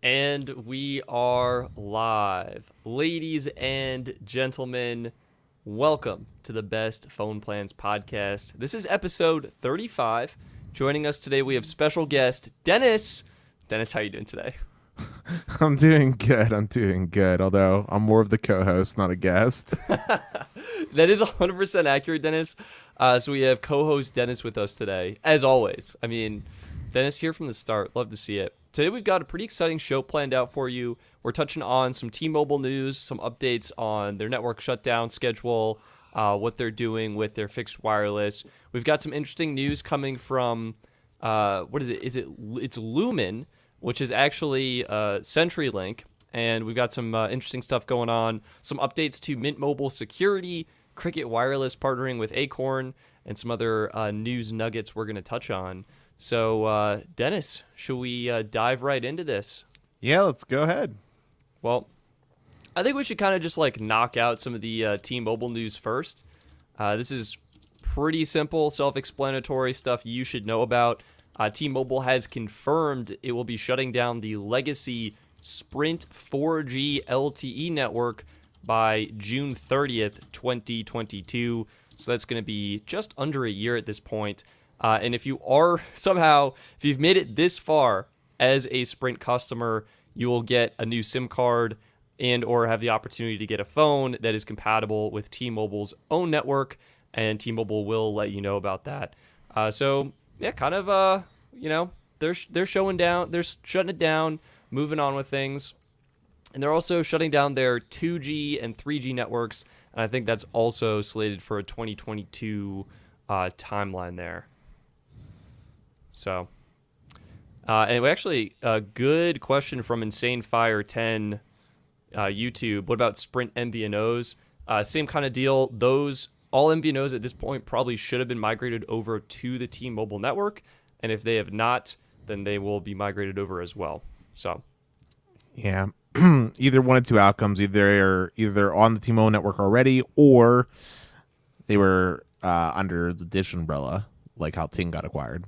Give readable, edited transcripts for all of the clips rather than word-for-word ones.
And we are live. Ladies and gentlemen, welcome to the Best Phone Plans Podcast. This is episode 35. Joining us today, we have special guest, Dennis. Dennis, how are you doing today? I'm doing good. Although I'm more of the co-host, not a guest. That is 100% accurate, Dennis. So we have co-host Dennis with us today, as always. I mean, Dennis here from the start. Love to see it. Today we've got a pretty exciting show planned out for you. We're touching on some T-Mobile news, some updates on their network shutdown schedule, what they're doing with their fixed wireless. We've got some interesting news coming from, what is it? It's Lumen, which is actually CenturyLink. And we've got some interesting stuff going on. Some updates to Mint Mobile security, Cricket Wireless partnering with Acorn, and some other news nuggets we're going to touch on. So, Dennis, should we dive right into this? Yeah, let's go ahead. Well, I think we should kind of just knock out some of the T-Mobile news first. This is pretty simple, self-explanatory stuff you should know about. T-Mobile has confirmed it will be shutting down the legacy Sprint 4G LTE network by June 30th, 2022. So that's going to be just under a year at this point. And if you are if you've made it this far as a Sprint customer, you will get a new SIM card and or have the opportunity to get a phone that is compatible with T-Mobile's own network, and T-Mobile will let you know about that. So yeah, kind of they're shutting it down, moving on with things, and they're also shutting down their 2G and 3G networks, and I think that's also slated for a 2022 timeline there. So, and we actually, a good question from Insane Fire 10 YouTube. What about Sprint Mvnos? Same kind of deal. All Mvnos at this point probably should have been migrated over to the T-Mobile network, and if they have not, then they will be migrated over as well. So, yeah, either one of two outcomes: either on the T-Mobile network already, or they were under the Dish umbrella, like how Ting got acquired.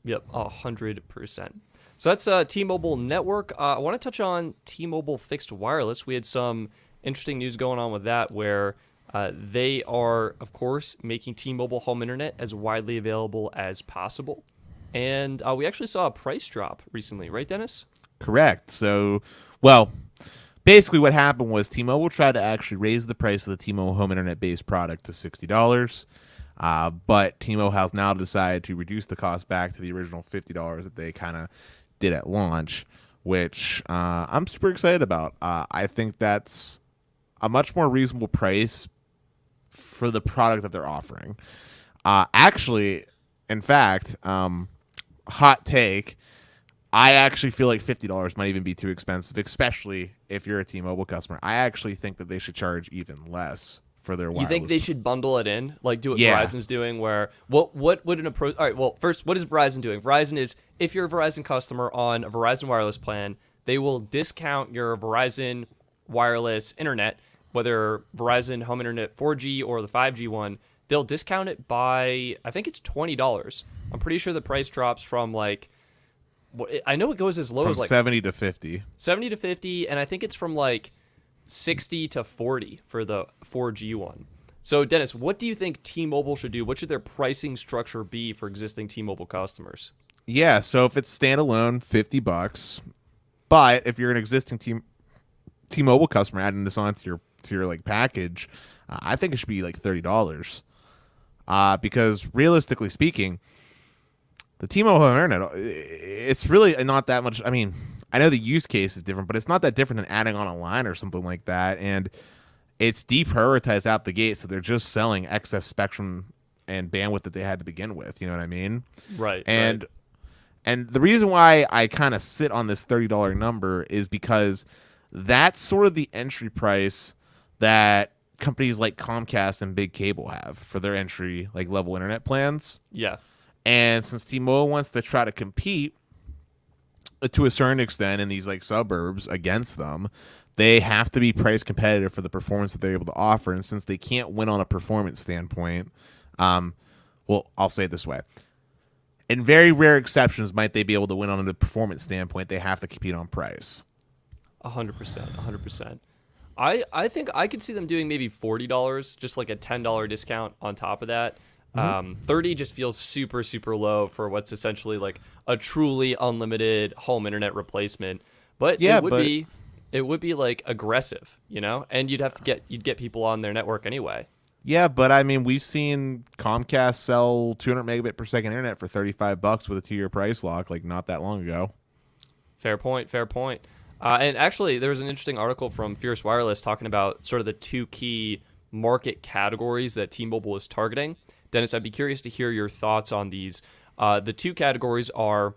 Yep, 100%. So that's T-Mobile network. I want to touch on T-Mobile fixed wireless. We had some interesting news going on with that, where they are, of course, making T-Mobile home internet as widely available as possible. And we actually saw a price drop recently, right, Dennis? Correct. So, well, basically what happened was T-Mobile tried to actually raise the price of the T-Mobile home internet-based product to $60. But T-Mobile has now decided to reduce the cost back to the original $50 that they kind of did at launch, which I'm super excited about. I think that's a much more reasonable price for the product that they're offering. Actually, in fact, hot take, I actually feel like $50 might even be too expensive, especially if you're a T-Mobile customer. I actually think that they should charge even less for their wireless. You think they should bundle it in, like do what Verizon's doing, where what would an approach? All right, well, first, what is Verizon doing? Verizon is, if you're a Verizon customer on a Verizon wireless plan, they will discount your Verizon wireless internet, whether Verizon home internet 4G or the 5G one. They'll discount it by, I think it's $20. I'm pretty sure the price drops from I know it goes as low as 70 to 50. 70 to 50, and I think it's from 60 to 40 for the 4G one. So, Dennis, what do you think T-Mobile should do? What should their pricing structure be for existing T-Mobile customers? Yeah, so if it's standalone, $50. But if you're an existing T-Mobile customer adding this on to your package, I think it should be $30. Because realistically speaking, the T-Mobile home internet, it's really not that much. I mean, I know the use case is different, but it's not that different than adding on a line or something like that. And it's deprioritized out the gate, so they're just selling excess spectrum and bandwidth that they had to begin with. You know what I mean? Right. And the reason why I kind of sit on this $30 number is because that's sort of the entry price that companies like Comcast and Big Cable have for their entry level internet plans. Yeah. And since T-Mobile wants to try to compete to a certain extent in these suburbs against them, they have to be price competitive for the performance that they're able to offer. And since they can't win on a performance standpoint, well, I'll say it this way. in very rare exceptions, might they be able to win on a performance standpoint. They have to compete on price. 100%, 100%. I think I could see them doing maybe $40, just like a $10 discount on top of that. 30 just feels super, super low for what's essentially like a truly unlimited home internet replacement. But Yeah, it would be like aggressive, you know, and you'd get people on their network anyway. Yeah, but I mean, we've seen Comcast sell 200 megabit per second internet for $35 with a 2-year price lock, like not that long ago. Fair point. Fair point. And actually, there was an interesting article from Fierce Wireless talking about sort of the two key market categories that T-Mobile is targeting. Dennis, I'd be curious to hear your thoughts on these. The two categories are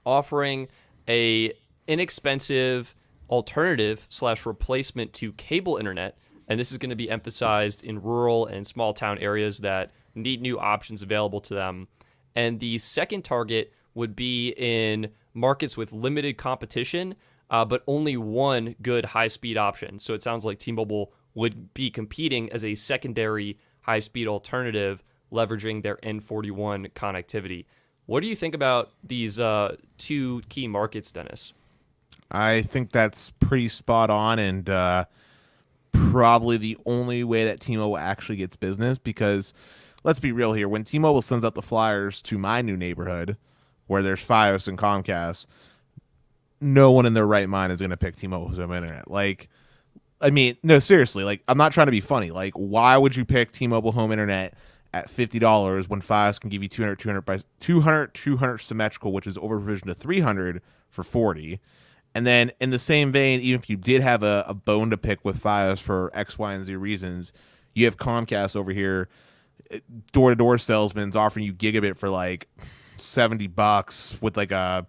offering a inexpensive alternative / replacement to cable internet, and this is going to be emphasized in rural and small town areas that need new options available to them. And the second target would be in markets with limited competition, but only one good high-speed option. So it sounds like T-Mobile would be competing as a secondary high-speed alternative, leveraging their N41 connectivity. What do you think about these two key markets, Dennis? I think that's pretty spot on, and probably the only way that T-Mobile actually gets business, because let's be real here. When T-Mobile sends out the flyers to my new neighborhood where there's Fios and Comcast, no one in their right mind is going to pick T-Mobile's home internet. Like, I mean, no, seriously, like, I'm not trying to be funny. Like, why would you pick T-Mobile home internet at $50 when Fios can give you 200 symmetrical, which is over provision to 300 for 40? And then in the same vein, even if you did have a bone to pick with Fios for X, Y, and Z reasons, you have Comcast over here, door-to-door salesmen offering you gigabit for like $70 with like a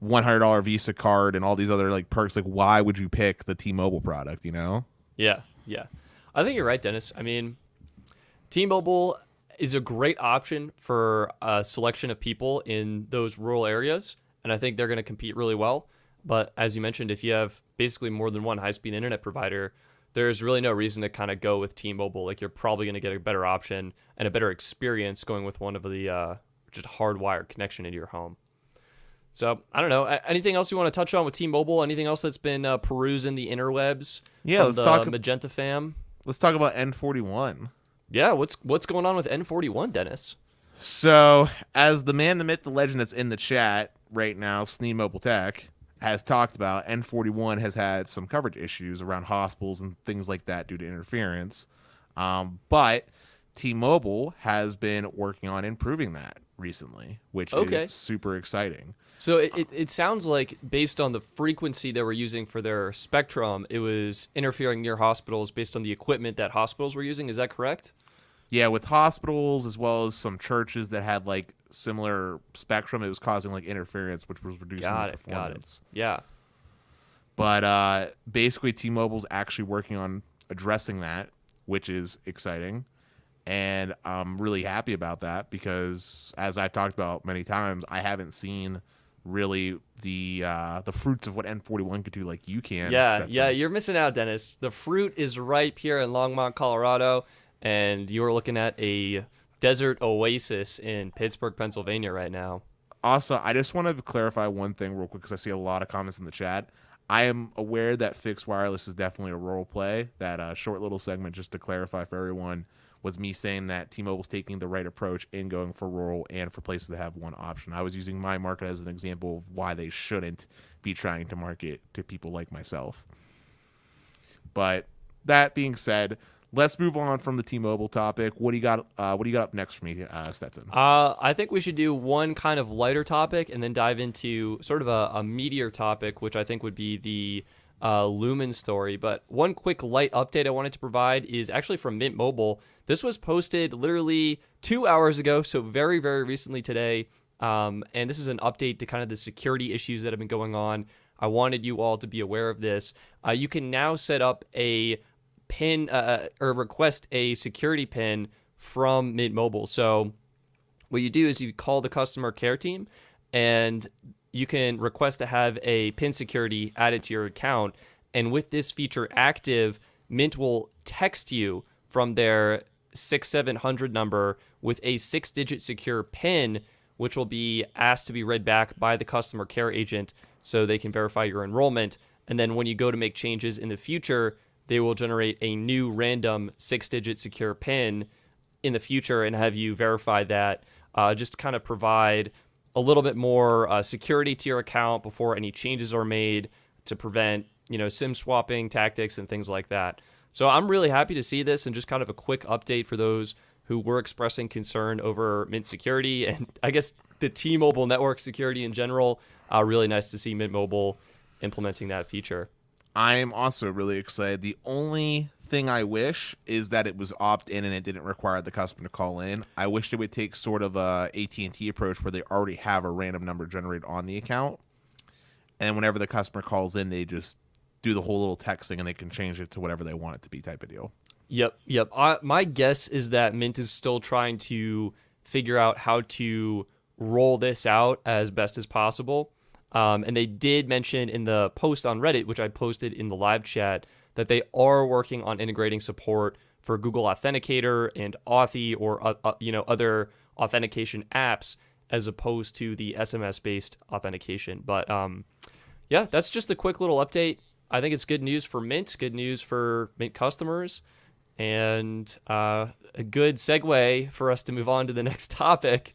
$100 Visa card and all these other like perks. Like, why would you pick the T-Mobile product, you know? Yeah. I think you're right, Dennis. I mean, T-Mobile is a great option for a selection of people in those rural areas, and I think they're going to compete really well. But as you mentioned, if you have basically more than one high-speed internet provider, there's really no reason to kind of go with T-Mobile. Like, you're probably going to get a better option and a better experience going with one of the just hardwired connection into your home. So, I don't know. Anything else you want to touch on with T-Mobile? Anything else that's been perusing the interwebs? Yeah, let's talk Magenta fam. Let's talk about N41. Yeah, what's going on with N41, Dennis? So, as the man, the myth, the legend that's in the chat right now, Sneed Mobile Tech, has talked about, N41 has had some coverage issues around hospitals and things like that due to interference. But T-Mobile has been working on improving that recently, which is super exciting. So it sounds like, based on the frequency they were using for their spectrum, it was interfering near hospitals based on the equipment that hospitals were using. Is that correct? Yeah, with hospitals as well as some churches that had like similar spectrum, it was causing like interference, which was reducing the performance. Got it. Yeah. But basically, T-Mobile's actually working on addressing that, which is exciting. And I'm really happy about that because, as I've talked about many times, I haven't seen really the fruits of what N41 could do like you can. Yeah, you're missing out, Dennis. The fruit is ripe here in Longmont, Colorado, and you're looking at a desert oasis in Pittsburgh, Pennsylvania right now. Also, I just want to clarify one thing real quick because I see a lot of comments in the chat. I am aware that fixed wireless is definitely a rural play. That short little segment, just to clarify for everyone, was me saying that T-Mobile's taking the right approach in going for rural and for places that have one option. I was using my market as an example of why they shouldn't be trying to market to people like myself. But that being said, let's move on from the T-Mobile topic. What do you got? What do you got up next for me, Stetson? I think we should do one kind of lighter topic and then dive into sort of a meatier topic, which I think would be the Lumen story. But one quick light update I wanted to provide is actually from Mint Mobile. This was posted literally 2 hours ago, so very, very recently today. And this is an update to kind of the security issues that have been going on. I wanted you all to be aware of this. You can now set up a pin or request a security pin from Mint Mobile. So what you do is you call the customer care team and you can request to have a pin security added to your account. And with this feature active, Mint will text you from their 6700 number with a 6-digit secure pin, which will be asked to be read back by the customer care agent so they can verify your enrollment. And then when you go to make changes in the future, they will generate a new random 6-digit secure PIN in the future and have you verify that, just to kind of provide a little bit more security to your account before any changes are made to prevent, SIM swapping tactics and things like that. So I'm really happy to see this, and just kind of a quick update for those who were expressing concern over Mint security and I guess the T-Mobile network security in general. Really nice to see Mint Mobile implementing that feature. I am also really excited. The only thing I wish is that it was opt-in and it didn't require the customer to call in. I wish they would take sort of a AT&T approach where they already have a random number generated on the account, and whenever the customer calls in, they just do the whole little texting and they can change it to whatever they want it to be type of deal. Yep. My guess is that Mint is still trying to figure out how to roll this out as best as possible. And they did mention in the post on Reddit, which I posted in the live chat, that they are working on integrating support for Google Authenticator and Authy or other authentication apps as opposed to the SMS-based authentication. But yeah, that's just a quick little update. I think it's good news for Mint, good news for Mint customers, and a good segue for us to move on to the next topic,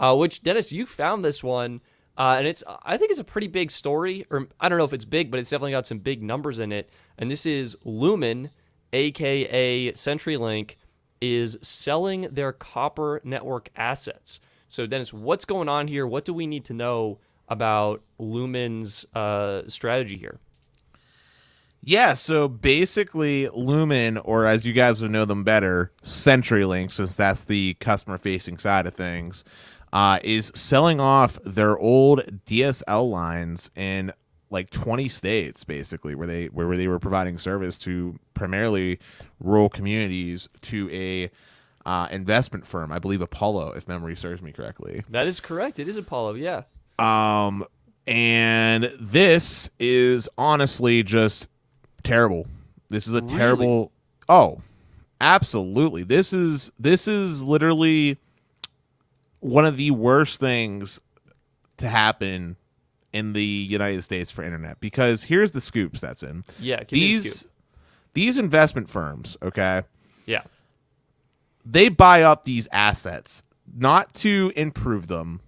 which, Dennis, you found this one. And I think it's a pretty big story, or I don't know if it's big, but it's definitely got some big numbers in it. And this is Lumen, aka CenturyLink, is selling their copper network assets. So, Dennis, what's going on here? What do we need to know about Lumen's strategy here? Yeah, so basically Lumen, or as you guys would know them better, CenturyLink, since that's the customer-facing side of things, is selling off their old DSL lines in like 20 states, basically, where they were providing service to primarily rural communities to a investment firm, I believe Apollo, if memory serves me correctly. That is correct. It is Apollo, yeah. And this is honestly just terrible. This is a terrible. Oh, absolutely. This is literally one of the worst things to happen in the United States for internet, because here's the scoop, Stetson. Yeah, give me the scoop. These investment firms, okay? Yeah. They buy up these assets not to improve them,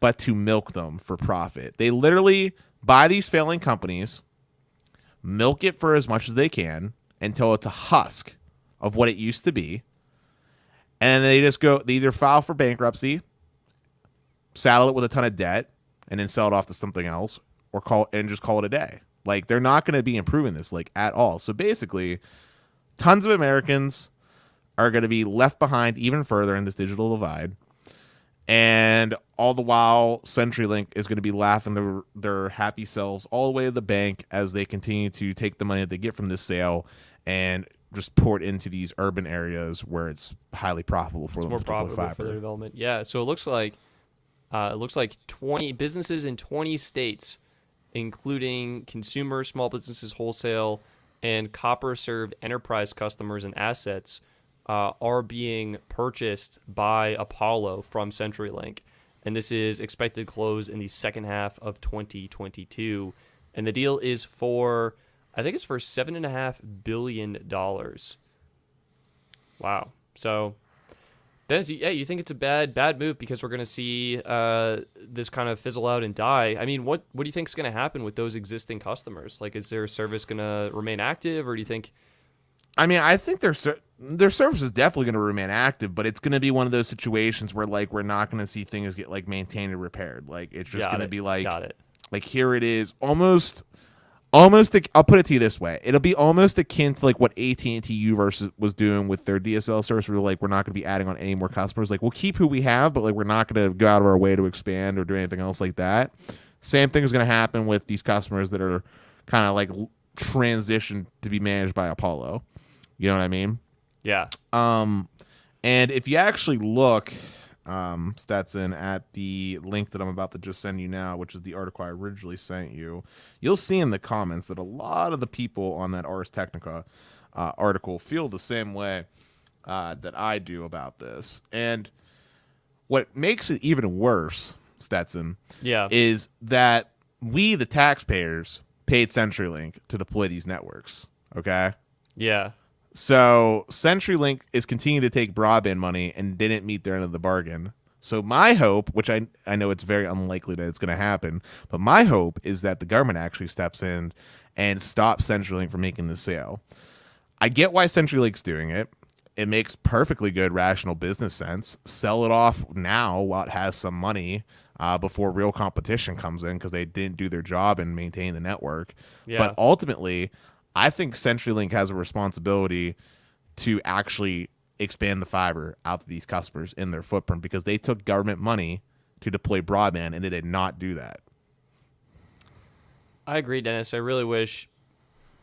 but to milk them for profit. They literally buy these failing companies, milk it for as much as they can until it's a husk of what it used to be, and they either file for bankruptcy, saddle it with a ton of debt, and then sell it off to something else, or call it a day. Like, they're not going to be improving this at all. So basically, tons of Americans are going to be left behind even further in this digital divide, and all the while, CenturyLink is going to be laughing their happy selves all the way to the bank as they continue to take the money that they get from this sale and just pour it into these urban areas where it's highly profitable for them to deploy fiber. For their development. Yeah, so it looks like 20 businesses in 20 states, including consumer, small businesses, wholesale, and copper-served enterprise customers and assets, are being purchased by Apollo from CenturyLink. And this is expected to close in the second half of 2022. And the deal is for, I think it's for $7.5 billion. Wow. So, Dennis, you think it's a bad move because we're going to see this kind of fizzle out and die. I mean, what do you think is going to happen with those existing customers? Like, is their service going to remain active, or do you think? I mean, I think their service is definitely going to remain active, but it's going to be one of those situations where, like, we're not going to see things get, like, maintained and repaired. Like, it's just going to be like, like, here it is, almost. I'll put it to you this way: it'll be almost akin to like what AT&T Uverse was doing with their DSL service. Where like, we're not going to be adding on any more customers. Like, we'll keep who we have, but like, we're not going to go out of our way to expand or do anything else like that. Same thing is going to happen with these customers that are kind of like transitioned to be managed by Apollo. You know what I mean? Yeah. And if you actually look, Stetson, at the link that I'm about to just send you now, which is the article I originally sent you, you'll see in the comments that a lot of the people on that Ars Technica article feel the same way that I do about this. And what makes it even worse, Stetson, Yeah. is that we, the taxpayers, paid CenturyLink to deploy these networks. Okay. Yeah. So CenturyLink is continuing to take broadband money and didn't meet their end of the bargain. So my hope, which I know it's very unlikely that it's going to happen, but my hope is that the government actually steps in and stops CenturyLink from making the sale. I get why CenturyLink's doing it. It makes perfectly good, rational business sense. Sell it off now while it has some money before real competition comes in because they didn't do their job and maintain the network. Yeah. But ultimately, I think CenturyLink has a responsibility to actually expand the fiber out to these customers in their footprint because they took government money to deploy broadband and they did not do that. I agree, Dennis. I really wish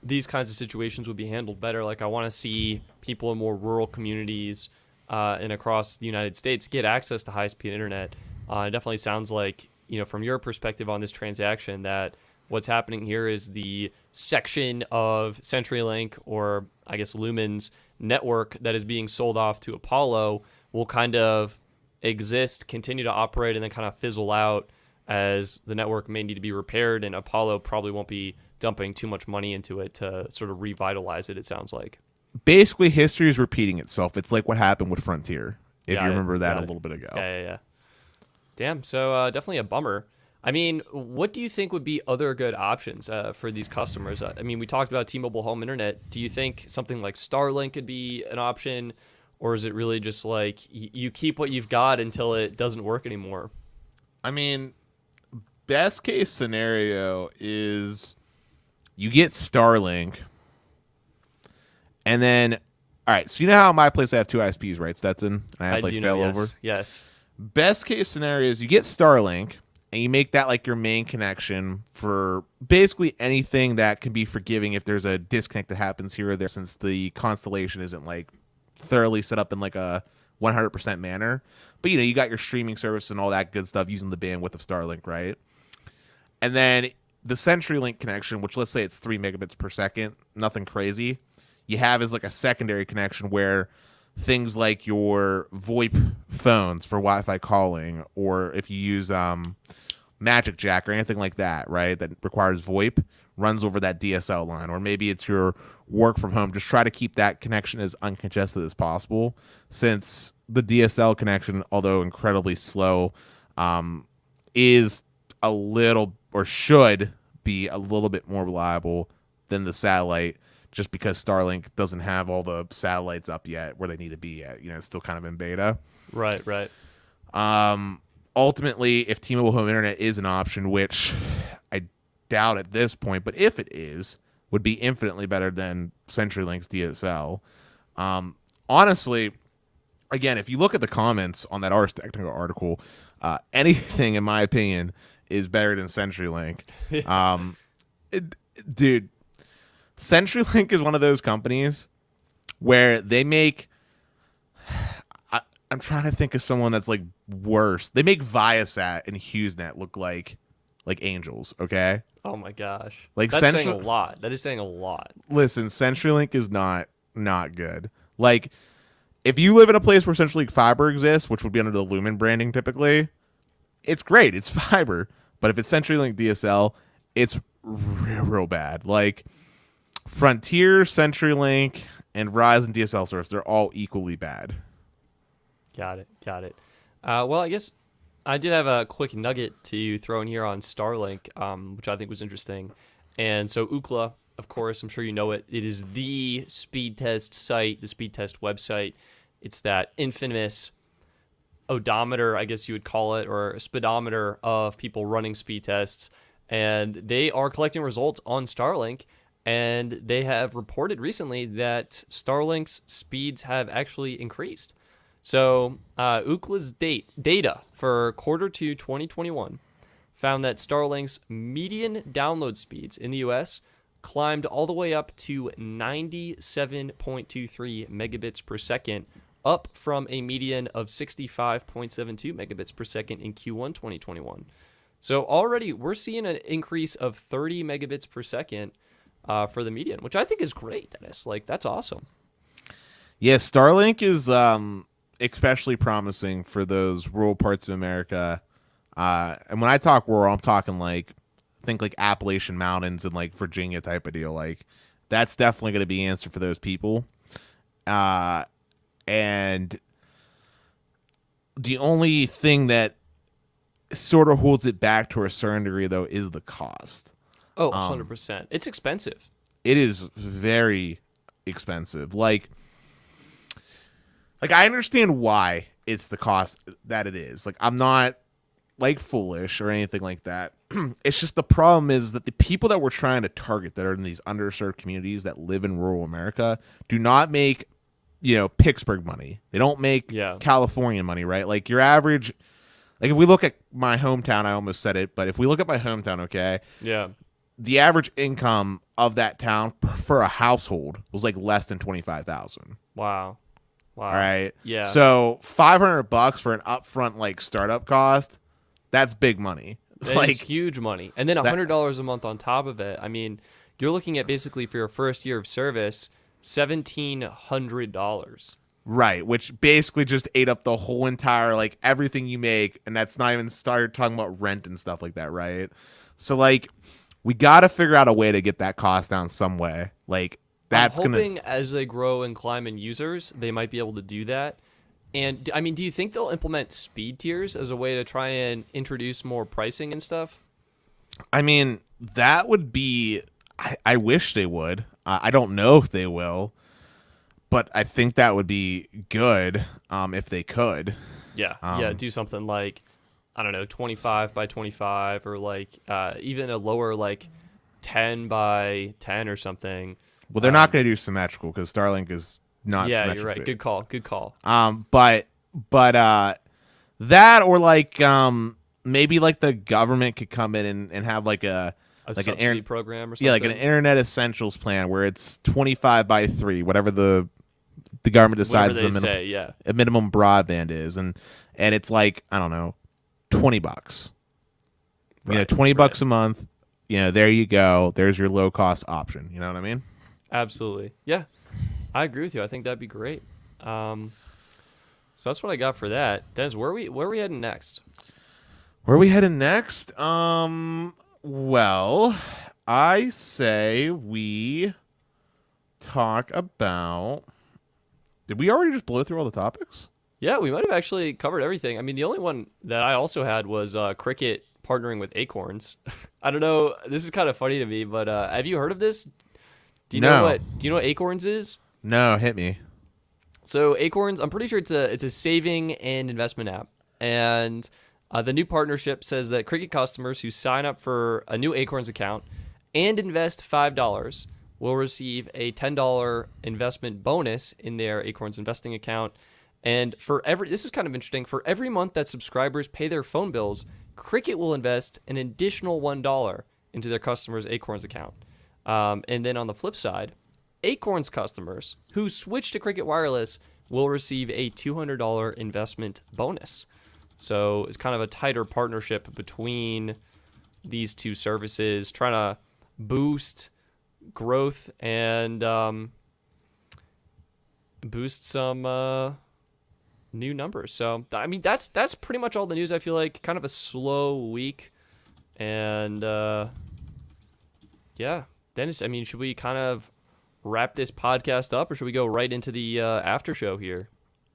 these kinds of situations would be handled better. Like, I want to see people in more rural communities and across the United States get access to high-speed internet. It definitely sounds like, from your perspective on this transaction, that what's happening here is the section of CenturyLink, or I guess Lumen's network, that is being sold off to Apollo will kind of exist, continue to operate, and then kind of fizzle out as the network may need to be repaired, and Apollo probably won't be dumping too much money into it to sort of revitalize it, it sounds like. Basically, history is repeating itself. It's like what happened with Frontier, if you remember that a little bit ago. Yeah. Damn, so definitely a bummer. I mean, what do you think would be other good options for these customers? I mean, we talked about T-Mobile home internet. Do you think something like Starlink could be an option? Or is it really just like you keep what you've got until it doesn't work anymore? I mean, best case scenario is you get Starlink. And then, all right, so you know how my place I have two ISPs, right, Stetson? And I have like failover? Yes. Best case scenario is you get Starlink. And you make that like your main connection for basically anything that can be forgiving if there's a disconnect that happens here or there, since the constellation isn't like thoroughly set up in like a 100% manner. But you got your streaming service and all that good stuff using the bandwidth of Starlink, right? And then the CenturyLink connection, which let's say it's 3 megabits per second, nothing crazy. You have is like a secondary connection where things like your VoIP phones for Wi-Fi calling, or if you use Magic Jack or anything like that, right, that requires VoIP, runs over that DSL line. Or maybe it's your work from home. Just try to keep that connection as uncongested as possible, since the DSL connection, although incredibly slow, is a little, or should be a little bit more reliable than the satellite, just because Starlink doesn't have all the satellites up yet where they need to be yet. It's still kind of in beta. Right. Ultimately, if T-Mobile home internet is an option, which I doubt at this point, but if it is, would be infinitely better than CenturyLink's DSL. Honestly, again, if you look at the comments on that Ars Technica article, anything, in my opinion, is better than CenturyLink. Dude, CenturyLink is one of those companies where they make... I'm trying to think of someone that's like worse. They make Viasat and HughesNet look like angels, okay? Oh my gosh. Like that's saying a lot. That is saying a lot. Listen, CenturyLink is not good. Like, if you live in a place where CenturyLink fiber exists, which would be under the Lumen branding typically, it's great. It's fiber. But if it's CenturyLink DSL, it's real bad. Like, Frontier, CenturyLink, and Verizon DSL service, they're all equally bad. Got it. Well, I guess I did have a quick nugget to throw in here on Starlink, which I think was interesting. And so Ookla, of course, I'm sure you know it. It is the speed test site, the speed test website. It's that infamous odometer, I guess you would call it, or speedometer of people running speed tests. And they are collecting results on Starlink. And they have reported recently that Starlink's speeds have actually increased. So Ookla's data for Q2 2021 found that Starlink's median download speeds in the U.S. climbed all the way up to 97.23 megabits per second, up from a median of 65.72 megabits per second in Q1 2021. So already we're seeing an increase of 30 megabits per second for the median, which I think is great, Dennis. Like, that's awesome. Yeah, Starlink is especially promising for those rural parts of America. And when I talk rural, I'm talking like, think like Appalachian Mountains and like Virginia type of deal. Like that's definitely going to be the answer for those people. And the only thing that sort of holds it back to a certain degree, though, is the cost. Oh, 100%. It's expensive. It is very expensive. Like I understand why it's the cost that it is. Like, I'm not like foolish or anything like that. It's just the problem is that the people that we're trying to target that are in these underserved communities that live in rural America do not make, Pittsburgh money. They don't make California money, right? Like your average, like if we look at my hometown, I almost said it, but if we look at my hometown, okay? Yeah. The average income of that town for a household was like less than $25,000. Wow. All right. Yeah. So $500 for an upfront like startup cost, that's big money. It's huge money. And then $100 a month on top of it. I mean, you're looking at basically for your first year of service, $1,700. Right, which basically just ate up the whole entire like everything you make, and that's not even started talking about rent and stuff like that, right? So like we got to figure out a way to get that cost down some way. Like that's I'm hoping as they grow and climb in users, they might be able to do that. And I mean, do you think they'll implement speed tiers as a way to try and introduce more pricing and stuff? I mean, that would be. I wish they would. I don't know if they will, but I think that would be good if they could. Yeah, do something like, I don't know, 25 by 25 or like even a lower like 10 by 10 or something. Well, they're not going to do symmetrical because Starlink is not yeah, symmetrical. You're right. Good call. But that or like maybe like the government could come in and have like a subsidy program or something. Yeah, like an Internet Essentials plan where it's 25 by 3, whatever the government decides a minimum broadband is, and it's like, I don't know, $20. Right, $20 a month. There you go. There's your low cost option. You know what I mean? Absolutely. Yeah, I agree with you. I think that'd be great. So that's what I got for that. Dennis, where are we heading next? Where are we heading next? Well, I say we talk about. Did we already just blow through all the topics? Yeah, we might have actually covered everything. I mean, the only one that I also had was Cricket partnering with Acorns. I don't know. This is kind of funny to me, but have you heard of this? Do you know what Acorns is? No, hit me. So Acorns, I'm pretty sure it's a saving and investment app, and the new partnership says that Cricket customers who sign up for a new Acorns account and invest $5 will receive a $10 investment bonus in their Acorns investing account. And this is kind of interesting, for every month that subscribers pay their phone bills, Cricket will invest an additional $1 into their customers' Acorns account. And then on the flip side, Acorns customers who switch to Cricket Wireless will receive a $200 investment bonus. So it's kind of a tighter partnership between these two services, trying to boost growth and boost some new numbers. So I mean, that's pretty much all the news. I feel like kind of a slow week, and yeah, Dennis. I mean, should we kind of wrap this podcast up, or should we go right into the after show here?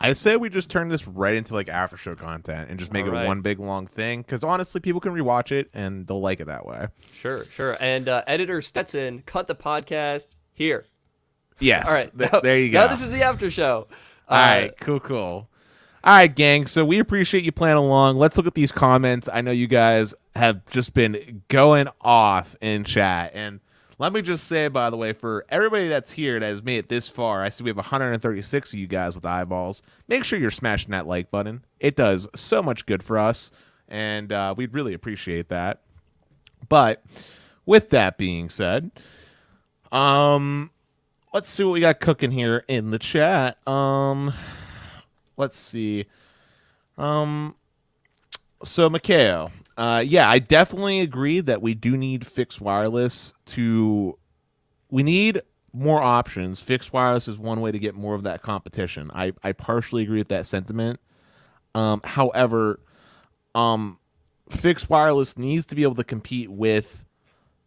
I say we just turn this right into like after show content and just make it one big long thing, because honestly, people can rewatch it and they'll like it that way. Sure. And editor Stetson, cut the podcast here. Yes. All right. There you go. Now this is the after show. All right. Cool. All right, gang. So we appreciate you playing along. Let's look at these comments. I know you guys have just been going off in chat, and let me just say, by the way, for everybody that's here that has made it this far, I see we have 136 of you guys with eyeballs. Make sure you're smashing that like button. It does so much good for us, and we'd really appreciate that. But with that being said, let's see what we got cooking here in the chat. Let's see. So, Mikhail, yeah, I definitely agree that we do need fixed wireless we need more options. Fixed wireless is one way to get more of that competition. I partially agree with that sentiment. However, fixed wireless needs to be able to compete with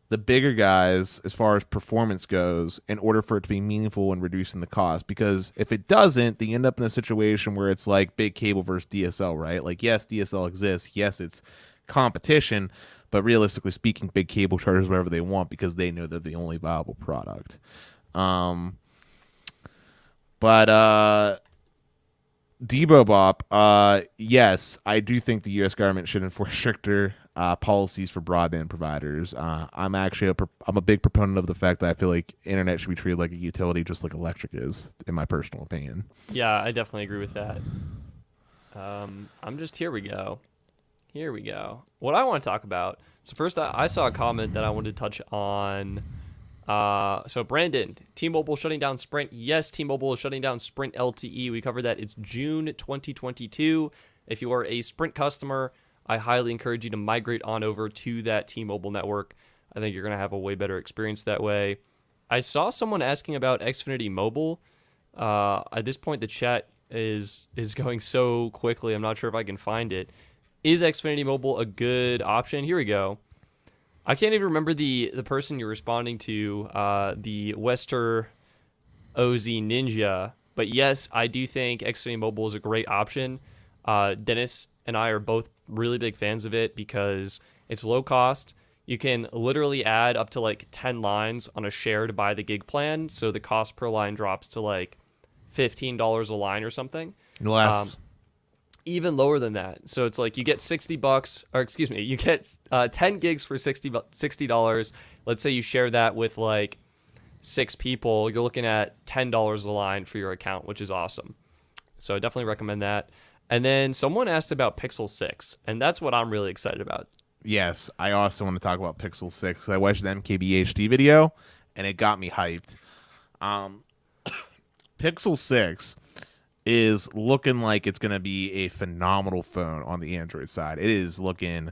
the bigger guys as far as performance goes in order for it to be meaningful in reducing the cost. Because if it doesn't, then you end up in a situation where it's like big cable versus DSL, right? Like, yes, DSL exists. Yes, it's competition. But realistically speaking, big cable charges whatever they want because they know they're the only viable product. Debo Bop, yes, I do think the U.S. government should enforce stricter policies for broadband providers. I'm a big proponent of the fact that I feel like internet should be treated like a utility, just like electric is, in my personal opinion. Yeah, I definitely agree with that. Here we go. What I want to talk about. So first, I saw a comment that I wanted to touch on. So Brandon, T-Mobile shutting down Sprint. Yes, T-Mobile is shutting down Sprint LTE. We covered that. It's June 2022. If you are a Sprint customer, I highly encourage you to migrate on over to that T-Mobile network. I think you're going to have a way better experience that way. I saw someone asking about Xfinity Mobile. At this point, the chat is going so quickly. I'm not sure if I can find it. Is Xfinity Mobile a good option? Here we go. I can't even remember the person you're responding to, the Wester OZ Ninja. But yes, I do think Xfinity Mobile is a great option. Dennis and I are both really big fans of it because it's low cost. You can literally add up to like 10 lines on a share to buy the gig plan. So the cost per line drops to like $15 a line or something. Less. Even lower than that. So it's like you get $60, or excuse me, you get 10 gigs for $60. Let's say you share that with like 6 people. You're looking at $10 a line for your account, which is awesome. So I definitely recommend that. And then someone asked about Pixel 6, and that's what I'm really excited about. Yes, I also want to talk about Pixel 6 because I watched the MKBHD video, and it got me hyped. Pixel 6 is looking like it's going to be a phenomenal phone on the Android side. It is looking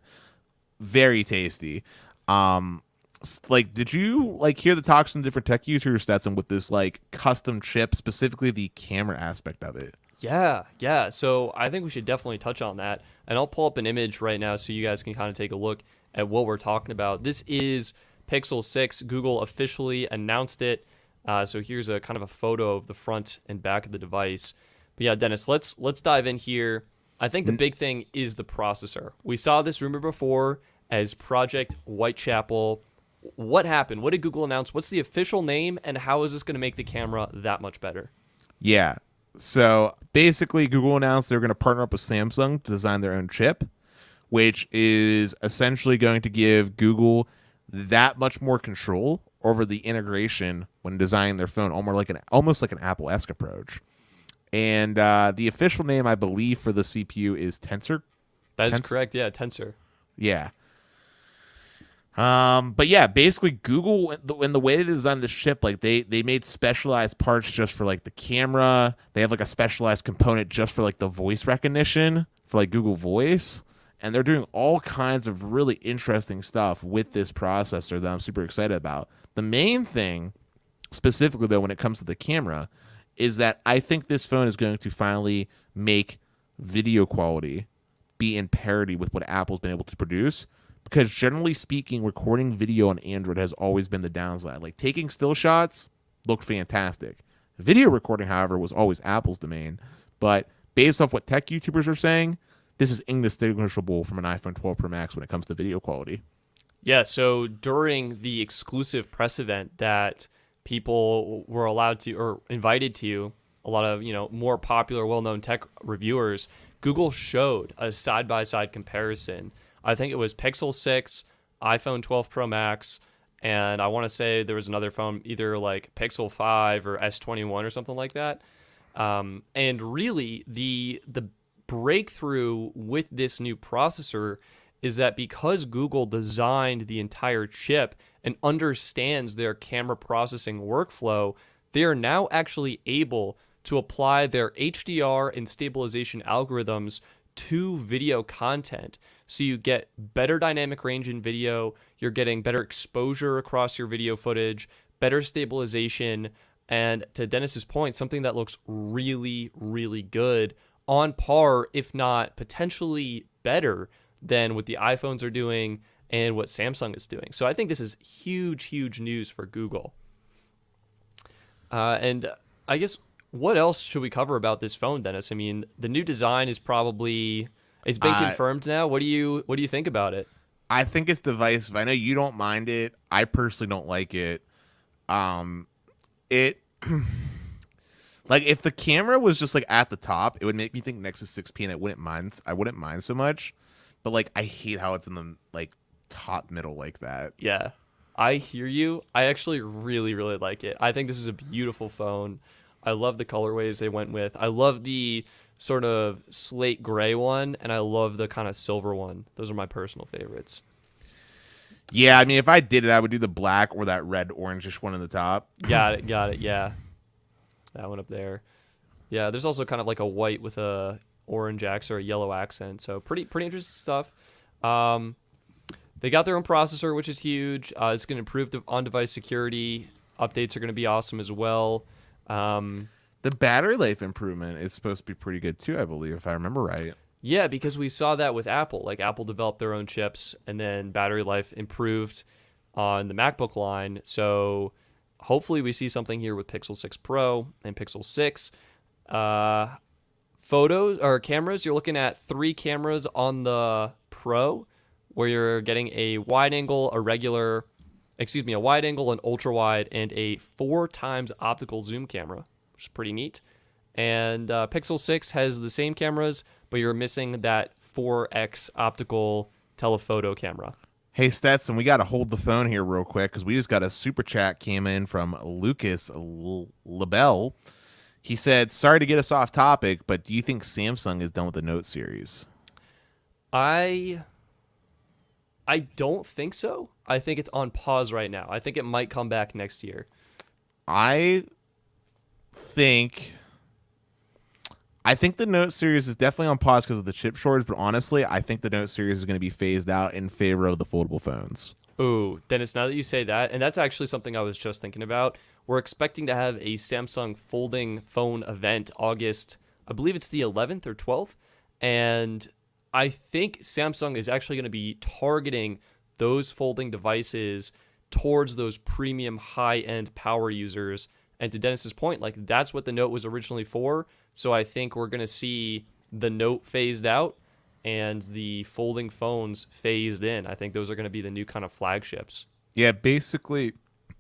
very tasty. Did you hear the talks from different tech users, Stetson, with this custom chip, specifically the camera aspect of it? Yeah. So I think we should definitely touch on that. And I'll pull up an image right now so you guys can kind of take a look at what we're talking about. This is Pixel 6. Google officially announced it. So here's a kind of a photo of the front and back of the device. But yeah, Dennis, let's dive in here. I think the big thing is the processor. We saw this rumor before as Project Whitechapel. What happened? What did Google announce? What's the official name, and how is this going to make the camera that much better? Yeah. So basically, Google announced they're going to partner up with Samsung to design their own chip, which is essentially going to give Google that much more control over the integration when designing their phone, almost like an Apple-esque approach. And the official name, I believe, for the CPU is Tensor. That is correct. Yeah, Tensor. Yeah. But yeah, basically Google, in the way they designed this chip, they made specialized parts just for the camera. They have a specialized component just for the voice recognition for Google Voice. And they're doing all kinds of really interesting stuff with this processor that I'm super excited about. The main thing, specifically though, when it comes to the camera, is that I think this phone is going to finally make video quality be in parity with what Apple's been able to produce. Because generally speaking, recording video on Android has always been the downside. Taking still shots looked fantastic. Video recording, however, was always Apple's domain. But based off what tech YouTubers are saying, this is indistinguishable from an iPhone 12 Pro Max when it comes to video quality. Yeah, so during the exclusive press event that people were allowed to or invited to, a lot of more popular, well-known tech reviewers, Google showed a side-by-side comparison. I think it was Pixel 6, iPhone 12 Pro Max, and I want to say there was another phone, either Pixel 5 or S21 or something like that. And really, the breakthrough with this new processor is that because Google designed the entire chip and understands their camera processing workflow, they are now actually able to apply their HDR and stabilization algorithms to video content. So you get better dynamic range in video, you're getting better exposure across your video footage, better stabilization, and to Dennis's point, something that looks really, really good, on par, if not potentially better than what the iPhones are doing and what Samsung is doing. So I think this is huge, huge news for Google. And I guess, what else should we cover about this phone, Dennis? I mean, the new design is probably, it's been confirmed now. What do you think about it? I think it's divisive. I know you don't mind it. I personally don't like it. It like, if the camera was just like at the top, it would make me think Nexus 6P, and I wouldn't mind so much. But like, I hate how it's in the like top middle like that. Yeah, I hear you. I actually really, really like it. I think this is a beautiful phone. I love the colorways they went with. I love the sort of slate gray one, and I love the kind of silver one. Those are my personal favorites. Yeah, I mean, if I did it, I would do the black or that red orangish one in the top. Got it. Yeah, that one up there. Yeah, there's also kind of like a white with a orange accent or a yellow accent. So pretty interesting stuff. They got their own processor, which is huge. It's going to improve the on-device security. Updates are going to be awesome as well. The battery life improvement is supposed to be pretty good too, I believe, if I remember right. Yeah, because we saw that with Apple. Like, Apple developed their own chips, and then battery life improved on the MacBook line. So hopefully we see something here with Pixel 6 Pro and Pixel 6. Photos or cameras, you're looking at 3 cameras on the Pro, where you're getting a wide angle, a wide angle, an ultra wide, and a 4x optical zoom camera, which is pretty neat. And Pixel 6 has the same cameras, but you're missing that 4x optical telephoto camera. Hey, Stetson, we got to hold the phone here real quick because we just got a super chat came in from Lucas LaBelle. He said, sorry to get us off topic, but do you think Samsung is done with the Note series? I don't think so. I think it's on pause right now. I think it might come back next year. I think the Note series is definitely on pause because of the chip shortage, but honestly, I think the Note series is going to be phased out in favor of the foldable phones. Ooh, Dennis, now that you say that, and that's actually something I was just thinking about, we're expecting to have a Samsung folding phone event August, I believe it's the 11th or 12th, and I think Samsung is actually going to be targeting those folding devices towards those premium high-end power users. And to Dennis's point, like, that's what the Note was originally for. So I think we're going to see the Note phased out and the folding phones phased in. I think those are going to be the new kind of flagships. Yeah, basically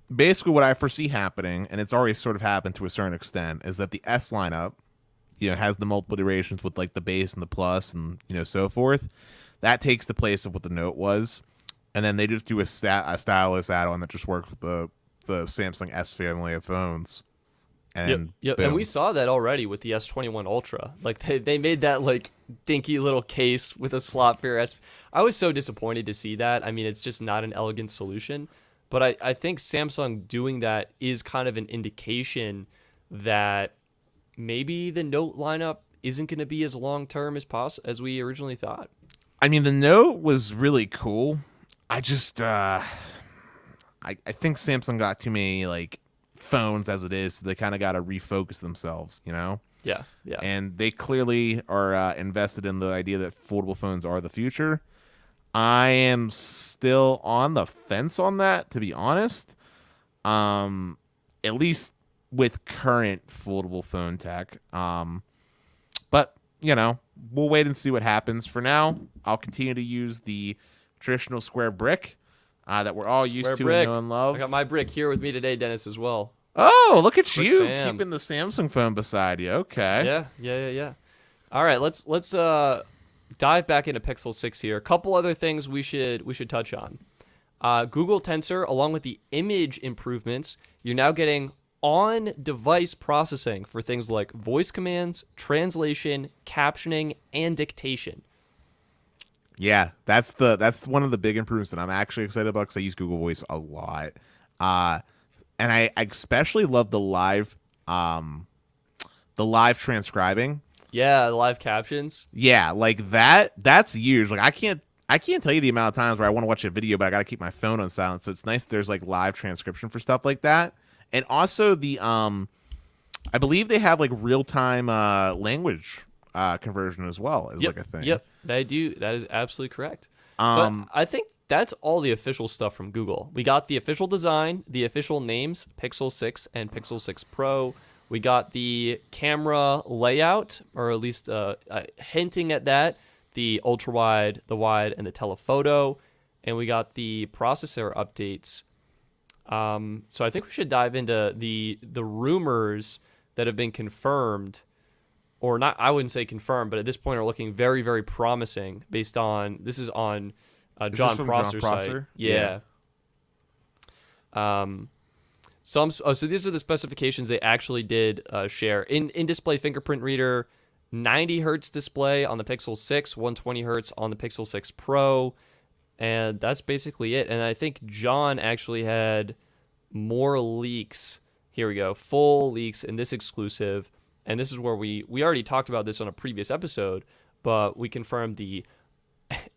what I foresee happening, and it's already sort of happened to a certain extent, is that the S lineup, has the multiple iterations with like the base and the plus and so forth. That takes the place of what the Note was, and then they just do a stylus add-on that just works with the Samsung S family of phones. And yep. And we saw that already with the S21 Ultra. Like, they made that like dinky little case with a slot for your S. I was so disappointed to see that. I mean, it's just not an elegant solution. But I think Samsung doing that is kind of an indication that maybe the Note lineup isn't going to be as long-term as we originally thought. I mean, the Note was really cool. I just, I think Samsung got too many, like, phones as it is, so they kind of got to refocus themselves, Yeah. And they clearly are invested in the idea that foldable phones are the future. I am still on the fence on that, to be honest. At least with current foldable phone tech. But, we'll wait and see what happens. For now, I'll continue to use the traditional square brick that we're all used to and know and love. I got my brick here with me today, Dennis, as well. Oh, look at Brick you fam. keeping the Samsung phone beside you. Okay. Yeah. All right, let's dive back into Pixel 6 here. A couple other things we should touch on. Google Tensor, along with the image improvements, you're now getting on-device processing for things like voice commands, translation, captioning, and dictation. Yeah, that's one of the big improvements that I'm actually excited about because I use Google Voice a lot. And I especially love the live transcribing. Yeah, the live captions. Yeah, like that's huge. Like I I can't tell you the amount of times where I want to watch a video, but I got to keep my phone on silent. So it's nice that there's like live transcription for stuff like that. And also the I believe they have like real time language conversion as well as like a thing. Yep, they do. That is absolutely correct. So I think that's all the official stuff from Google. We got the official design, the official names, Pixel 6 and Pixel 6 Pro. We got the camera layout, or at least hinting at that, the ultra wide, the wide, and the telephoto. And we got the processor updates. So I think we should dive into the rumors that have been confirmed, or not. I wouldn't say confirmed, but at this point are looking very, very promising. Based on this is on John Prosser's site. Yeah. So these are the specifications they actually did share. In-display fingerprint reader, 90 hertz display on the Pixel 6, 120 hertz on the Pixel 6 Pro, and that's basically it. And I think John actually had more leaks. Here we go, full leaks in this exclusive. And this is where we already talked about this on a previous episode, but we confirmed the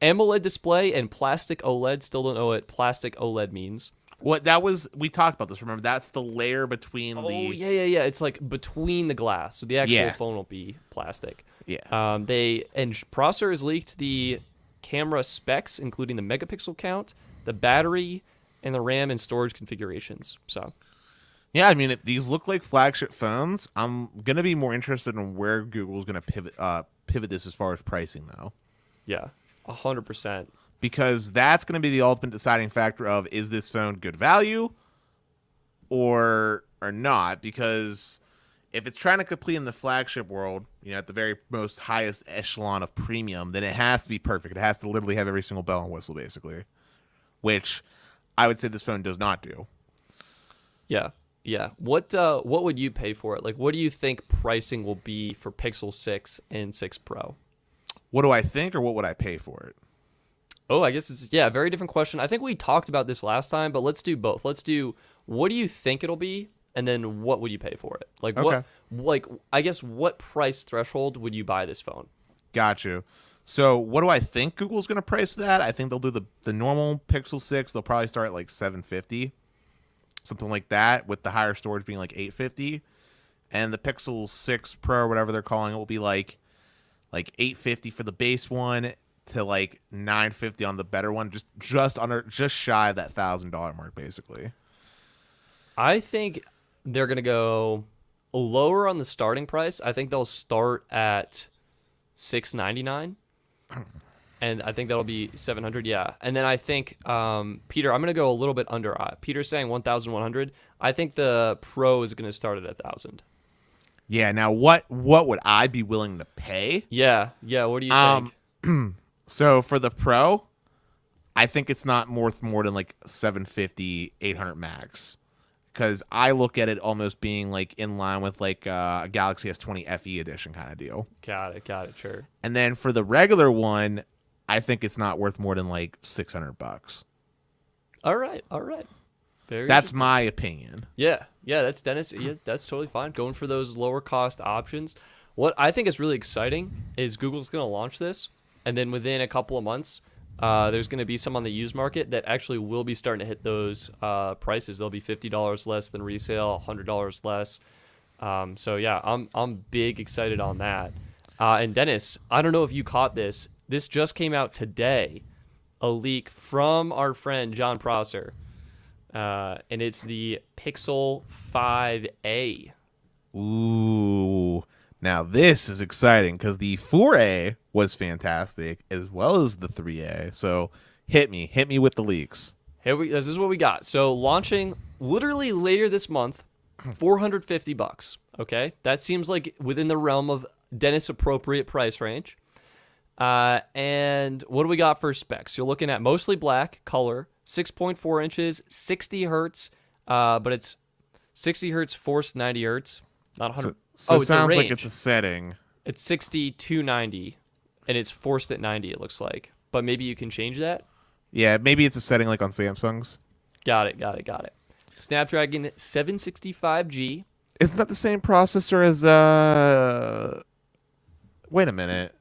Amoled display and plastic OLED. Still don't know what plastic OLED means. What that was, we talked about this. Remember, that's the layer between the. Oh yeah. It's like between the glass, so the actual phone will be plastic. Yeah. Prosser has leaked the camera specs, including the megapixel count, the battery, and the RAM and storage configurations. So. Yeah, I mean, these look like flagship phones. I'm gonna be more interested in where Google's gonna pivot this as far as pricing, though. Yeah, 100%. Because that's going to be the ultimate deciding factor of, is this phone good value or not? Because if it's trying to compete in the flagship world, at the very most highest echelon of premium, then it has to be perfect. It has to literally have every single bell and whistle, basically, which I would say this phone does not do. Yeah. What would you pay for it? Like, what do you think pricing will be for Pixel 6 and 6 Pro? What do I think, or what would I pay for it? Oh, I guess it's a very different question. I think we talked about this last time, but let's do both. Let's do, what do you think it'll be, and then what would you pay for it? Like I guess what price threshold would you buy this phone? Got you. So what do I think Google's going to price that? I think they'll do the normal Pixel 6. They'll probably start at like $750, something like that, with the higher storage being like $850, and the Pixel 6 Pro, or whatever they're calling it, will be like $850 for the base one, to like $950 on the better one, just shy of that $1,000 mark, basically. I think they're gonna go lower on the starting price. I think they'll start at $699, and I think that'll be $700. Yeah, and then I think Peter, I'm gonna go a little bit under. Peter's saying $1,100. I think the Pro is gonna start at $1,000. Yeah. Now, what would I be willing to pay? Yeah. What do you think? So for the Pro, I think it's not worth more than like $750, $800 max, because I look at it almost being like in line with like a Galaxy S20 FE edition kind of deal. Got it, sure. And then for the regular one, I think it's not worth more than like $600. All right. That's my opinion. Yeah, that's Dennis. Yeah, that's totally fine. Going for those lower cost options. What I think is really exciting is Google's going to launch this, and then within a couple of months, there's going to be some on the used market that actually will be starting to hit those prices. They'll be $50 less than resale, $100 less. So yeah, I'm big excited on that. And Dennis, I don't know if you caught this. This just came out today, a leak from our friend John Prosser, and it's the Pixel 5a. Ooh. Now, this is exciting because the 4A was fantastic, as well as the 3A. So hit me with the leaks. This is what we got. So launching literally later this month, $450. Okay, that seems like within the realm of Dennis appropriate price range. And what do we got for specs? You're looking at mostly black color, 6.4 inches, 60 hertz, but it's 60 hertz forced 90 hertz, not 100. So it sounds like it's a setting. It's 60 to 90, and it's forced at 90, it looks like. But maybe you can change that? Yeah, maybe it's a setting like on Samsung's. Got it. Snapdragon 765G. Isn't that the same processor as... Wait a minute.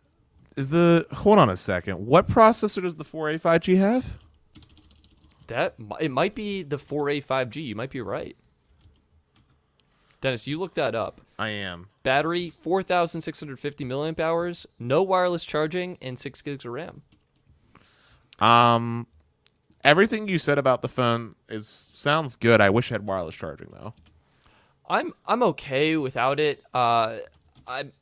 hold on a second. What processor does the 4A 5G have? It might be the 4A 5G. You might be right. Dennis, you look that up. I am. Battery 4,650 milliamp hours, no wireless charging, and 6 gigs of RAM. Everything you said about the phone sounds good. I wish it had wireless charging though. I'm okay without it. I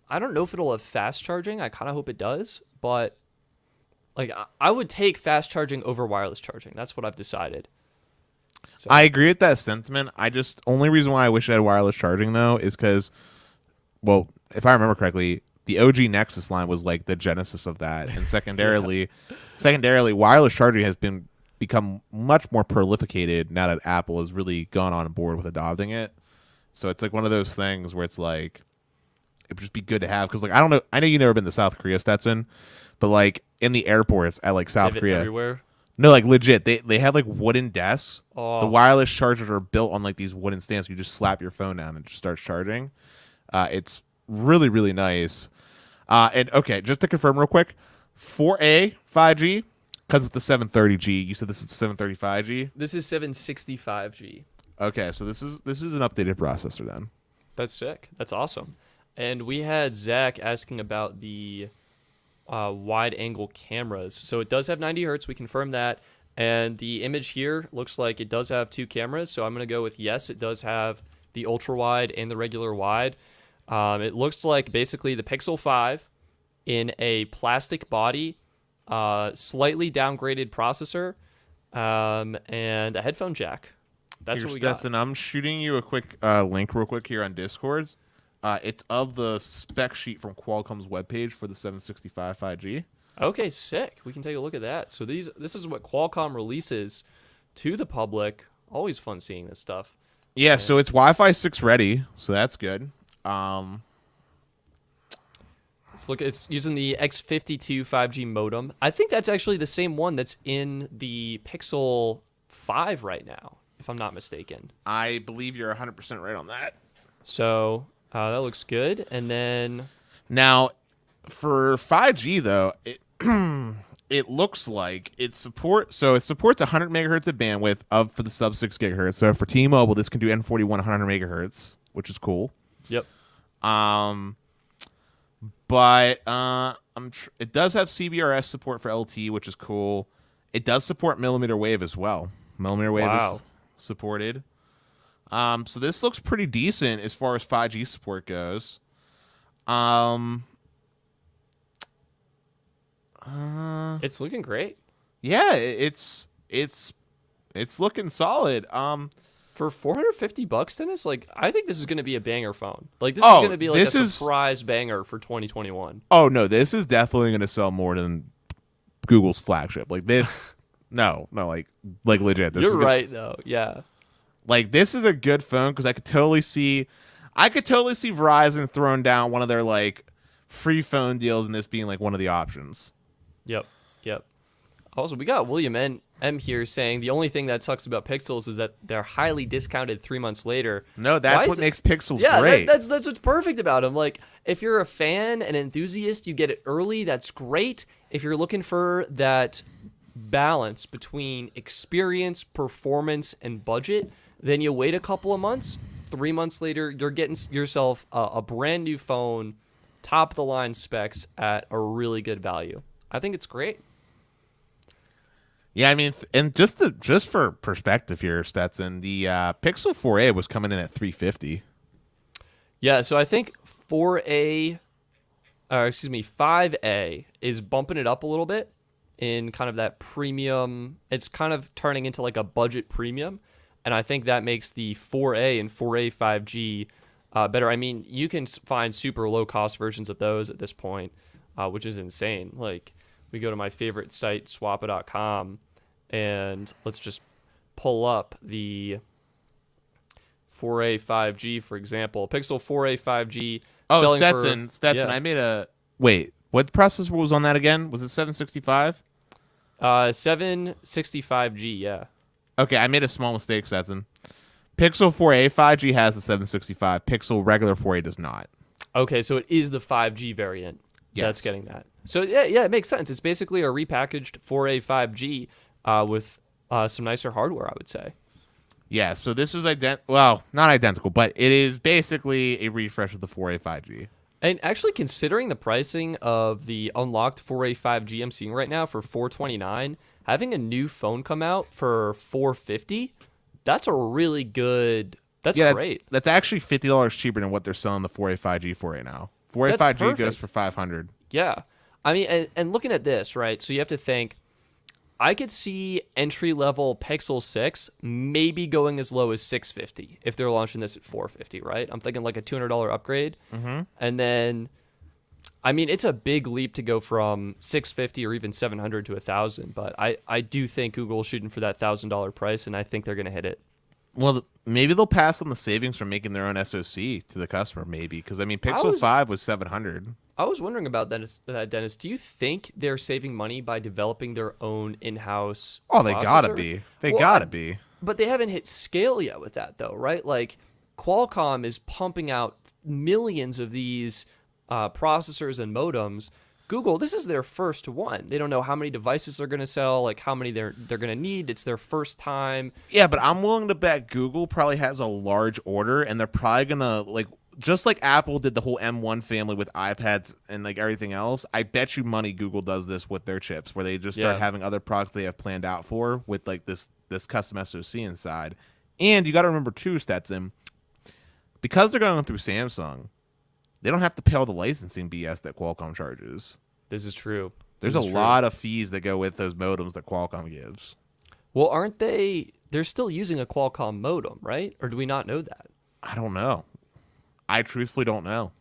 don't know if it'll have fast charging. I kind of hope it does, but like I would take fast charging over wireless charging. That's what I've decided. So. I agree with that sentiment. Only reason why I wish it had wireless charging though is because, well, if I remember correctly, the OG Nexus line was like the genesis of that, and secondarily, wireless charging has become much more prolificated now that Apple has really gone on board with adopting it. So it's like one of those things where it's like it would just be good to have, because like I know you've never been to South Korea, Stetson, but like in the airports at like South Korea, everywhere. No, like legit, they have like wooden desks. Oh. The wireless chargers are built on like these wooden stands. You just slap your phone down and it just starts charging. It's really, really nice. And okay, just to confirm real quick, 4A 5G comes with the 730G. You said this is 735G. This is 765G. Okay, so this is an updated processor then. That's sick. That's awesome. And we had Zach asking about the wide angle cameras. So it does have 90 hertz. We confirmed that. And the image here looks like it does have 2 cameras. So I'm going to go with yes, it does have the ultra wide and the regular wide. It looks like basically the Pixel 5 in a plastic body, slightly downgraded processor, and a headphone jack. That's Here, what we Stetson, got. I'm shooting you a quick link real quick here on Discord. It's of the spec sheet from Qualcomm's webpage for the 765 5G. Okay, sick. We can take a look at that. So this is what Qualcomm releases to the public. Always fun seeing this stuff. Yeah, so it's Wi-Fi 6 ready, so that's good. It's using the X52 5G modem. I think that's actually the same one that's in the Pixel 5 right now, if I'm not mistaken. I believe you're 100% right on that. So that looks good. And then now, for 5G though, it looks like it supports 100 megahertz of bandwidth for the sub 6 gigahertz. So for T-Mobile, this can do N41 100 megahertz, which is cool. Yep. But it does have CBRS support for LTE, which is cool. It does support millimeter wave as well. Millimeter wave is supported. So this looks pretty decent as far as 5G support goes. It's looking great. Yeah, it's looking solid. For $450, Dennis, like I think this is going to be a banger phone. Like this is going to be like a surprise banger for 2021. Oh no, this is definitely going to sell more than Google's flagship. Like this, no, like legit. You're right though. Yeah. Like this is a good phone because I could totally see Verizon throwing down one of their like free phone deals and this being like one of the options. Yep. Also, we got William M here saying the only thing that sucks about Pixels is that they're highly discounted 3 months later. No, that's what makes Pixels Yeah, great. that's what's perfect about them. Like, if you're a fan, an enthusiast, you get it early. That's great. If you're looking for that balance between experience, performance, and budget, then you wait a couple of months. 3 months later, you're getting yourself a brand new phone, top of the line specs at a really good value. I think it's great. Yeah, I mean, and just for perspective here, Stetson, the Pixel 4a was coming in at $350. Yeah, so I think 5A is bumping it up a little bit in kind of that premium. It's kind of turning into like a budget premium, and I think that makes the 4A and 4A 5G better. I mean, you can find super low cost versions of those at this point, which is insane. Like, we go to my favorite site, swappa.com, and let's just pull up the 4A 5G, for example. Pixel 4A 5G. Oh, Stetson, yeah. I made a... Wait, what processor was on that again? Was it 765? 765G, yeah. Okay, I made a small mistake, Stetson. Pixel 4a 5G has the 765. Pixel regular 4a does not. Okay, so it is the 5G variant. that's getting that. So yeah, it makes sense. It's basically a repackaged 4A 5G with some nicer hardware, I would say. Yeah, so this is not identical, but it is basically a refresh of the 4A 5G. And actually, considering the pricing of the unlocked 4A 5G I'm seeing right now for $429, having a new phone come out for $450, that's a really good. That's great. That's actually $50 cheaper than what they're selling the 4A 5G for right now. 4A 5G goes for $500. Yeah, I mean, and looking at this, right? So you have to think. I could see entry-level Pixel 6 maybe going as low as $650 if they're launching this at $450, right? I'm thinking like a $200 upgrade. Mm-hmm. And then, I mean, it's a big leap to go from $650 or even $700 to $1,000, but I do think Google's shooting for that $1,000 price, and I think they're going to hit it. Well, maybe they'll pass on the savings from making their own SoC to the customer, maybe. Because, I mean, Pixel 5 was $700. I was wondering about that, Dennis. Do you think they're saving money by developing their own in-house Oh, they processor? gotta be. They gotta be. But they haven't hit scale yet with that, though, right? Like, Qualcomm is pumping out millions of these processors and modems. Google, this is their first one. They don't know how many devices they're going to sell, like how many they're going to need. It's their first time. Yeah, but I'm willing to bet Google probably has a large order, and they're probably going to, like, just like Apple did the whole M1 family with iPads and like everything else, I bet you money Google does this with their chips, where they just start having other products they have planned out for with like this custom SoC inside. And you got to remember too, Stetson, because they're going through Samsung, they don't have to pay all the licensing BS that Qualcomm charges. This is true. There's a lot of fees that go with those modems that Qualcomm gives. Well, aren't they? They're still using a Qualcomm modem, right? Or do we not know that? I don't know. I truthfully don't know.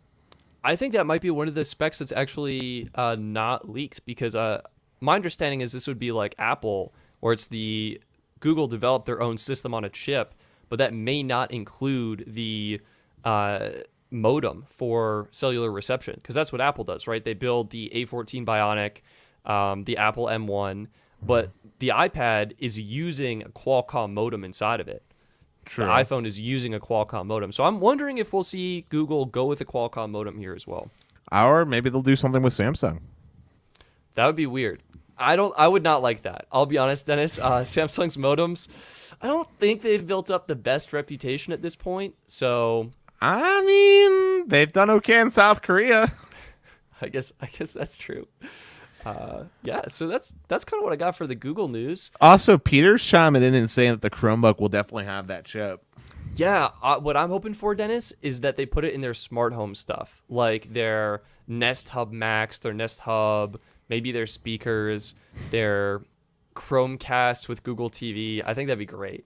I think that might be one of the specs that's actually not leaked, because my understanding is this would be like Apple, where it's the Google developed their own system on a chip, but that may not include the modem for cellular reception, because that's what Apple does, right? They build the A14 Bionic, the Apple M1, but the iPad is using a Qualcomm modem inside of it. True. The iPhone is using a Qualcomm modem. So I'm wondering if we'll see Google go with a Qualcomm modem here as well. Or maybe they'll do something with Samsung. That would be weird. I would not like that. I'll be honest, Dennis. Samsung's modems, I don't think they've built up the best reputation at this point. So I mean, they've done okay in South Korea. I guess that's true. Yeah, so that's kind of what I got for the Google news. Also, Peter's chiming in and saying that the Chromebook will definitely have that chip. Yeah, what I'm hoping for, Dennis, is that they put it in their smart home stuff, like their Nest Hub Max, their Nest Hub, maybe their speakers, their Chromecast with Google TV. I think that'd be great.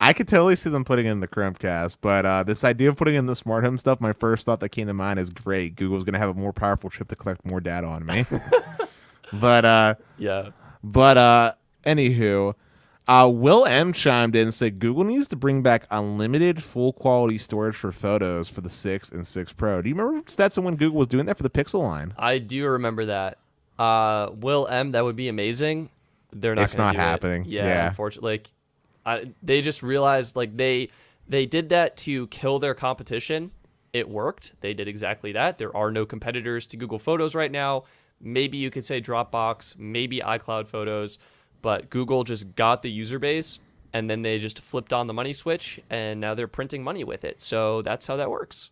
I could totally see them putting in the Chromecast, but this idea of putting in the smart home stuff, my first thought that came to mind is great. Google's going to have a more powerful chip to collect more data on me. But anywho, Will M chimed in and said Google needs to bring back unlimited full quality storage for photos for the 6 and 6 Pro. Do you remember, Stetson, when Google was doing that for the Pixel line? I do remember that. Will M, that would be amazing. They're not. It's not happening. Yeah, unfortunately. They just realized like they did that to kill their competition. It worked. They did exactly that. There are no competitors to Google Photos right now. Maybe you could say Dropbox, maybe iCloud Photos, but Google just got the user base, and then they just flipped on the money switch, and now they're printing money with it. So that's how that works.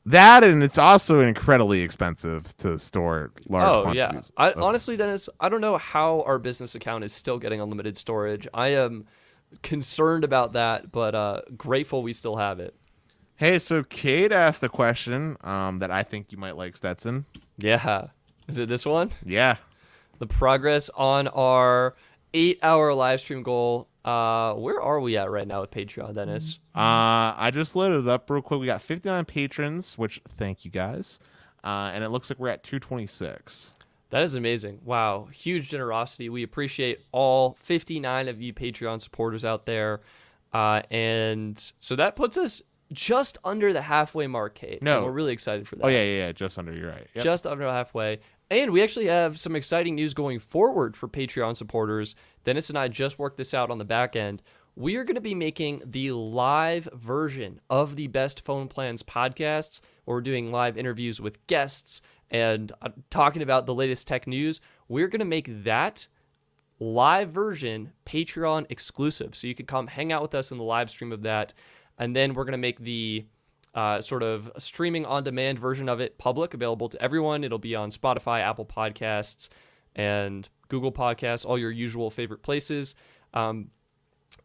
That, and it's also incredibly expensive to store large quantities. Yeah. Honestly, Dennis, I don't know how our business account is still getting unlimited storage. I am concerned about that, but grateful we still have it. Hey, so Kate asked a question that I think you might like, Stetson. Yeah. Is it this one? Yeah. The progress on our 8-hour live stream goal. Where are we at right now with Patreon, Dennis? I just loaded it up real quick. We got 59 patrons, which thank you guys. And it looks like we're at 226. That is amazing. Wow. Huge generosity. We appreciate all 59 of you Patreon supporters out there. And so that puts us just under the halfway mark, Kate. No. And we're really excited for that. Oh, yeah. Just under. You're right. Yep. Just under halfway. And we actually have some exciting news going forward for Patreon supporters. Dennis and I just worked this out on the back end. we are going to be making the live version of the Best Phone Plans podcasts, where we're doing live interviews with guests and talking about the latest tech news. We're going to make that live version Patreon exclusive. So you can come hang out with us in the live stream of that. And then we're going to make the sort of streaming on demand version of it public, available to everyone. It'll be on Spotify, Apple Podcasts, and Google Podcasts, all your usual favorite places,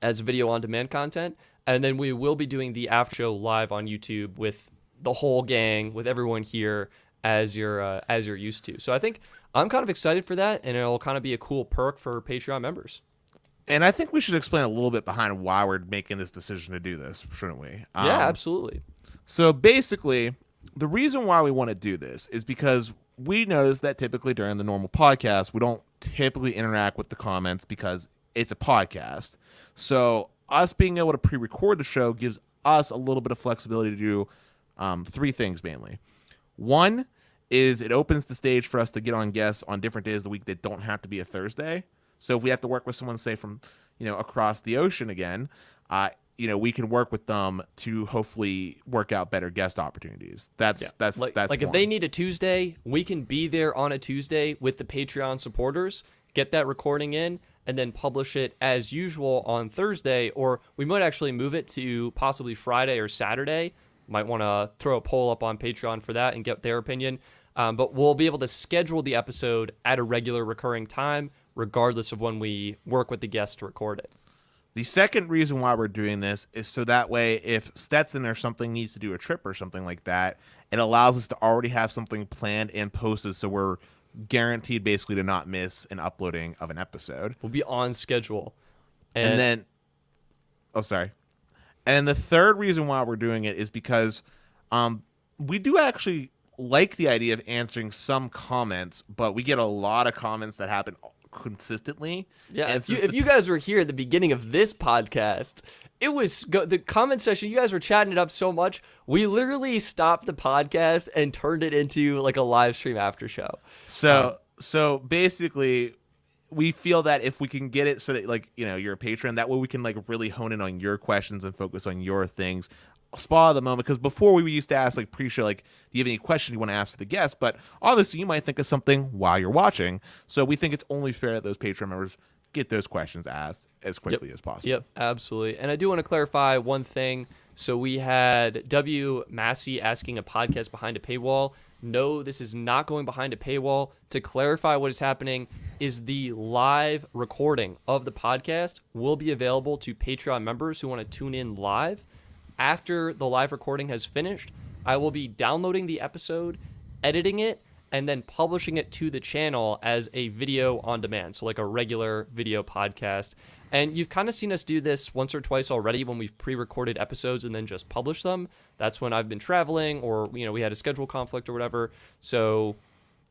as video on demand content. And then we will be doing the after show live on YouTube with the whole gang, with everyone here as you're used to. So I think I'm kind of excited for that, and it'll kind of be a cool perk for Patreon members. And I think we should explain a little bit behind why we're making this decision to do this, shouldn't we? Yeah, absolutely. So basically, the reason why we want to do this is because we notice that typically during the normal podcast, we don't typically interact with the comments because it's a podcast. So us being able to pre-record the show gives us a little bit of flexibility to do three things mainly. One is it opens the stage for us to get on guests on different days of the week that don't have to be a Thursday. So if we have to work with someone, say from, across the ocean again, we can work with them to hopefully work out better guest opportunities. That's like one. If they need a Tuesday, we can be there on a Tuesday with the Patreon supporters, get that recording in, and then publish it as usual on Thursday. Or we might actually move it to possibly Friday or Saturday. Might want to throw a poll up on Patreon for that and get their opinion. But we'll be able to schedule the episode at a regular recurring time, regardless of when we work with the guest to record it. The second reason why we're doing this is so that way if Stetson or something needs to do a trip or something like that, it allows us to already have something planned and posted, so we're guaranteed basically to not miss an uploading of an episode. We'll be on schedule. And then the third reason why we're doing it is because we do actually like the idea of answering some comments, but we get a lot of comments that happen consistently. Yeah, if you guys were here at the beginning of this podcast, it was the comment section. You guys were chatting it up so much, we literally stopped the podcast and turned it into like a live stream after show. So basically, we feel that if we can get it so that you're a patron, that way we can really hone in on your questions and focus on your things. Spot of the moment, because before we used to ask pre-show, do you have any question you want to ask for the guest? But obviously you might think of something while you're watching, so we think it's only fair that those Patreon members get those questions asked as quickly as possible. Yep, absolutely. And I do want to clarify one thing. So we had W. Massey asking a podcast behind a paywall. No, this is not going behind a paywall. To clarify what is happening is the live recording of the podcast will be available to Patreon members who want to tune in live. After the live recording has finished, I will be downloading the episode, editing it, and then publishing it to the channel as a video on demand, so like a regular video podcast. And you've kind of seen us do this once or twice already when we've pre-recorded episodes and then just publish them. That's when I've been traveling or, we had a schedule conflict or whatever. So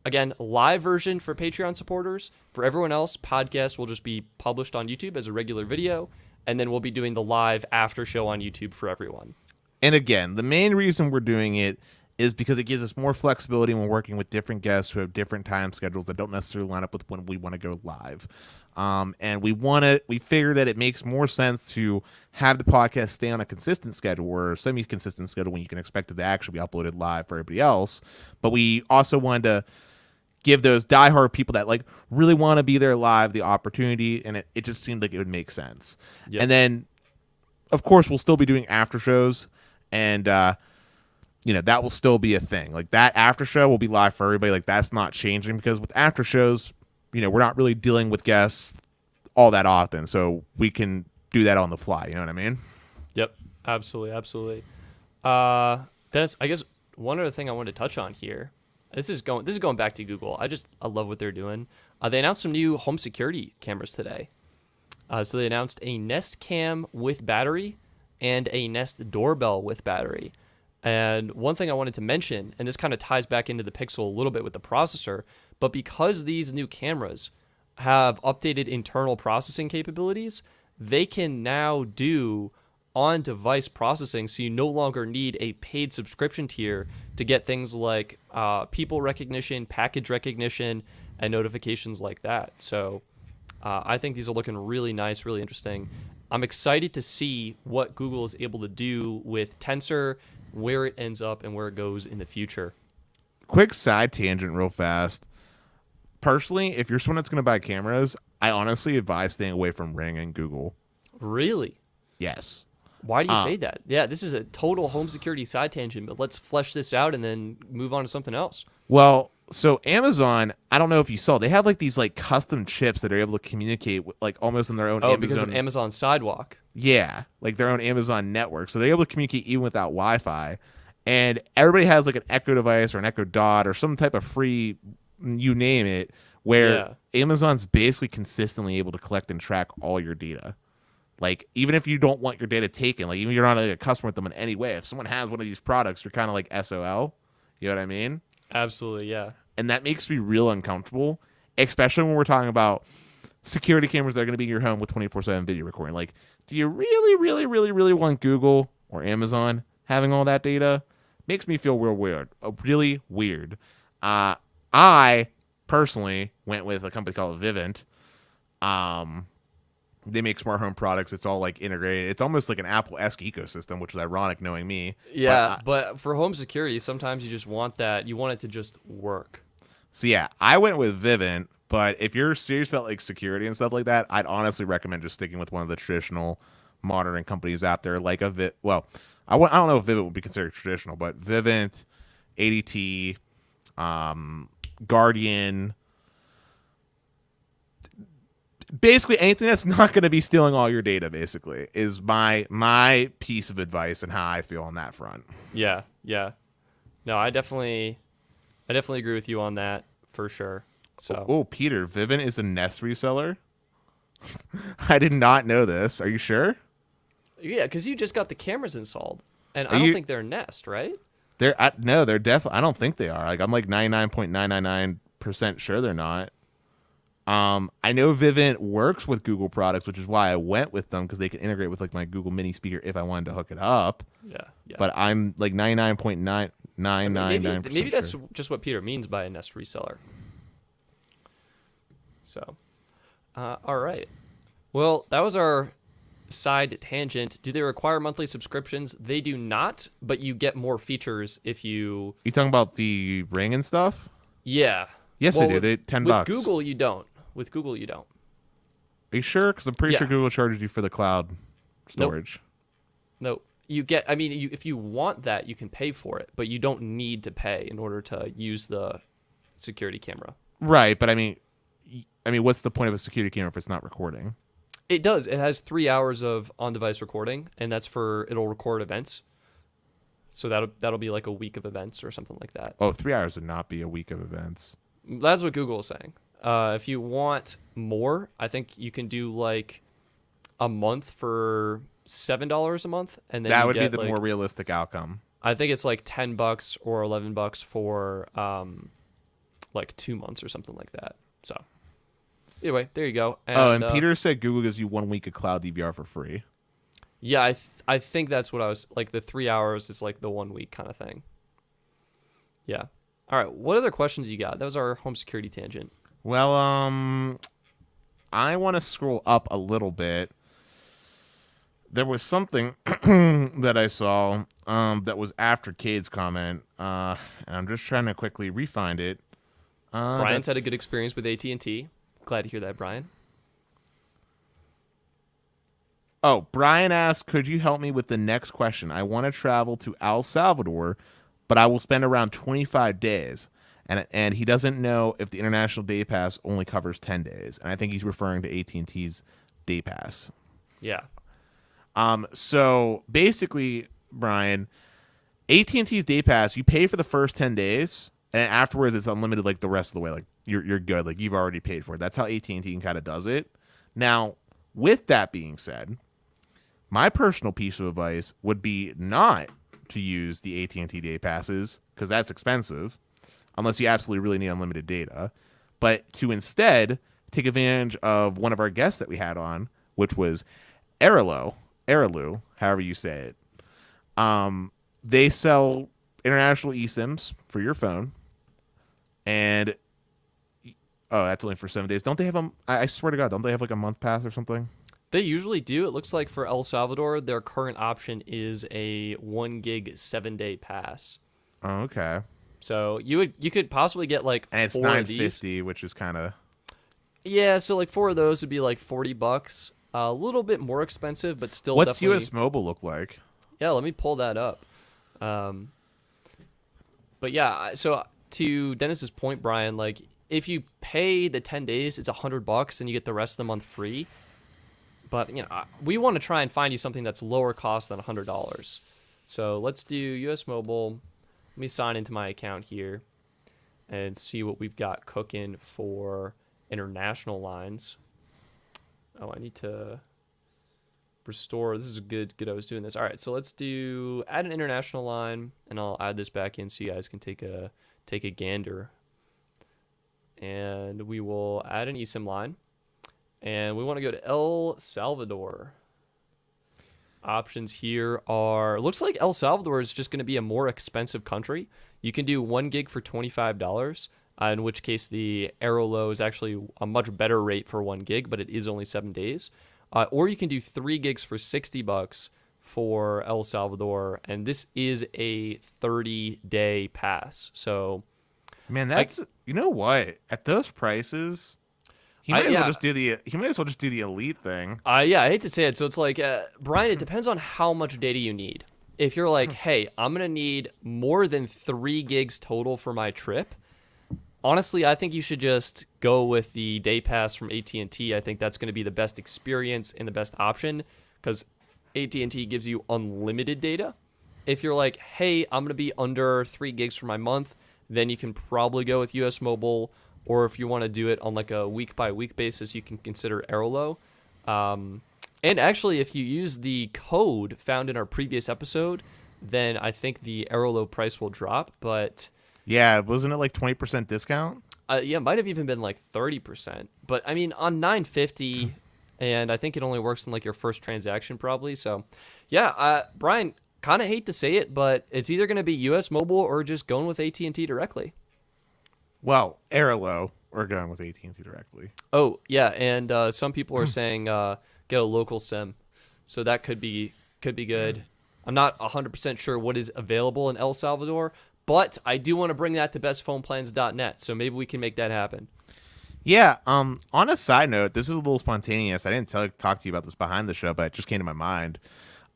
again, live version for Patreon supporters. For everyone else, podcast will just be published on YouTube as a regular video. And then we'll be doing the live after show on YouTube for everyone. And again, the main reason we're doing it is because it gives us more flexibility when working with different guests who have different time schedules that don't necessarily line up with when we want to go live. And we figure that it makes more sense to have the podcast stay on a consistent schedule or a semi-consistent schedule when you can expect it to actually be uploaded live for everybody else. But we also wanted to give those diehard people that really want to be there live the opportunity, and it just seemed like it would make sense. Yep. And then, of course, we'll still be doing after shows, and that will still be a thing. That after show will be live for everybody. That's not changing, because with after shows, we're not really dealing with guests all that often, so we can do that on the fly. You know what I mean? Yep, absolutely. Dennis, I guess one other thing I wanted to touch on here. This is going back to Google. I love what they're doing. They announced some new home security cameras today. So they announced a Nest Cam with battery and a Nest Doorbell with battery. And one thing I wanted to mention, and this kind of ties back into the Pixel a little bit with the processor, but because these new cameras have updated internal processing capabilities, they can now do on-device processing, so you no longer need a paid subscription tier to get things like people recognition, package recognition, and notifications like that. So I think these are looking really nice, really interesting. I'm excited to see what Google is able to do with Tensor, where it ends up, and where it goes in the future. Quick side tangent real fast. Personally, if you're someone that's going to buy cameras, I honestly advise staying away from Ring and Google. Really? Yes. Why do you say that? Yeah, this is a total home security side tangent, but let's flesh this out and then move on to something else. Well, so Amazon, I don't know if you saw, they have like these like custom chips that are able to communicate with, like almost in their own Amazon. Because of Amazon Sidewalk. Yeah, like their own Amazon network. So they're able to communicate even without Wi-Fi. And everybody has like an Echo device or an Echo Dot or some type of free, you name it, where Amazon's basically consistently able to collect and track all your data. Like, even if you don't want your data taken, like even if you're not like, a customer with them in any way, if someone has one of these products, you're kind of like SOL. You know what I mean? Absolutely, yeah. And that makes me real uncomfortable, especially when we're talking about security cameras that are going to be in your home with 24/7 video recording. Like, do you really, really, really, really want Google or Amazon having all that data? Makes me feel real weird. Really weird. I personally went with a company called Vivint. They make smart home products. It's all like integrated. It's almost like an Apple-esque ecosystem, which is ironic knowing me. Yeah, but for home security, sometimes you just want that. You want it to just work. So yeah, I went with Vivint, but if you're serious about like security and stuff like that, I'd honestly recommend just sticking with one of the traditional monitoring companies out there, like I don't know if Vivint would be considered traditional, but Vivint, ADT, Guardian, basically anything that's not going to be stealing all your data, basically, is my piece of advice and how I feel on that front. Yeah. No, I definitely agree with you on that for sure. So, Peter, Vivint is a Nest reseller. I did not know this. Are you sure? Yeah, because you just got the cameras installed, and I don't think they're Nest, right? They're definitely. I don't think they are. Like, I'm like 99.999% sure they're not. I know Vivint works with Google products, which is why I went with them, because they can integrate with like my Google Mini speaker if I wanted to hook it up. Yeah. But I'm like 99.999%. Maybe that's just what Peter means by a Nest reseller. So, all right. Well, that was our side tangent. Do they require monthly subscriptions? They do not, but you get more features if you... You talking about the Ring and stuff? Yeah. Yes, they do. They $10. With Google, you don't. Are you sure? Because I'm pretty sure Google charges you for the cloud storage. Nope. You get... I mean, if you want that, you can pay for it, but you don't need to pay in order to use the security camera. Right, but I mean, what's the point of a security camera if it's not recording? It does. It has 3 hours of on-device recording, and that's it'll record events. So that'll be like a week of events or something like that. Oh, 3 hours would not be a week of events. That's what Google is saying. If you want more, I think you can do like a month for $7 a month, and then that would be the more realistic outcome. I think it's like $10 or $11 for like 2 months or something like that. So anyway, there you go. And Peter said Google gives you 1 week of cloud DVR for free. Yeah, I think that's what I was like. The 3 hours is like the 1 week kind of thing. Yeah. All right. What other questions you got? That was our home security tangent. Well, I want to scroll up a little bit. There was something that I saw that was after Cade's comment, and I'm just trying to quickly refind it. Brian's had a good experience with AT&T. Glad to hear that, Brian. Oh, Brian asked, could you help me with the next question? I want to travel to El Salvador, but I will spend around 25 days. And he doesn't know if the international day pass only covers 10 days. And I think he's referring to AT&T's day pass. Yeah. So basically, Brian, AT&T's day pass, you pay for the first 10 days, and afterwards it's unlimited like the rest of the way. Like you're good. Like you've already paid for it. That's how AT&T kind of does it. Now, with that being said, my personal piece of advice would be not to use the AT&T day passes, because that's expensive, unless you absolutely really need unlimited data, but to instead take advantage of one of our guests that we had on, which was Airlu, however you say it. They sell international eSIMs for your phone, and that's only for 7 days. Don't they have I swear to God, don't they have like a month pass or something? They usually do. It looks like for El Salvador, their current option is a 1 gig 7-day pass. Oh, okay. So you could possibly get like And it's 4 of these. $9.50, which is kind of. Yeah, so like 4 of those would be like $40. A little bit more expensive, but still. What's definitely... US Mobile look like? Yeah, let me pull that up. But yeah, so to Dennis's point, Brian, like if you pay the 10 days, it's $100 and you get the rest of the month free. But we want to try and find you something that's lower cost than $100. So let's do US Mobile. Let me sign into my account here and see what we've got cooking for international lines. Oh, I need to restore. This is good. I was doing this. All right, so let's do add an international line, and I'll add this back in so you guys can take a gander. And we will add an eSIM line, and we want to go to El Salvador. Options here are, looks like El Salvador is just going to be a more expensive country. You can do 1 gig for $25, in which case the Aerolow is actually a much better rate for 1 gig, but it is only 7 days. Or you can do 3 gigs for $60 for El Salvador, and this is a 30-day pass. So, man, that's you know what? At those prices, he might as well just do the elite thing. Yeah, I hate to say it. So it's like, Brian, it depends on how much data you need. If you're like, hey, I'm gonna need more than 3 gigs total for my trip, honestly, I think you should just go with the day pass from AT&T. I think that's going to be the best experience and the best option because AT&T gives you unlimited data. If you're like, hey, I'm going to be under 3 gigs for my month, then you can probably go with US Mobile. Or if you want to do it on like a week-by-week basis, you can consider Aerolow. And actually, if you use the code found in our previous episode, then I think the Aerolow price will drop. But yeah, wasn't it like 20% discount? Yeah, it might have even been like 30%. But I mean, on $9.50, and I think it only works in like your first transaction probably. So, yeah, Brian, kind of hate to say it, but it's either going to be US Mobile or just going with AT&T directly. Well, Aerolow, we're going with AT&T directly. Oh yeah, and some people are saying get a local SIM, so that could be good. I'm not 100% sure what is available in El Salvador. But I do want to bring that to bestphoneplans.net, so maybe we can make that happen. Yeah. On a side note, this is a little spontaneous. I didn't talk to you about this behind the show, but it just came to my mind.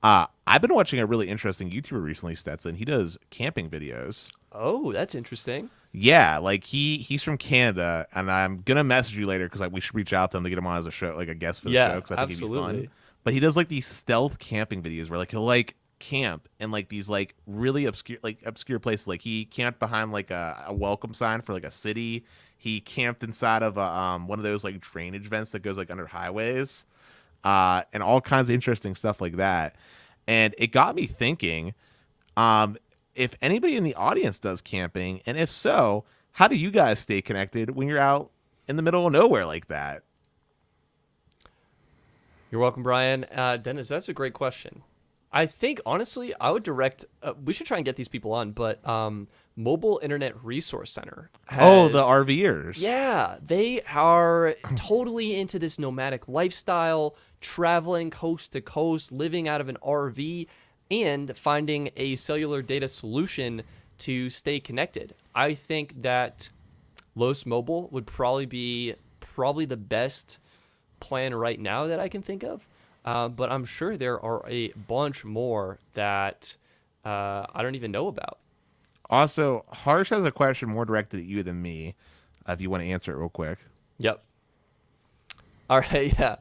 I've been watching a really interesting YouTuber recently, Stetson. He does camping videos. Oh, that's interesting. Yeah, like he's from Canada, and I'm gonna message you later because we should reach out to him to get him on as a show, like a guest for the show, because I think it'd be fun. But he does like these stealth camping videos where like he'll like camp in like these like really obscure places. Like he camped behind like a welcome sign for like a city. He camped inside of one of those like drainage vents that goes like under highways, and all kinds of interesting stuff like that. And it got me thinking, if anybody in the audience does camping, and if so, how do you guys stay connected when you're out in the middle of nowhere like that? You're welcome, Brian. Dennis, that's a great question. I think, honestly, I would direct... we should try and get these people on, but Mobile Internet Resource Center has... the RVers. Yeah, they are totally into this nomadic lifestyle, traveling coast to coast, living out of an RV, and finding a cellular data solution to stay connected. I think that Los Mobile would probably be the best plan right now that I can think of. But I'm sure there are a bunch more that I don't even know about. Also, Harsh has a question more directed at you than me, if you want to answer it real quick. Yep. All right, yeah.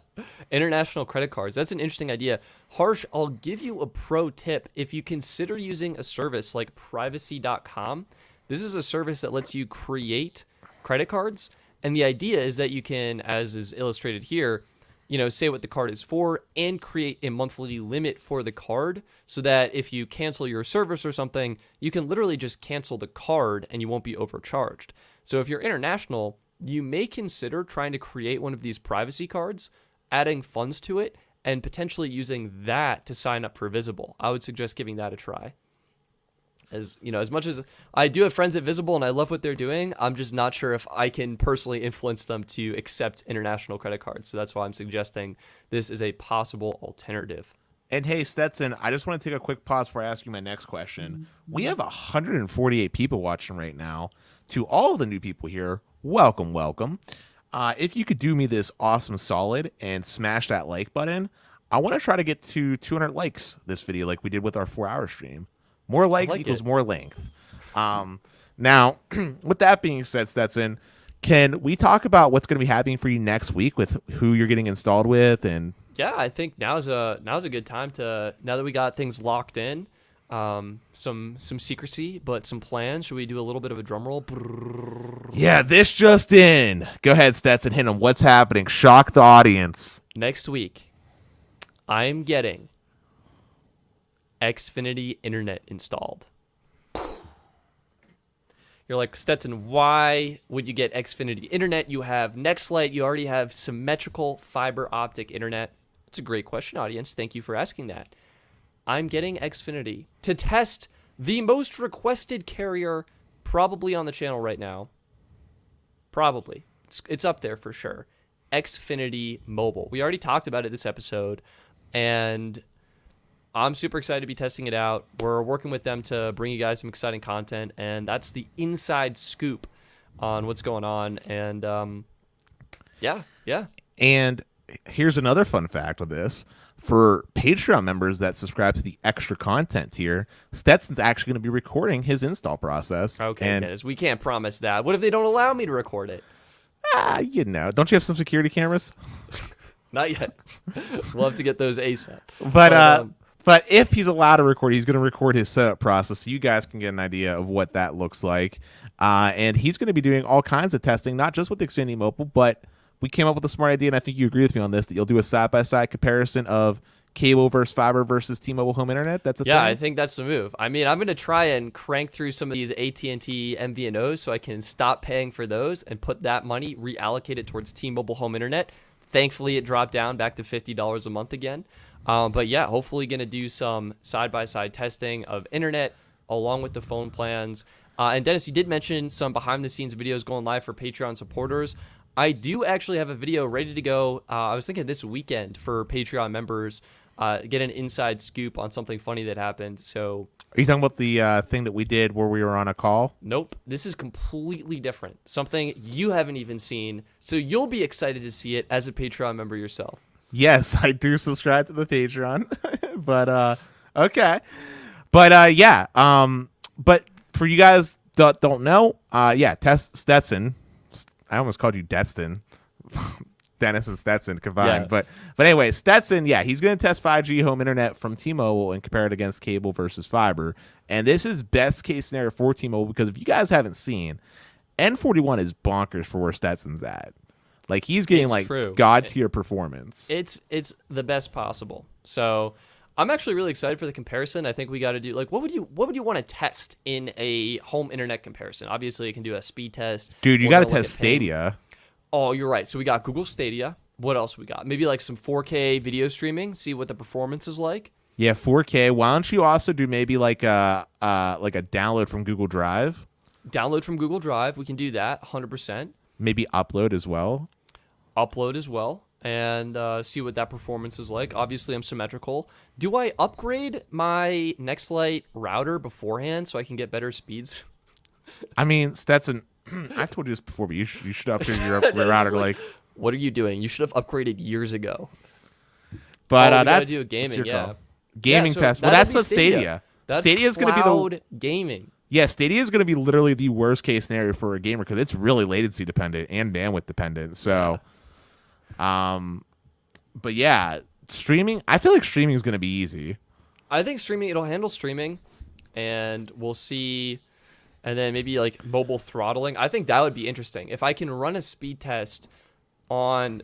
International credit cards. That's an interesting idea. Harsh, I'll give you a pro tip. If you consider using a service like privacy.com, this is a service that lets you create credit cards. And the idea is that you can, as is illustrated here, say what the card is for and create a monthly limit for the card so that if you cancel your service or something, you can literally just cancel the card and you won't be overcharged. So if you're international, you may consider trying to create one of these privacy cards, adding funds to it, and potentially using that to sign up for Visible. I would suggest giving that a try. As you know, as much as I do have friends at Visible and I love what they're doing, I'm just not sure if I can personally influence them to accept international credit cards. So that's why I'm suggesting this is a possible alternative. And hey, Stetson, I just want to take a quick pause before I ask you my next question. We have 148 people watching right now. To all of the new people here, welcome, welcome. If you could do me this awesome solid and smash that like button, I want to try to get to 200 likes this video like we did with our 4-hour stream. More likes equals more length. Now, with that being said, Stetson, can we talk about what's going to be happening for you next week with who you're getting installed with? And yeah, I think now's a good time to, now that we got things locked in, some secrecy, but some plans. Should we do a little bit of a drum roll? Yeah, this just in. Go ahead, Stetson, hit them. What's happening? Shock the audience. Next week, I'm getting Xfinity internet installed. You're like, Stetson, why would you get Xfinity internet? You have Nextlight. You already have symmetrical fiber optic internet. It's a great question, audience. Thank you for asking that. I'm getting Xfinity to test the most requested carrier probably on the channel right now. Probably. It's up there for sure. Xfinity Mobile. We already talked about it this episode, and I'm super excited to be testing it out. We're working with them to bring you guys some exciting content, and that's the inside scoop on what's going on. And yeah. And here's another fun fact of this. For Patreon members that subscribe to the extra content tier, Stetson's actually going to be recording his install process. Okay, Dennis, we can't promise that. What if they don't allow me to record it? You know, don't you have some security cameras? Not yet. We'll have to get those ASAP. But if he's allowed to record, he's going to record his setup process so you guys can get an idea of what that looks like. And he's going to be doing all kinds of testing, not just with Xfinity Mobile, but we came up with a smart idea, and I think you agree with me on this, that you'll do a side-by-side comparison of cable versus fiber versus T-Mobile home internet. That's a thing? Yeah, I think that's the move. I mean, I'm going to try and crank through some of these AT&T MVNOs so I can stop paying for those and put that money, reallocate it towards T-Mobile home internet. Thankfully, it dropped down back to $50 a month again. But yeah, hopefully going to do some side-by-side testing of internet along with the phone plans. And Dennis, you did mention some behind-the-scenes videos going live for Patreon supporters. I do actually have a video ready to go. I was thinking this weekend for Patreon members, get an inside scoop on something funny that happened. So, are you talking about the thing that we did where we were on a call? Nope. This is completely different. Something you haven't even seen. So you'll be excited to see it as a Patreon member yourself. Yes, I do subscribe to the Patreon. But okay. But yeah. But for you guys that don't know, yeah, Stetson. I almost called you Destin. Dennis and Stetson combined. Yeah. But anyway, Stetson, yeah, he's going to test 5G home internet from T-Mobile and compare it against cable versus fiber. And this is best case scenario for T-Mobile because if you guys haven't seen, N41 is bonkers for where Stetson's at. Like he's getting god tier performance. It's the best possible. So I'm actually really excited for the comparison. I think we got to do what would you want to test in a home internet comparison? Obviously, you can do a speed test. Dude, you got to test Stadia. Oh, you're right. So we got Google Stadia. What else we got? Maybe like some 4K video streaming. See what the performance is like. Yeah, 4K. Why don't you also do maybe like a download from Google Drive? Download from Google Drive. We can do that 100%. Maybe upload as well. Upload as well. And see what that performance is like. Obviously, I'm symmetrical. Do I upgrade my Nextlight router beforehand so I can get better speeds? I mean, Stetson, I've told you this before, but you should upgrade your router. What are you doing? You should have upgraded years ago. But that's do a gaming, call. Gaming test. Well, that's a Stadia. Stadia is going to be the gaming. Yeah, Stadia is going to be literally the worst case scenario for a gamer because it's really latency dependent and bandwidth dependent. So. Yeah. But yeah, streaming, I feel like streaming is going to be easy. I think it'll handle streaming and we'll see. And then maybe like mobile throttling. I think that would be interesting. If I can run a speed test on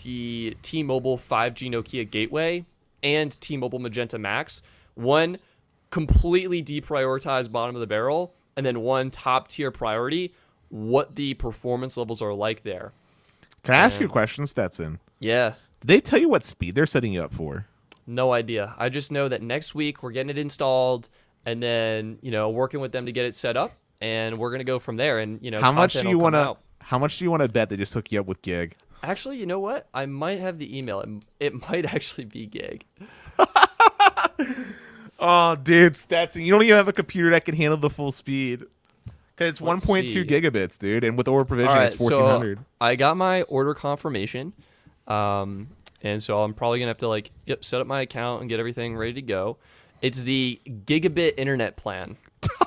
the T-Mobile 5G Nokia gateway and T-Mobile Magenta Max, one completely deprioritized bottom of the barrel and then one top tier priority, what the performance levels are like there. Can I ask you a question, Stetson? Yeah. Did they tell you what speed they're setting you up for? No idea. I just know that next week we're getting it installed. and then working with them to get it set up, and we're gonna go from there. And how much content do you will come want to? out. How much do you want to bet they just hook you up with gig? Actually, you know what? I might have the email. It might actually be gig. Oh, dude, Stetson, you don't even have a computer that can handle the full speed. Because it's Let's 1.2 see. gigabits, dude, and with order provision, All right, it's 1400. so I got my order confirmation, and so I'm probably gonna have to set up my account and get everything ready to go. It's the gigabit internet plan.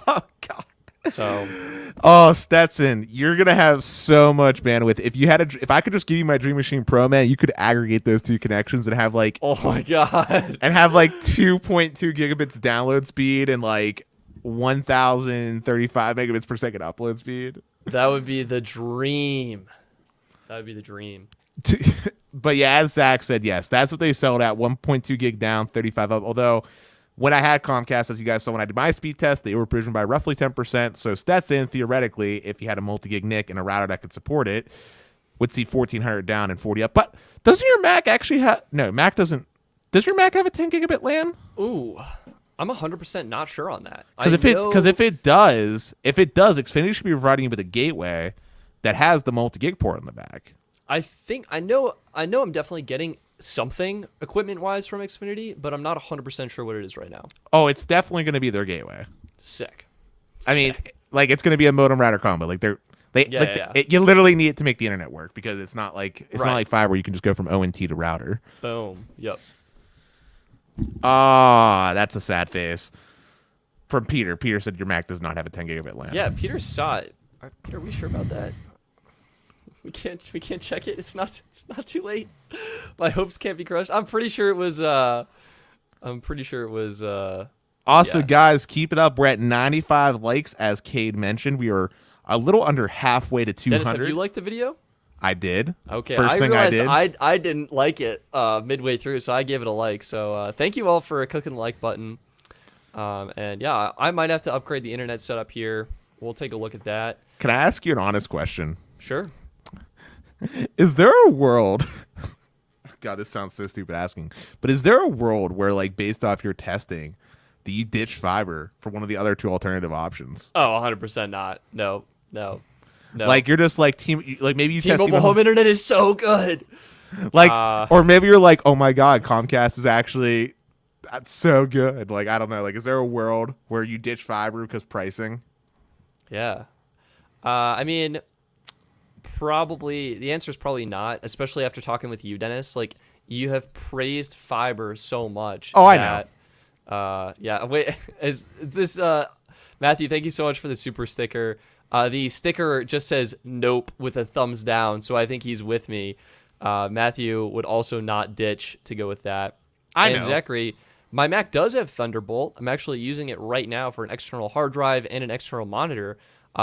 Oh, God. So, oh, Stetson, you're gonna have so much bandwidth. If I could just give you my Dream Machine Pro, man, you could aggregate those two connections and have oh my God, and have 2.2 gigabits download speed and 1035 megabits per second upload speed. that would be the dream. That would be the dream. But yeah, as Zach said, yes, that's what they sold at 1.2 gig down, 35 up. Although when I had Comcast, as you guys saw when I did my speed test, they were provisioned by roughly 10%. So Stetson, theoretically, if you had a multi-gig NIC and a router that could support it, would see 1400 down and 40 up. But doesn't your Mac actually have... No, Mac doesn't... Does your Mac have a 10 gigabit LAN? Ooh, I'm 100% not sure on that. Because if it does, Xfinity should be providing you with a gateway that has the multi-gig port in the back. I know I'm definitely getting something equipment-wise from Xfinity, but I'm not 100% sure what it is right now. Oh, it's definitely going to be their gateway. Sick. I mean, it's going to be a modem router combo. You literally need it to make the internet work because it's not like fiber. You can just go from ONT to router. Boom. Yep. Ah, that's a sad face. From Peter. Peter said your Mac does not have a 10 gigabit LAN. Yeah, Peter saw it. Peter, are we sure about that? We can't check it. It's not too late. My hopes can't be crushed. I'm pretty sure it was. Also, yeah. guys, keep it up. We're at 95 likes, as Cade mentioned. We are a little under halfway to 200. Dennis, have you liked the video? I did. Okay, First thing I did. I didn't like it midway through, so I gave it a like. So thank you all for clicking the like button. And yeah, I might have to upgrade the internet setup here. We'll take a look at that. Can I ask you an honest question? Sure. Is there a world... God, this sounds so stupid asking. But is there a world where, based off your testing, do you ditch fiber for one of the other two alternative options? Oh, 100% not. No. You're just maybe you test T-Mobile home internet is so good. Or maybe you're like, oh my God, Comcast is actually that's so good. I don't know. Is there a world where you ditch fiber because pricing? Yeah. I mean, probably the answer is probably not, especially after talking with you, Dennis. You have praised fiber so much. Oh, I know. Yeah. Wait, is this Matthew? Thank you so much for the super sticker. The sticker just says nope with a thumbs down, so I think he's with me. Matthew would also not ditch to go with that. I know. And Zachary, my Mac does have Thunderbolt. I'm actually using it right now for an external hard drive and an external monitor.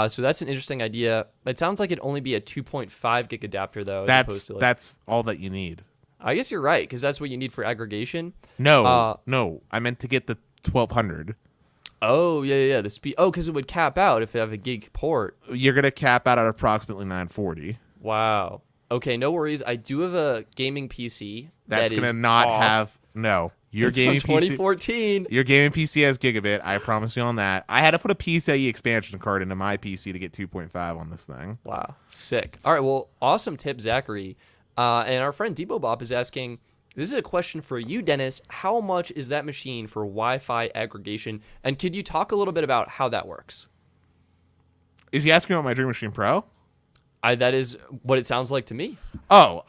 So that's an interesting idea. It sounds like it'd only be a 2.5 gig adapter though. That's all that you need. I guess you're right, because that's what you need for aggregation. No, I meant to get the 1200. Oh yeah. The speed. Oh, because it would cap out if they have a gig port. You're gonna cap out at approximately 940. Wow. Okay, no worries. I do have a gaming PC. That's gonna not off. have no. Your It's gaming from 2014. PC. Your gaming PC has gigabit. I promise you on that. I had to put a PCIe expansion card into my PC to get 2.5 on this thing. Wow, sick. All right, well, awesome tip, Zachary. And our friend Debo Bob is asking. This is a question for you, Dennis. How much is that machine for Wi-Fi aggregation? And could you talk a little bit about how that works? Is he asking about my Dream Machine Pro? That is what it sounds like to me. Oh,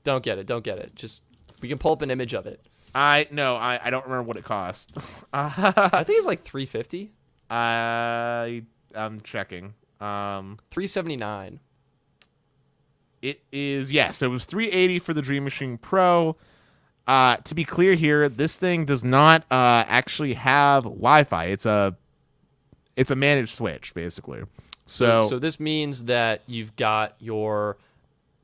Don't get it. Just we can pull up an image of it. I don't remember what it cost. I think it's like $350. I'm checking. $379. It is, yes, it was $380 for the Dream Machine Pro. To be clear here, this thing does not actually have Wi-Fi. It's a managed switch, basically. So this means that you've got your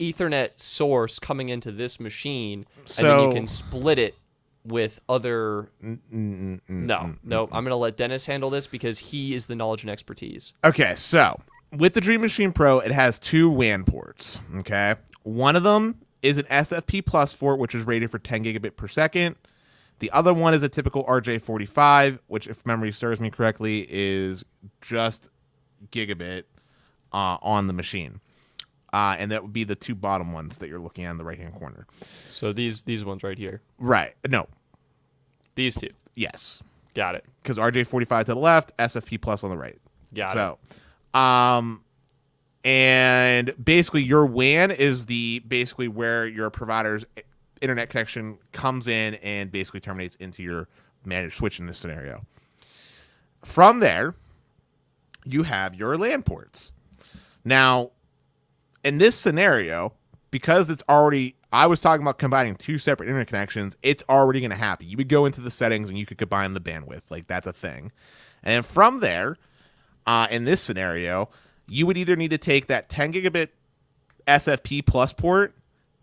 Ethernet source coming into this machine, and then you can split it with other... No. I'm going to let Dennis handle this because he is the knowledge and expertise. Okay, so with the Dream Machine Pro, it has two WAN ports, okay? One of them is an SFP Plus port, which is rated for 10 gigabit per second. The other one is a typical RJ45, which, if memory serves me correctly, is just gigabit on the machine. And that would be the two bottom ones that you're looking at in the right-hand corner. So these ones right here. Right. No. These two. Yes. Got it. Because RJ45 to the left, SFP plus on the right. Got it. So, and basically your WAN is basically where your provider's internet connection comes in and basically terminates into your managed switch in this scenario. From there, you have your LAN ports. Now, in this scenario, because it's already, I was talking about combining two separate internet connections, it's already going to happen. You would go into the settings and you could combine the bandwidth. Like, that's a thing. And then from there, in this scenario, you would either need to take that 10 gigabit SFP plus port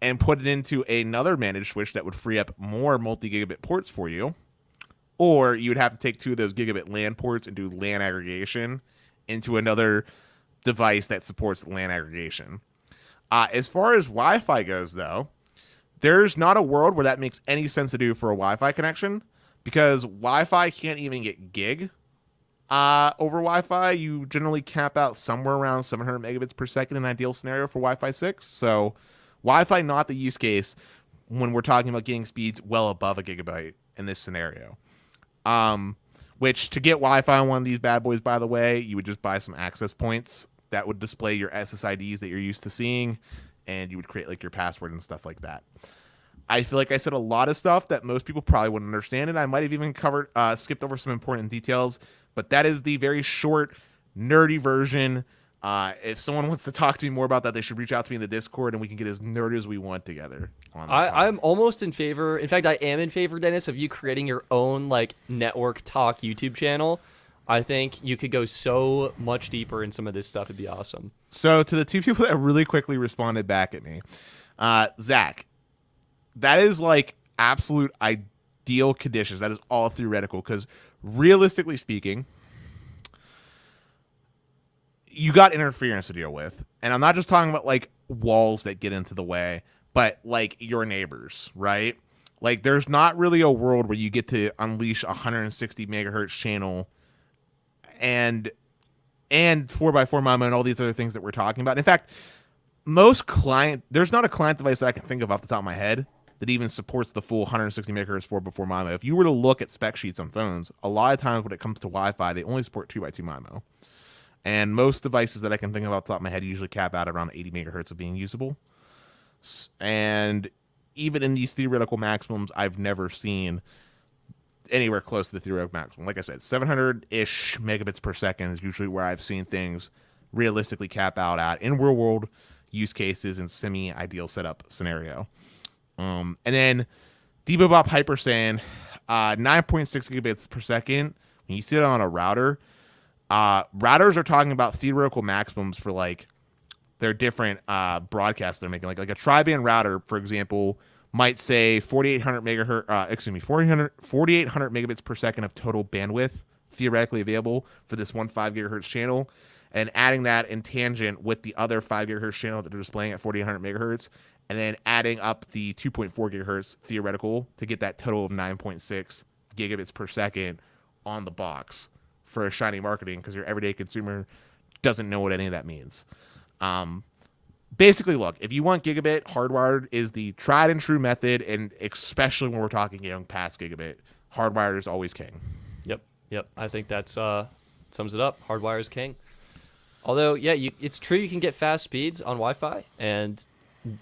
and put it into another managed switch that would free up more multi-gigabit ports for you, or you would have to take two of those gigabit LAN ports and do LAN aggregation into another device that supports LAN aggregation. As far as Wi-Fi goes, though, there's not a world where that makes any sense to do for a Wi-Fi connection, because Wi-Fi can't even get gig over Wi-Fi. You generally cap out somewhere around 700 megabits per second in an ideal scenario for Wi-Fi 6. So Wi-Fi not the use case when we're talking about getting speeds well above a gigabyte in this scenario. Which, to get Wi-Fi on one of these bad boys, by the way, you would just buy some access points that would display your SSIDs that you're used to seeing, and you would create like your password and stuff like that. I feel like I said a lot of stuff that most people probably wouldn't understand, and I might have even skipped over some important details, but that is the very short, nerdy version. If someone wants to talk to me more about that, they should reach out to me in the Discord, and we can get as nerdy as we want together. I'm almost in favor. In fact, I am in favor, Dennis, of you creating your own like network talk YouTube channel. I think you could go so much deeper in some of this stuff. It'd be awesome. So to the two people that really quickly responded back at me, Zach, that is like absolute ideal conditions. That is all theoretical, because realistically speaking, you got interference to deal with. And I'm not just talking about like walls that get into the way, but like your neighbors, right? Like, there's not really a world where you get to unleash a 160 megahertz channel and 4x4 MIMO and all these other things that we're talking about. In fact, there's not a client device that I can think of off the top of my head that even supports the full 160 megahertz 4x4 MIMO. If you were to look at spec sheets on phones, a lot of times when it comes to Wi-Fi, they only support 2x2 MIMO. And most devices that I can think of off the top of my head usually cap out around 80 megahertz of being usable. And even in these theoretical maximums, I've never seen anywhere close to the theoretical maximum. Like I said, 700-ish megabits per second is usually where I've seen things realistically cap out at in real-world use cases and semi-ideal setup scenario. And then Debobop Hyper saying 9.6 gigabits per second. When you see it on a router, routers are talking about theoretical maximums for like their different broadcasts they're making. Like a tri-band router, for example, might say 4800 megabits per second of total bandwidth theoretically available for this 1 5 gigahertz channel, and adding that in tangent with the other 5 gigahertz channel that they're displaying at 4800 megahertz, and then adding up the 2.4 gigahertz theoretical to get that total of 9.6 gigabits per second on the box for a shiny marketing, because your everyday consumer doesn't know what any of that means. Basically, look, if you want gigabit, hardwired is the tried and true method, and especially when we're talking past gigabit, hardwired is always king. Yep. I think that's sums it up. Hardwire is king. Although, yeah, it's true you can get fast speeds on Wi-Fi and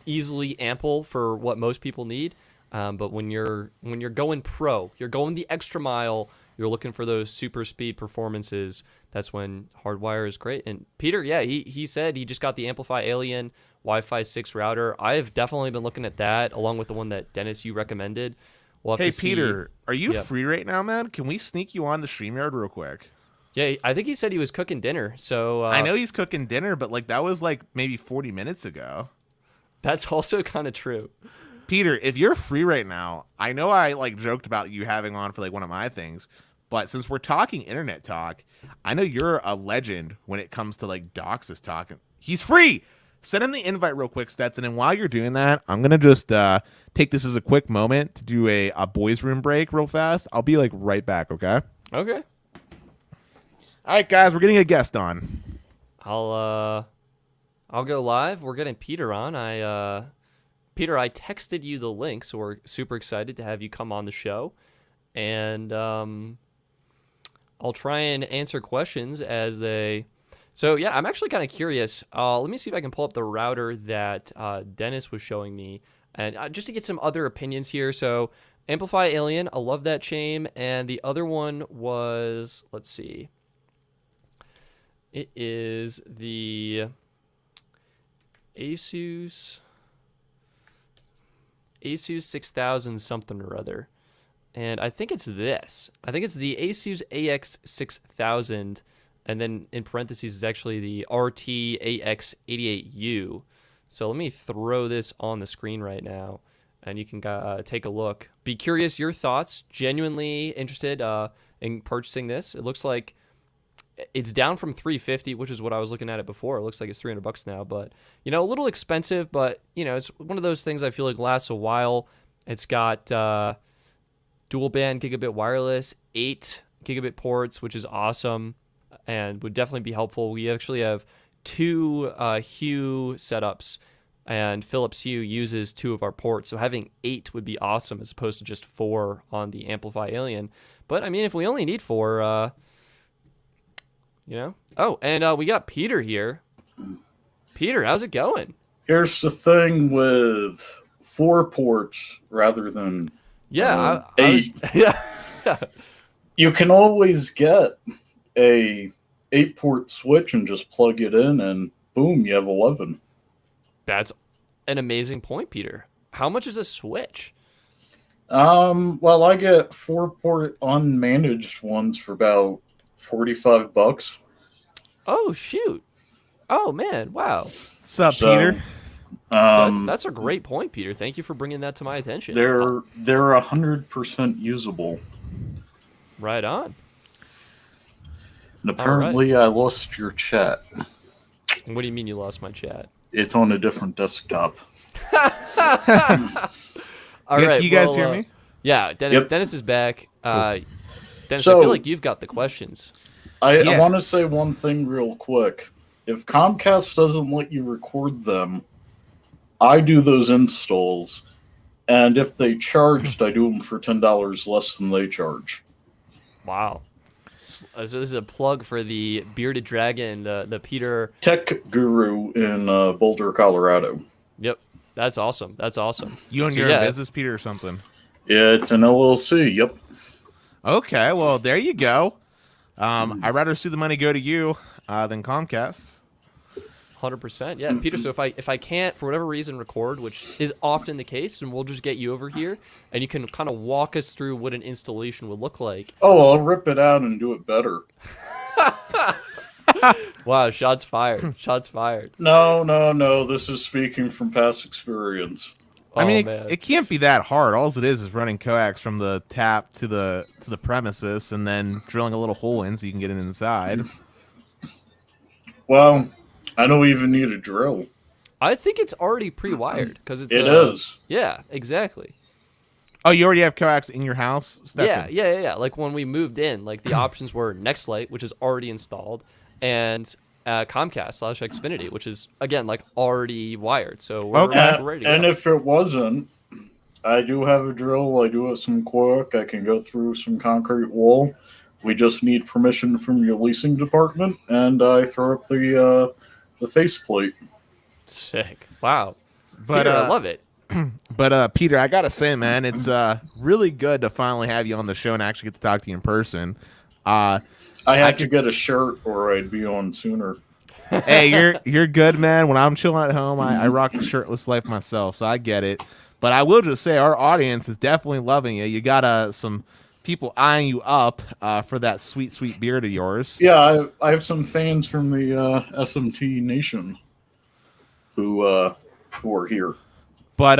easily ample for what most people need. But when you're going pro, you're going the extra mile, you're looking for those super speed performances, that's when hardwire is great. And Peter, yeah, he said he just got the Amplify Alien Wi-Fi 6 router. I've definitely been looking at that, along with the one that Dennis, you recommended. We'll have hey, to see. Peter, are you free right now, man? Can we sneak you on the StreamYard real quick? Yeah, I think he said he was cooking dinner. So I know he's cooking dinner, but like that was like maybe 40 minutes ago. That's also kind of true. Peter, if you're free right now, I know I like joked about you having on for like one of my things, but since we're talking internet talk, I know you're a legend when it comes to like DOCSIS talk. He's free. Send him the invite real quick, Stetson. And while you're doing that, I'm going to just take this as a quick moment to do a boys' room break real fast. I'll be like right back, okay? Okay. All right, guys, we're getting a guest on. I'll go live. We're getting Peter on. Peter, I texted you the link, so we're super excited to have you come on the show. And I'll try and answer questions as they... So, yeah, I'm actually kind of curious. Let me see if I can pull up the router that Dennis was showing me. And just to get some other opinions here. So, Amplify Alien, I love that chain. And the other one was, let's see. It is the Asus 6000 something or other. And I think it's this. I think it's the Asus AX6000. And then in parentheses is actually the RT-AX88U. So let me throw this on the screen right now, and you can take a look. Be curious your thoughts. Genuinely interested in purchasing this. It looks like it's down from $350, which is what I was looking at it before. It looks like it's $300 now, but a little expensive. But it's one of those things I feel like lasts a while. It's got dual band gigabit wireless, 8 gigabit ports, which is awesome. And would definitely be helpful. We actually have 2 Hue setups, and Philips Hue uses 2 of our ports. So having 8 would be awesome as opposed to just 4 on the Amplify Alien. But, I mean, if we only need 4, Oh, and we got Peter here. Peter, how's it going? Here's the thing with 4 ports rather than 8. You can always get a 8-port switch and just plug it in, and boom, you have 11. That's an amazing point, Peter. How much is a switch? Well, I get 4-port unmanaged ones for about $45. Oh shoot! Oh man! Wow. What's up, Peter? So that's a great point, Peter. Thank you for bringing that to my attention. They're 100% usable. Right on. And apparently, I lost your chat. What do you mean you lost my chat? It's on a different desktop. All right. You guys hear me? Yeah, Dennis. Yep. Dennis is back. Dennis, So- I feel like you've got the questions. I want to say one thing real quick. If Comcast doesn't let you record them, I do those installs. And if they charged, I do them for $10 less than they charge. Wow. So this is a plug for the Bearded Dragon, the Peter... Tech guru in Boulder, Colorado. Yep. That's awesome. That's awesome. You own your own business, Peter, or something? Yeah, it's an LLC, yep. Okay, well, there you go. I'd rather see the money go to you than Comcast. 100%. Yeah, Peter, so if I can't, for whatever reason, record, which is often the case, and we'll just get you over here, and you can kind of walk us through what an installation would look like. Oh, I'll rip it out and do it better. Wow, shots fired. Shots fired. No. This is speaking from past experience. I mean, man. it can't be that hard. All it is running coax from the tap to the premises, and then drilling a little hole in so you can get it inside. Well, I don't even need a drill. I think it's already pre-wired because it's. It is. Yeah, exactly. Oh, you already have coax in your house, Stetson? Yeah. Like when we moved in, like the options were Nextlight, which is already installed, and Comcast/Xfinity, which is again like already wired. So we're ready to go. And if it wasn't, I do have a drill. I do have some cork. I can go through some concrete wall. We just need permission from your leasing department, and I throw up the faceplate. Sick. Wow. But Peter, I love it. But Peter, I gotta say, man, it's really good to finally have you on the show and actually get to talk to you in person. I had to get a shirt, or I'd be on sooner. Hey, you're good, man. When I'm chilling at home, I rock the shirtless life myself, so I get it. But I will just say, our audience is definitely loving you. You got some people eyeing you up for that sweet, sweet beard of yours. Yeah, I have some fans from the SMT Nation who are here. But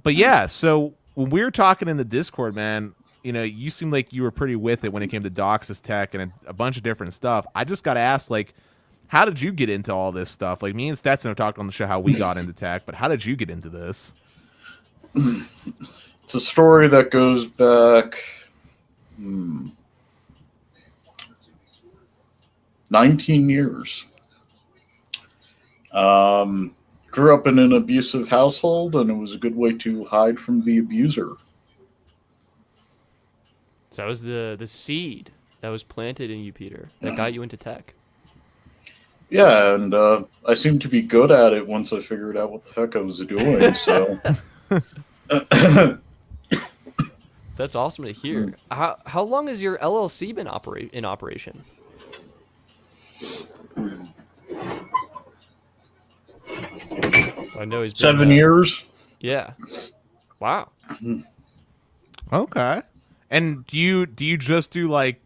yeah, so when we were talking in the Discord, man, you seemed like you were pretty with it when it came to DOCSIS tech and a bunch of different stuff. I just got to ask, like, how did you get into all this stuff? Like, me and Stetson have talked on the show how we got into tech, but how did you get into this? It's a story that goes back 19 years. Grew up in an abusive household, and it was a good way to hide from the abuser. So that was the seed that was planted in you, Peter, that got you into tech. Yeah, and I seemed to be good at it once I figured out what the heck I was doing. So That's awesome to hear. How long has your LLC been in operation? So I know he's been, 7 years. Yeah. Wow. Okay. And do you just do like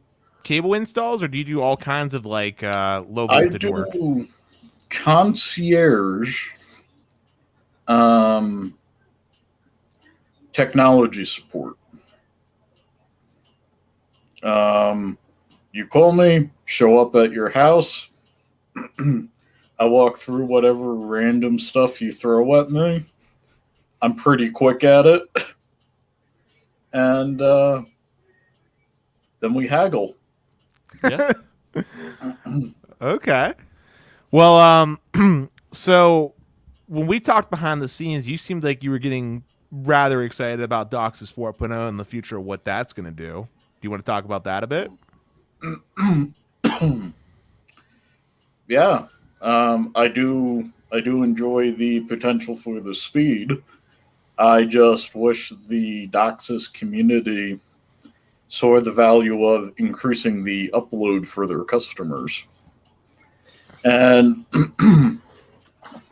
cable installs, or do you do all kinds of like low voltage work? I do concierge technology support. You call me, show up at your house. I walk through whatever random stuff you throw at me. I'm pretty quick at it. And then we haggle. Yeah. Okay. Well, so when we talked behind the scenes, you seemed like you were getting rather excited about DOCSIS 4.0 and the future of what that's going to do. Do you want to talk about that a bit? Yeah. I do enjoy the potential for the speed. I just wish the DOCSIS community saw the value of increasing the upload for their customers. And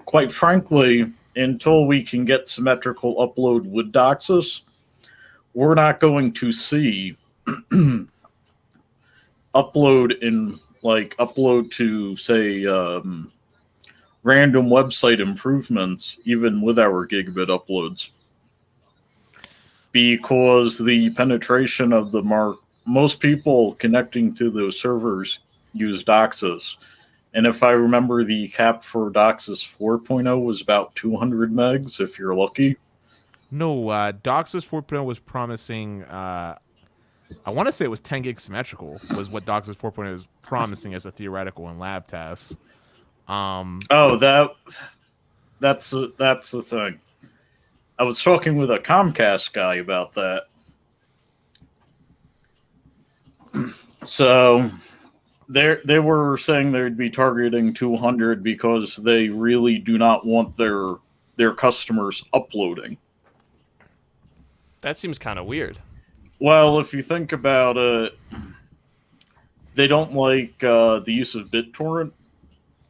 quite frankly, until we can get symmetrical upload with DOCSIS, we're not going to see upload to, say, random website improvements, even with our gigabit uploads. Because the penetration of most people connecting to those servers use DOCSIS. And if I remember, the cap for DOCSIS 4.0 was about 200 megs, if you're lucky. No, DOCSIS 4.0 was promising, I want to say it was 10 gig symmetrical, was what DOCSIS 4.0 was promising as a theoretical and lab test. That's the thing. I was talking with a Comcast guy about that. So they were saying they'd be targeting 200 because they really do not want their customers uploading. That seems kind of weird. Well, if you think about it, they don't like the use of BitTorrent.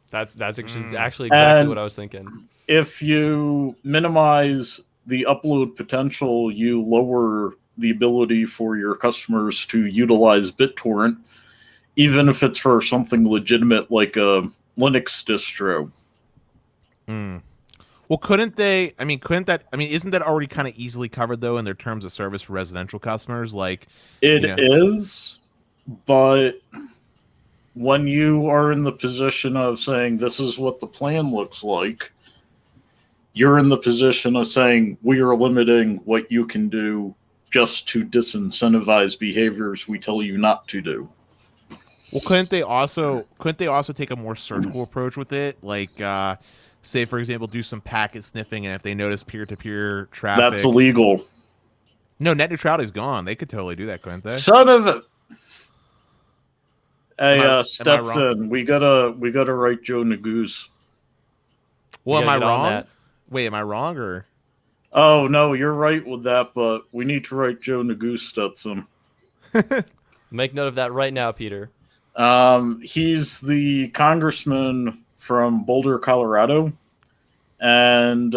That's actually exactly what I was thinking. If you minimize the upload potential, you lower the ability for your customers to utilize BitTorrent, even if it's for something legitimate like a Linux distro. Well, isn't that already kind of easily covered though in their terms of service for residential customers? Like, it is, but when you are in the position of saying this is what the plan looks like, you're in the position of saying we are limiting what you can do just to disincentivize behaviors we tell you not to do. Well, couldn't they also take a more surgical approach with it? Like, say, for example, do some packet sniffing, and if they notice peer-to-peer traffic... That's illegal. No, net neutrality's gone. They could totally do that, couldn't they? Son of a... Hey, Stetson, we gotta write Joe Nagoose. Well, am I Get on wrong? that. Wait, am I wrong, or... Oh, no, you're right with that, but we need to write Joe Nagoose, Stetson. Make note of that right now, Peter. He's the congressman from Boulder, Colorado. And,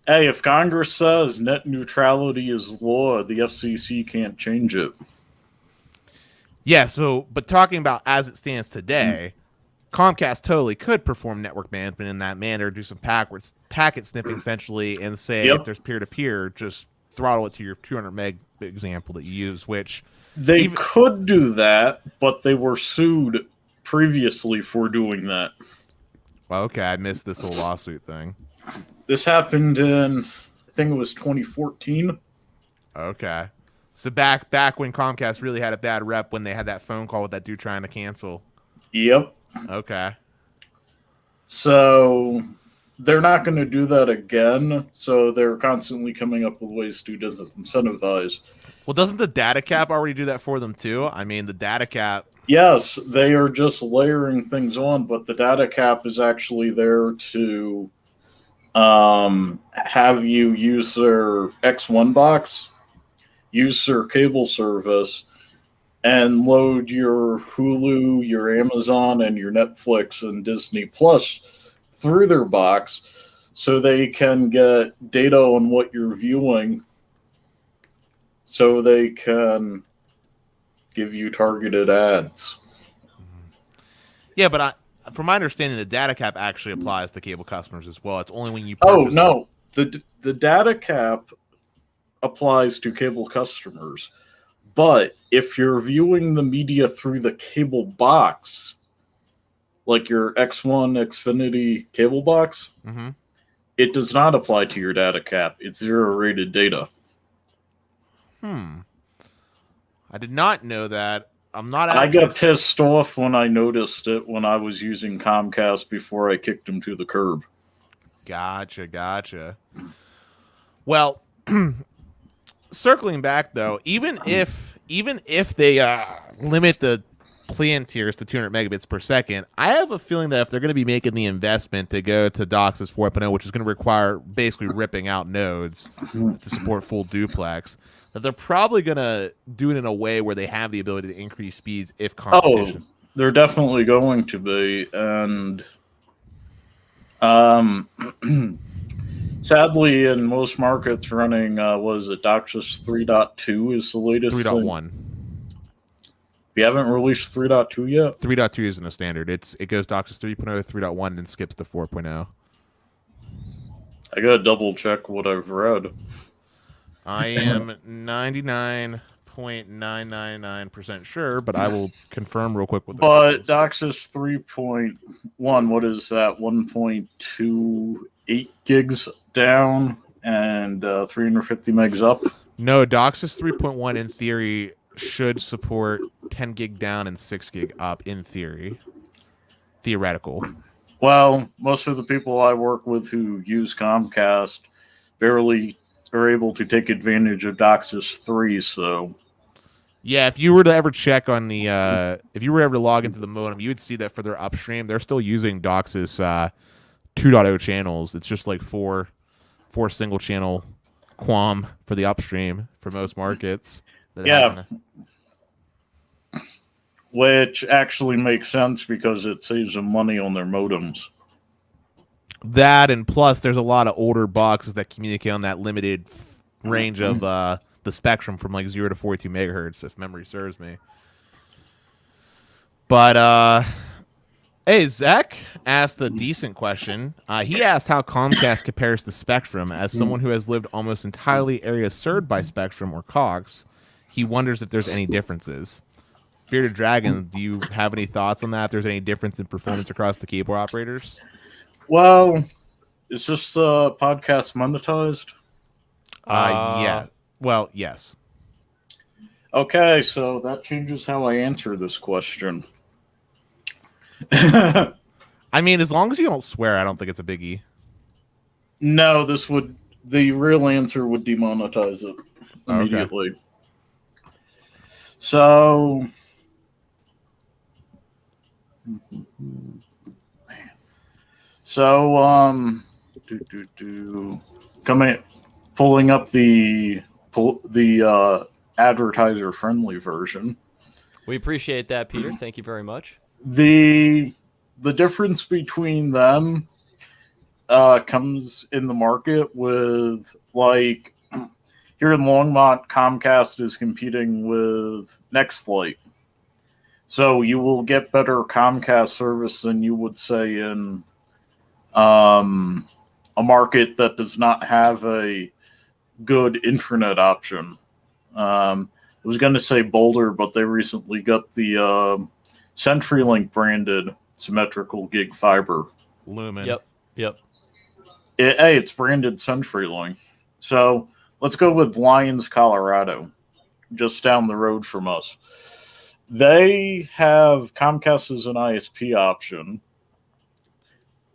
hey, if Congress says net neutrality is law, the FCC can't change it. Yeah, but talking about as it stands today, Comcast totally could perform network management in that manner, do some packet sniffing essentially, and say if there's peer-to-peer, just throttle it to your 200 meg example that you use, which They could do that, but they were sued previously for doing that. well, okay, I missed this whole lawsuit thing. This happened in, I think it was 2014. Okay. So back when Comcast really had a bad rep when they had that phone call with that dude trying to cancel. Yep. Okay. So they're not going to do that again. So they're constantly coming up with ways to disincentivize. Well, doesn't the data cap already do that for them too? I mean, the data cap. Yes, they are just layering things on, but the data cap is actually there to have you use their X1 box, use their cable service, and load your Hulu, your Amazon, and your Netflix and Disney Plus through their box so they can get data on what you're viewing so they can give you targeted ads. Yeah, but from my understanding, the data cap actually applies to cable customers as well. It's only when you Oh, purchase no. The data cap applies to cable customers. But if you're viewing the media through the cable box, like your X1 Xfinity cable box, it does not apply to your data cap. It's zero rated data. I did not know that. I got pissed off when I noticed it when I was using Comcast before I kicked him to the curb. Gotcha. Well, circling back though, even if they limit the plan tiers to 200 megabits per second, I have a feeling that if they're going to be making the investment to go to DOCSIS 4.0, which is going to require basically ripping out nodes to support full duplex, that they're probably going to do it in a way where they have the ability to increase speeds if competition. Oh, they're definitely going to be, and sadly, in most markets running, DOCSIS 3.2 is the latest 3.1. You haven't released 3.2 yet? 3.2 isn't a standard. It goes DOCSIS 3.0, 3.1, then skips to 4.0. I gotta double check what I've read. I am 99.999% sure, but I will confirm real quick with But DOCSIS 3.1, what is that? 1.28 gigs down and 350 megs up? No, DOCSIS 3.1 in theory should support 10 gig down and 6 gig up in theory. Theoretical. Well, most of the people I work with who use Comcast barely are able to take advantage of DOCSIS 3, so... Yeah, if you were to ever check on the... if you were ever to log into the modem, you would see that for their upstream, they're still using DOCSIS 2.0 channels. It's just like four single-channel QAM for the upstream for most markets. Yeah. Which actually makes sense because it saves them money on their modems. That, and plus there's a lot of older boxes that communicate on that limited range of the spectrum from like 0 to 42 megahertz, if memory serves me. But hey, Zach asked a decent question. He asked how Comcast compares to Spectrum. As someone who has lived almost entirely areas served by Spectrum or Cox, he wonders if there's any differences. Bearded Dragon, do you have any thoughts on that? If there's any difference in performance across the cable operators? Well, is this podcast monetized? Yeah. Well, yes. Okay, so that changes how I answer this question. I mean, as long as you don't swear, I don't think it's a biggie. No, the real answer would demonetize it immediately. Okay. So, pulling up the advertiser-friendly version. We appreciate that, Peter. Thank you very much. The difference between them comes in the market with, like, here in Longmont, Comcast is competing with NextLight. So you will get better Comcast service than you would say in a market that does not have a good internet option. I was going to say Boulder, but they recently got the CenturyLink branded symmetrical gig fiber. Lumen. Yep. Hey, it's branded CenturyLink. So let's go with Lyons, Colorado, just down the road from us. They have Comcast as an ISP option,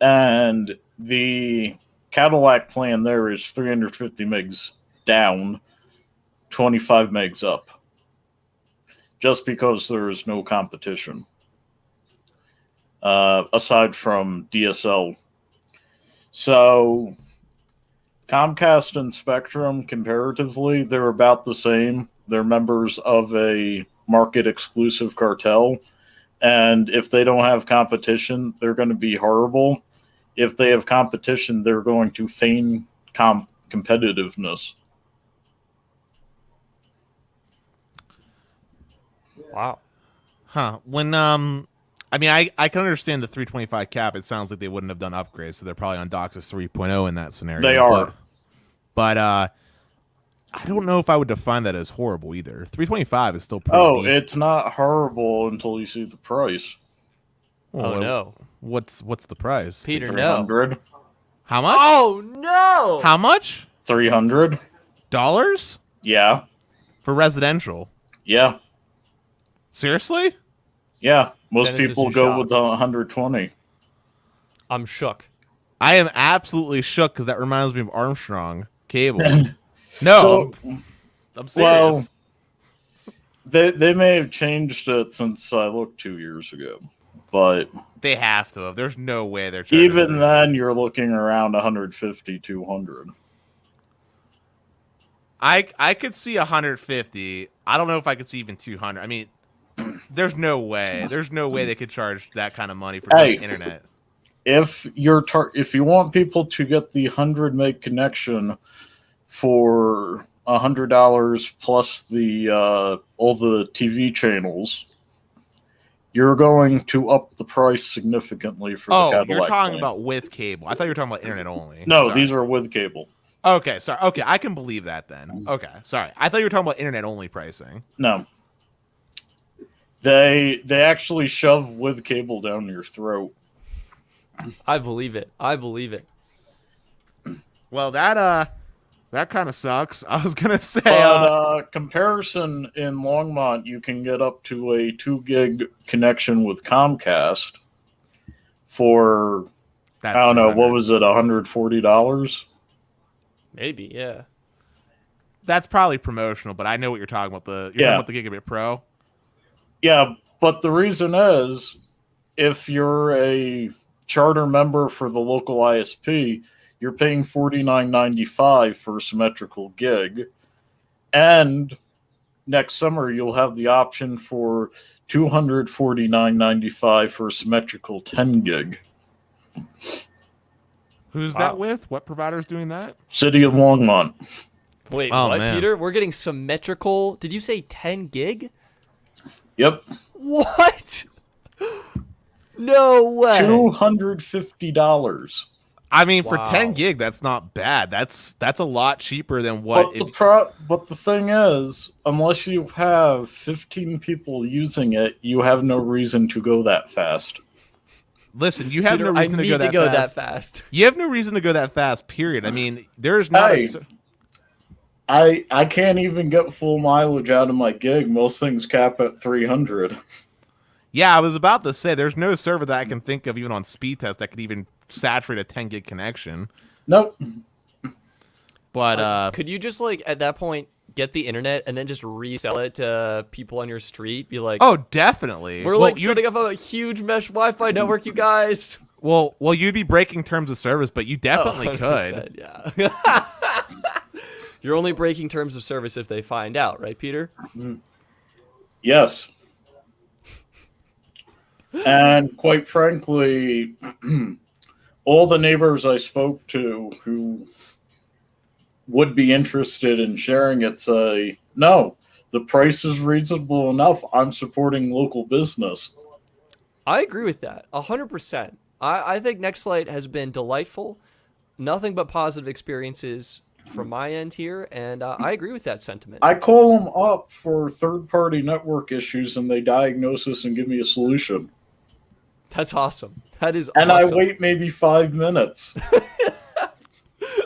and the Cadillac plan there is 350 megs down, 25 megs up, just because there is no competition aside from DSL. So Comcast and Spectrum, comparatively, they're about the same. They're members of a market-exclusive cartel, and if they don't have competition, they're going to be horrible. If they have competition, they're going to feign competitiveness. Wow. Huh. When I mean, I can understand the 325 cap. It sounds like they wouldn't have done upgrades, so they're probably on DOCSIS 3.0 in that scenario. They are. But I don't know if I would define that as horrible either. 325 is still pretty decent. It's not horrible until you see the price. Oh, no. What's the price? Peter, no. 300. How much? Oh, no. How much? $300. Yeah. For residential? Yeah. Seriously? Yeah. Most Dennis people is go shocked. with 120. I'm shook. I am absolutely shook because that reminds me of Armstrong Cable. No, I'm serious. Well, they may have changed it since I looked 2 years ago, but They have to have. There's no way they're charging even for- then, you're looking around 150, 200. I could see 150. I don't know if I could see even 200. I mean, there's no way. There's no way they could charge that kind of money for Hey. just internet. If if you want people to get the 100 meg connection for $100 plus the all the TV channels, you're going to up the price significantly for the Cadillac You're talking plan. about with cable. I thought you were talking about internet only. No, Sorry. these are with cable. Okay, sorry. Okay, I can believe that then. Okay, sorry. I thought you were talking about internet only pricing. No. They actually shove with cable down your throat. I believe it. Well, that kind of sucks. I was gonna say. But comparison in Longmont, you can get up to a 2 gig connection with Comcast for that's I don't know, 300. what was it, $140? Maybe, yeah. That's probably promotional, but I know what you're talking about. You're talking about the Gigabit Pro. Yeah, but the reason is, if you're a charter member for the local ISP, you're paying $49.95 for a symmetrical gig, and next summer you'll have the option for $249.95 for a symmetrical 10 gig. Who's Wow. that with? What provider's doing that? City of Longmont. Wait, Oh, what, man. Peter? We're getting symmetrical. Did you say 10 gig? Yep. What? No way. $250. I mean, for Wow. 10 gig, that's not bad. That's a lot cheaper than what. But the thing is, unless you have 15 people using it, you have no reason to go that fast. Listen, you have Peter, no reason I to need go that to fast. go that fast. You have no reason to go that fast. Period. I mean, there's not. Hey. I can't even get full mileage out of my gig. Most things cap at 300. Yeah, I was about to say there's no server that I can think of even on speed test that could even saturate a 10 gig connection. Nope. But Could you just, like, at that point, get the internet and then just resell it to people on your street? Be like, oh, definitely. we're like setting up a huge mesh Wi-Fi network, you guys. Well, you'd be breaking terms of service, but you definitely Oh, could. 100%, yeah. You're only breaking terms of service if they find out, right, Peter? Yes. And quite frankly, all the neighbors I spoke to who would be interested in sharing it say, no, the price is reasonable enough. I'm supporting local business. I agree with that, 100%. I think Nextlight has been delightful. Nothing but positive experiences from my end here, and I agree with that sentiment. I call them up for third-party network issues, and they diagnose us and give me a solution. That's awesome. That is And awesome. I wait maybe 5 minutes.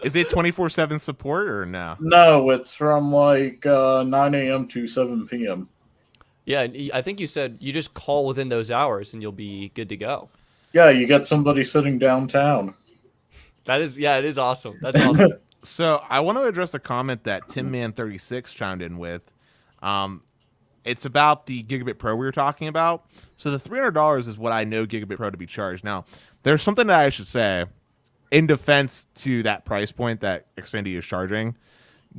Is it 24/7 support or no? No, it's from like 9 a.m. to 7 p.m. Yeah, and I think you said you just call within those hours and you'll be good to go. Yeah, you get somebody sitting downtown. That is, yeah, it is awesome. That's awesome. So I want to address a comment that TimMan36 chimed in with. It's about the Gigabit Pro we were talking about. So the $300 is what I know Gigabit Pro to be charged. Now, there's something that I should say in defense to that price point that Xfinity is charging.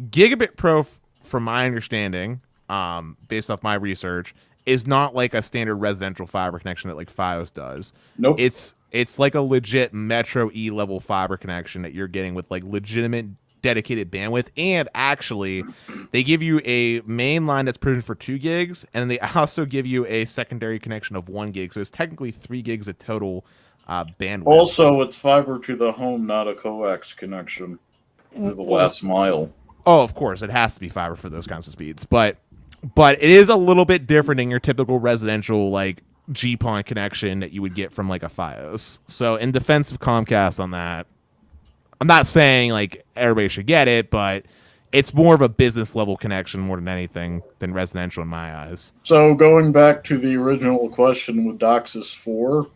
Gigabit Pro, from my understanding, based off my research, is not like a standard residential fiber connection that like Fios does. Nope. It's like a legit Metro E level fiber connection that you're getting with like legitimate dedicated bandwidth, and actually they give you a main line that's provisioned for 2 gigs, and they also give you a secondary connection of 1 gig, so it's technically 3 gigs of total bandwidth. Also, it's fiber to the home, not a coax connection for the last mile. Oh, of course, it has to be fiber for those kinds of speeds, but it is a little bit different than your typical residential like GPON connection that you would get from like a Fios. So in defense of Comcast on that, I'm not saying like everybody should get it, but it's more of a business level connection more than anything than residential in my eyes. So going back to the original question with DOCSIS 4,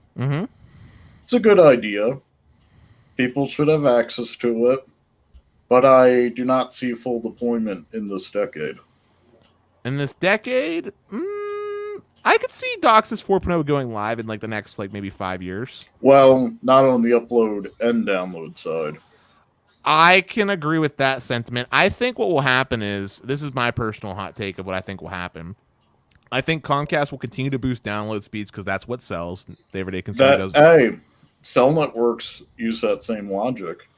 it's a good idea. People should have access to it, but I do not see full deployment in this decade. In this decade, I could see DOCSIS 4.0 going live in like the next like maybe 5 years. Well, not on the upload and download side. I can agree with that sentiment. I think what will happen is, this is my personal hot take of what I think will happen. I think Comcast will continue to boost download speeds because that's what sells. The everyday consumer does. Hey, cell networks use that same logic.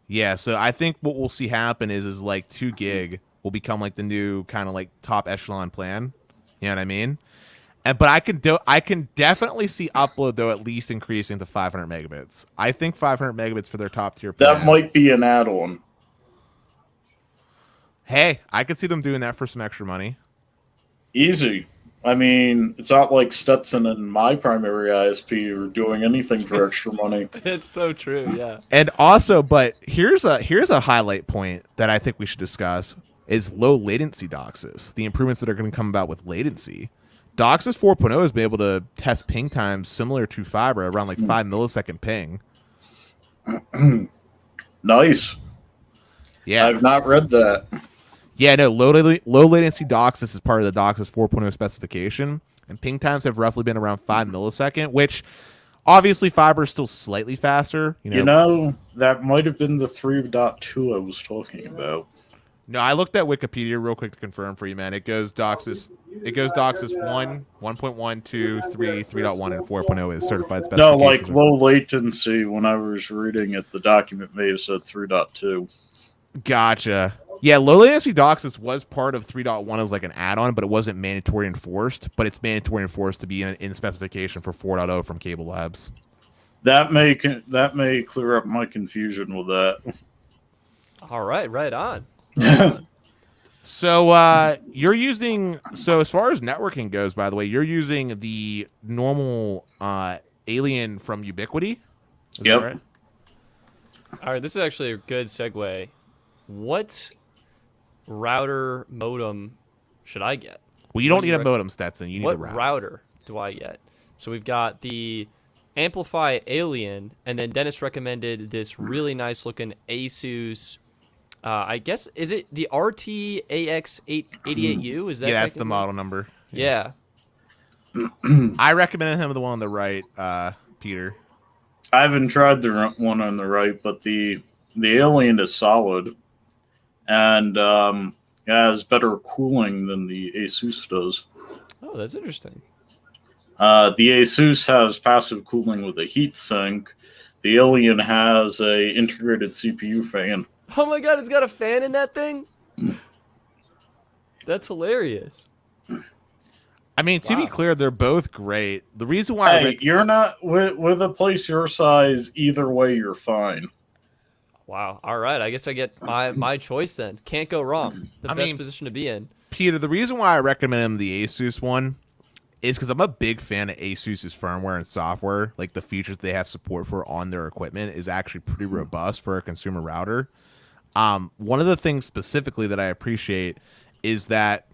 Yeah, so I think what we'll see happen is like 2 gig will become like the new kind of like top echelon plan. You know what I mean? But I can definitely see upload though at least increasing to 500 megabits. I think 500 megabits for their top tier plan. That might be an add-on. Hey, I could see them doing that for some extra money. Easy. I mean, it's not like Stetson and my primary ISP are doing anything for extra money. It's so true, yeah. And also, but here's a highlight point that I think we should discuss is low latency DOCSIS. The improvements that are going to come about with latency. DOCSIS 4.0 has been able to test ping times similar to fiber, around like 5 millisecond ping. Nice. Yeah, I've not read that. Yeah, no, low latency DOCSIS is part of the DOCSIS 4.0 specification, and ping times have roughly been around 5 millisecond, which obviously fiber is still slightly faster. You know, that might have been the 3.2 I was talking about. No, I looked at Wikipedia real quick to confirm for you, man. It goes DOCSIS 1, 1.1, 2, 3, 3.1, and 4.0 is certified specification. No, like low latency, when I was reading it, the document may have said 3.2. Gotcha. Yeah, low latency DOCSIS was part of 3.1 as like an add-on, but it wasn't mandatory enforced. But it's mandatory enforced to be in specification for 4.0 from Cable Labs. That may clear up my confusion with that. All right, right on. So you're using, so as far as networking goes, by the way, you're using the normal Alien from Ubiquiti? Is Yep. that right? All right, this is actually a good segue. What router modem should I get? Well, you don't need a modem, Stetson. You need What a router. router do I get? So we've got the Amplify Alien, and then Dennis recommended this really nice looking ASUS. I guess, is it the RTAX888U? Is that Yeah, that's the technically? model number. Yeah. I recommended him the one on the right, Peter. I haven't tried the one on the right, but the Alien is solid and has better cooling than the Asus does. Oh, that's interesting. The Asus has passive cooling with a heat sink. The Alien has a integrated CPU fan. Oh my god, it's got a fan in that thing? That's hilarious. I mean, to be clear, they're both great. The reason why Hey, you're not with a place your size. Either way, you're fine. Wow. All right. I guess I get my choice then. Can't go wrong. The I best mean, position to be in. Peter, the reason why I recommend the Asus one is because I'm a big fan of Asus's firmware and software. Like the features they have support for on their equipment is actually pretty robust for a consumer router. One of the things specifically that I appreciate is that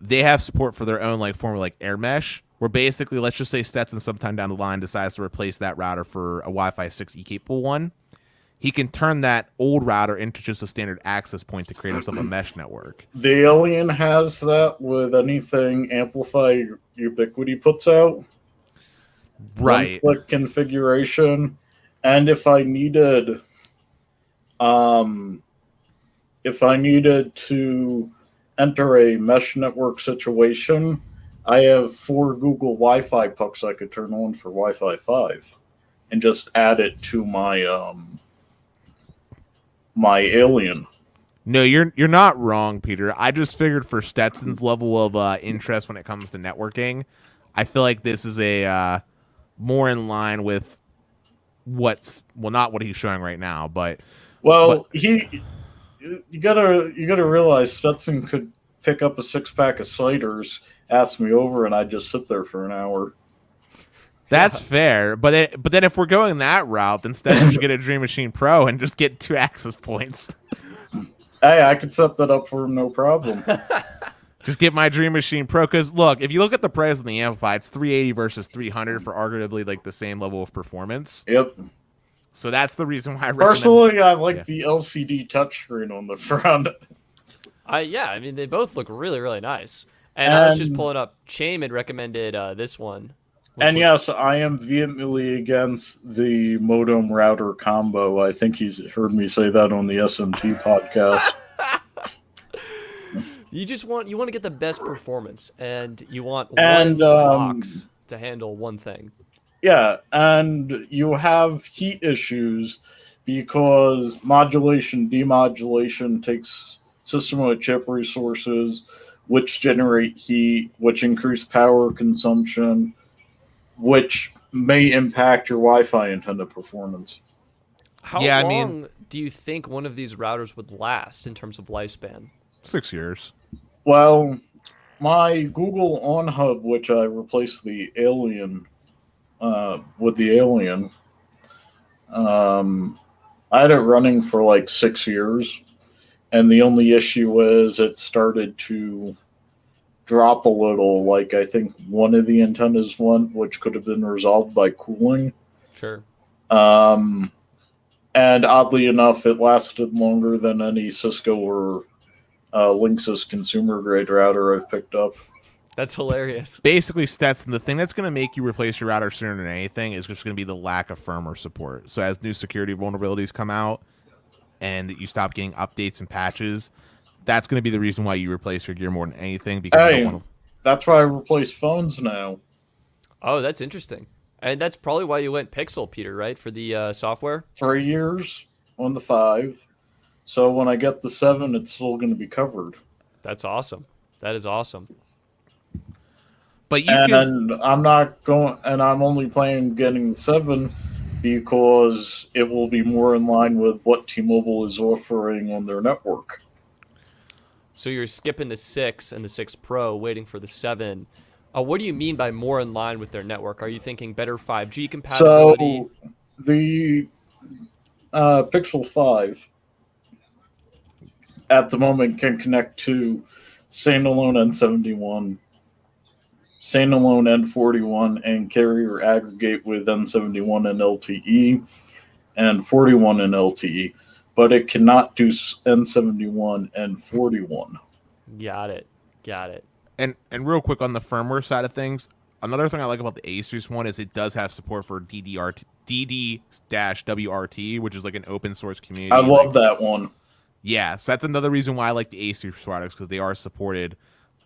they have support for their own like form of like air mesh, where basically, let's just say Stetson sometime down the line decides to replace that router for a Wi-Fi 6E capable one. He can turn that old router into just a standard access point to create himself a mesh network. The Alien has that with anything Amplify Ubiquity puts out. Right. One-click configuration. And if I needed to enter a mesh network situation, I have 4 Google Wi-Fi pucks I could turn on for Wi-Fi 5 and just add it to my my Alien. No, you're not wrong, Peter. I just figured for Stetson's level of interest when it comes to networking, I feel like this is a more in line with not what he's showing right now, but you gotta realize Stetson could pick up a 6-pack of ciders, ask me over, and I'd just sit there for an hour. that's fair. But then if we're going that route, then Stetson should get a Dream Machine Pro and just get 2 access points. Hey, I could set that up for him, no problem. Just get my Dream Machine Pro. Because look, if you look at the price of the Amplify, it's $380 versus $300 for arguably like the same level of performance. Yep. So that's the reason why I recommend. Personally, I like the LCD touchscreen on the front. Yeah, I mean, they both look really, really nice. And I was just pulling up. Chame had recommended this one. And yes, I am vehemently against the modem router combo. I think he's heard me say that on the SMT podcast. You want to get the best performance, and you want one box to handle one thing. Yeah, and you have heat issues because modulation, demodulation takes system-on-a-chip resources, which generate heat, which increase power consumption, which may impact your Wi-Fi antenna performance. How long do you think one of these routers would last in terms of lifespan? 6 years. Well, my Google On Hub, which I replaced the Alien with the Alien, I had it running for like 6 years, and the only issue is it started to drop a little. Like I think one of the antennas went, which could have been resolved by cooling. Sure. And oddly enough, it lasted longer than any Cisco or Linksys consumer grade router I've picked up. That's hilarious. Basically, Stetson, the thing that's going to make you replace your router sooner than anything is just going to be the lack of firmware support. So as new security vulnerabilities come out and you stop getting updates and patches, that's going to be the reason why you replace your gear more than anything. Because that's why I replace phones now. Oh, that's interesting. And that's probably why you went Pixel, Peter, right, for the software? 3 years on the 5. So when I get the 7, it's still going to be covered. That's awesome. That is awesome. But I'm only planning getting the 7 because it will be more in line with what T-Mobile is offering on their network. So you're skipping the 6 and the 6 Pro, waiting for the 7. What do you mean by more in line with their network? Are you thinking better 5G compatibility? So the Pixel 5 at the moment can connect to standalone N71, standalone N41, and carrier aggregate with N71 and LTE and 41 and LTE, but it cannot do N71 and 41. Got it. And real quick on the firmware side of things, another thing I like about the Asus one is it does have support for DD-WRT, which is like an open source community. I love that one. Yeah, so that's another reason why I like the Asus products, because they are supported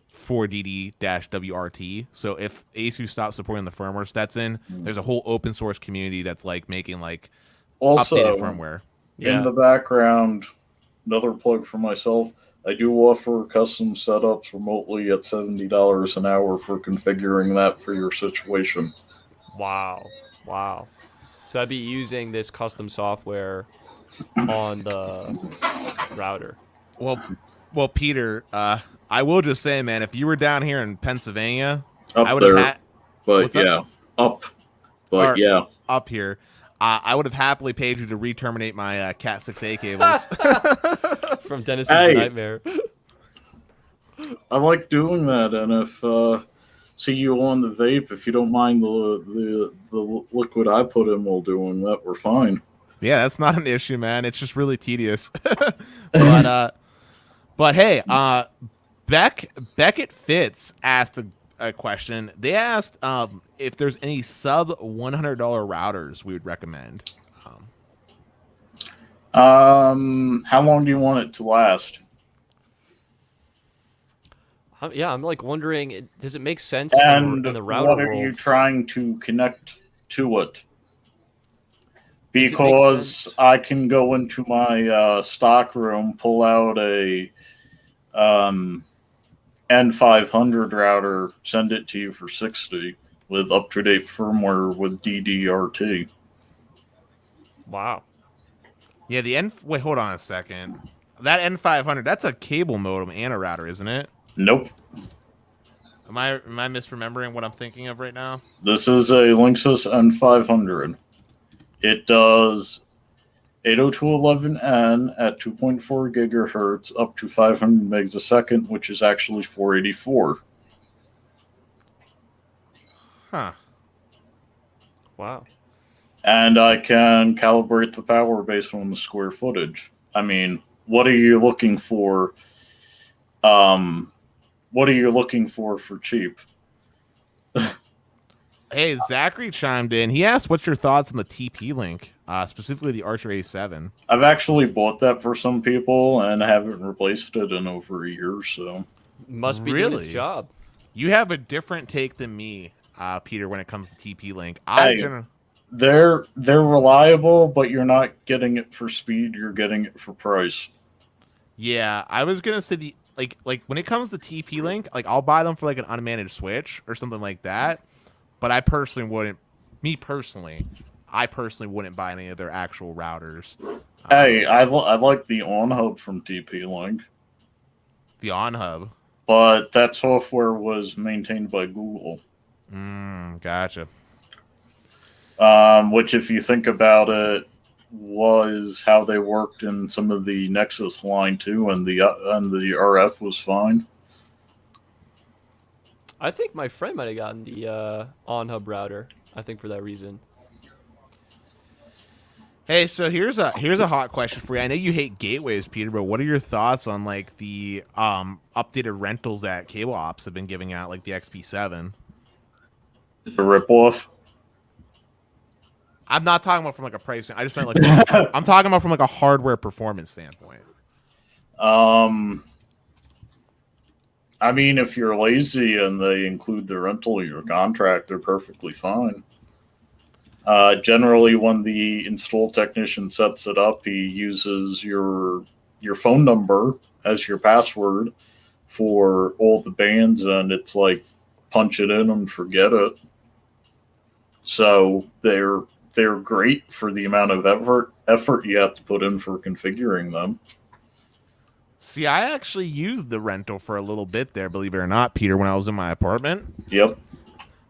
for DD-WRT. So if Asus stops supporting the firmware Stetson, there's a whole open source community that's like making like updated firmware. In the background, another plug for myself, I do offer custom setups remotely at $70 an hour for configuring that for your situation. Wow. So I'd be using this custom software on the router. Well, Peter, I will just say, man, if you were down here in Pennsylvania, I Up would have there, had but What's up? yeah, up, but Or- yeah. up here. I would have happily paid you to re-terminate my Cat 6A cables. From Dennis's Hey. nightmare. I like doing that, and if see you on the vape, if you don't mind the liquid I put in while doing that, we're fine. Yeah, that's not an issue, man. It's just really tedious. But hey, Beckett Fitz asked a question. They asked if there's any sub $100 routers we would recommend. How long do you want it to last? I'm like wondering, does it make sense And in the router what are world? you trying to connect to it? Does it make Because sense? I can go into my stock room, pull out a N500 router, send it to you for $60 with up-to-date firmware with DDRT. Wow. Yeah, wait, hold on a second. That N500, that's a cable modem and a router, isn't it? Nope. Am I misremembering what I'm thinking of right now? This is a Linksys N500. It does 802.11n at 2.4 gigahertz up to 500 megs a second, which is actually 484. Huh. Wow. And I can calibrate the power based on the square footage. I mean, what are you looking for? What are you looking for cheap? Hey, Zachary chimed in. He asked, "What's your thoughts on the TP-Link, specifically the Archer A7?" I've actually bought that for some people and haven't replaced it in over a year, so. Must be doing its Really? job. You have a different take than me, Peter, when it comes to TP-Link. They're reliable, but you're not getting it for speed, you're getting it for price. Yeah, I was gonna say like when it comes to TP-Link, like I'll buy them for like an unmanaged switch or something like that. But I personally wouldn't. I personally wouldn't buy any of their actual routers. Hey, I like the on-hub from TP-Link, The on-hub. but that software was maintained by Google. Gotcha. Which, if you think about it, was how they worked in some of the Nexus line too, and the RF was fine. I think my friend might have gotten the on-hub router. I think for that reason. Hey, so here's a hot question for you. I know you hate gateways, Peter, but what are your thoughts on like the updated rentals that cable ops have been giving out, like the XP7? The ripoff. I'm not talking about from like a pricing. I just meant like I'm talking about from like a hardware performance standpoint. I mean, if you're lazy and they include the rental in your contract, they're perfectly fine. Generally, when the install technician sets it up, he uses your phone number as your password for all the bands, and it's like punch it in and forget it. So they're great for the amount of effort you have to put in for configuring them. See, I actually used the rental for a little bit there, believe it or not, Peter, when I was in my apartment. Yep.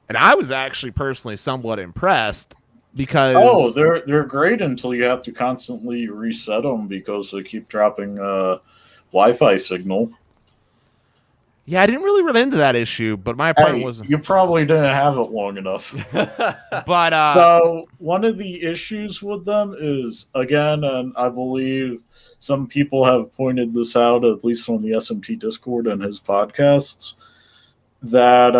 And I was actually personally somewhat impressed because... Oh, they're great until you have to constantly reset them because they keep dropping Wi-Fi signal. Yeah, I didn't really run into that issue, but my apartment wasn't... You probably didn't have it long enough. But So one of the issues with them is, again, and I believe some people have pointed this out, at least on the SMT Discord and his podcasts, that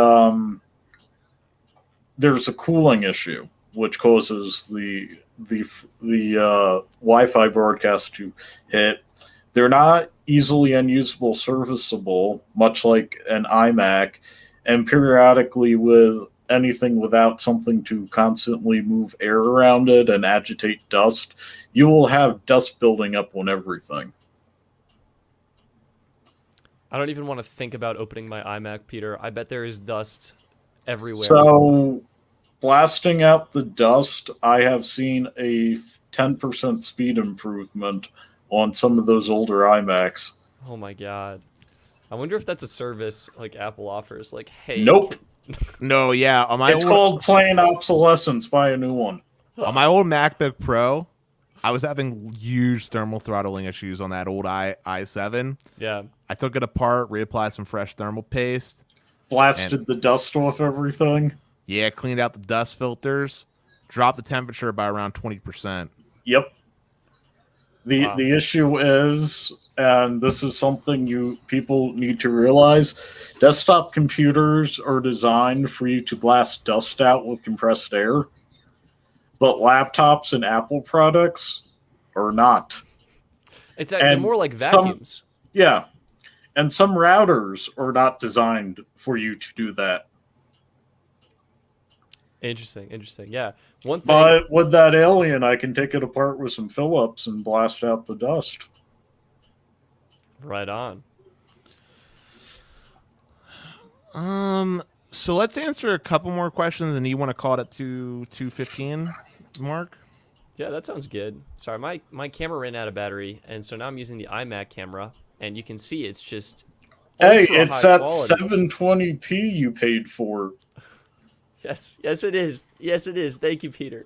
there's a cooling issue, which causes the Wi-Fi broadcast to hit. They're not easily unusable serviceable, much like an iMac, and periodically with anything without something to constantly move air around it and agitate dust, you will have dust building up on everything. I don't even want to think about opening my iMac, Peter. I bet there is dust everywhere. So, blasting out the dust, I have seen a 10% speed improvement on some of those older iMacs. Oh my god. I wonder if that's a service like Apple offers. Like, hey. Nope. No, yeah. It's called plain obsolescence. Buy a new one. On my old MacBook Pro, I was having huge thermal throttling issues on that old i7. Yeah. I took it apart, reapplied some fresh thermal paste. Blasted the dust off everything. Yeah, cleaned out the dust filters, dropped the temperature by around 20%. Yep. The issue is, and this is something people need to realize, desktop computers are designed for you to blast dust out with compressed air, but laptops and Apple products are not. It's actually more like vacuums. Yeah. And some routers are not designed for you to do that. Interesting. Yeah. One thing. But with that Alien, I can take it apart with some Phillips and blast out the dust. Right on. So let's answer a couple more questions, and you want to call it at 2:15, Mark? Yeah, that sounds good. Sorry, my camera ran out of battery, and so now I'm using the iMac camera, and you can see it's just it's high that quality. 720p you paid for. Yes, it is. Yes, it is. Thank you, Peter.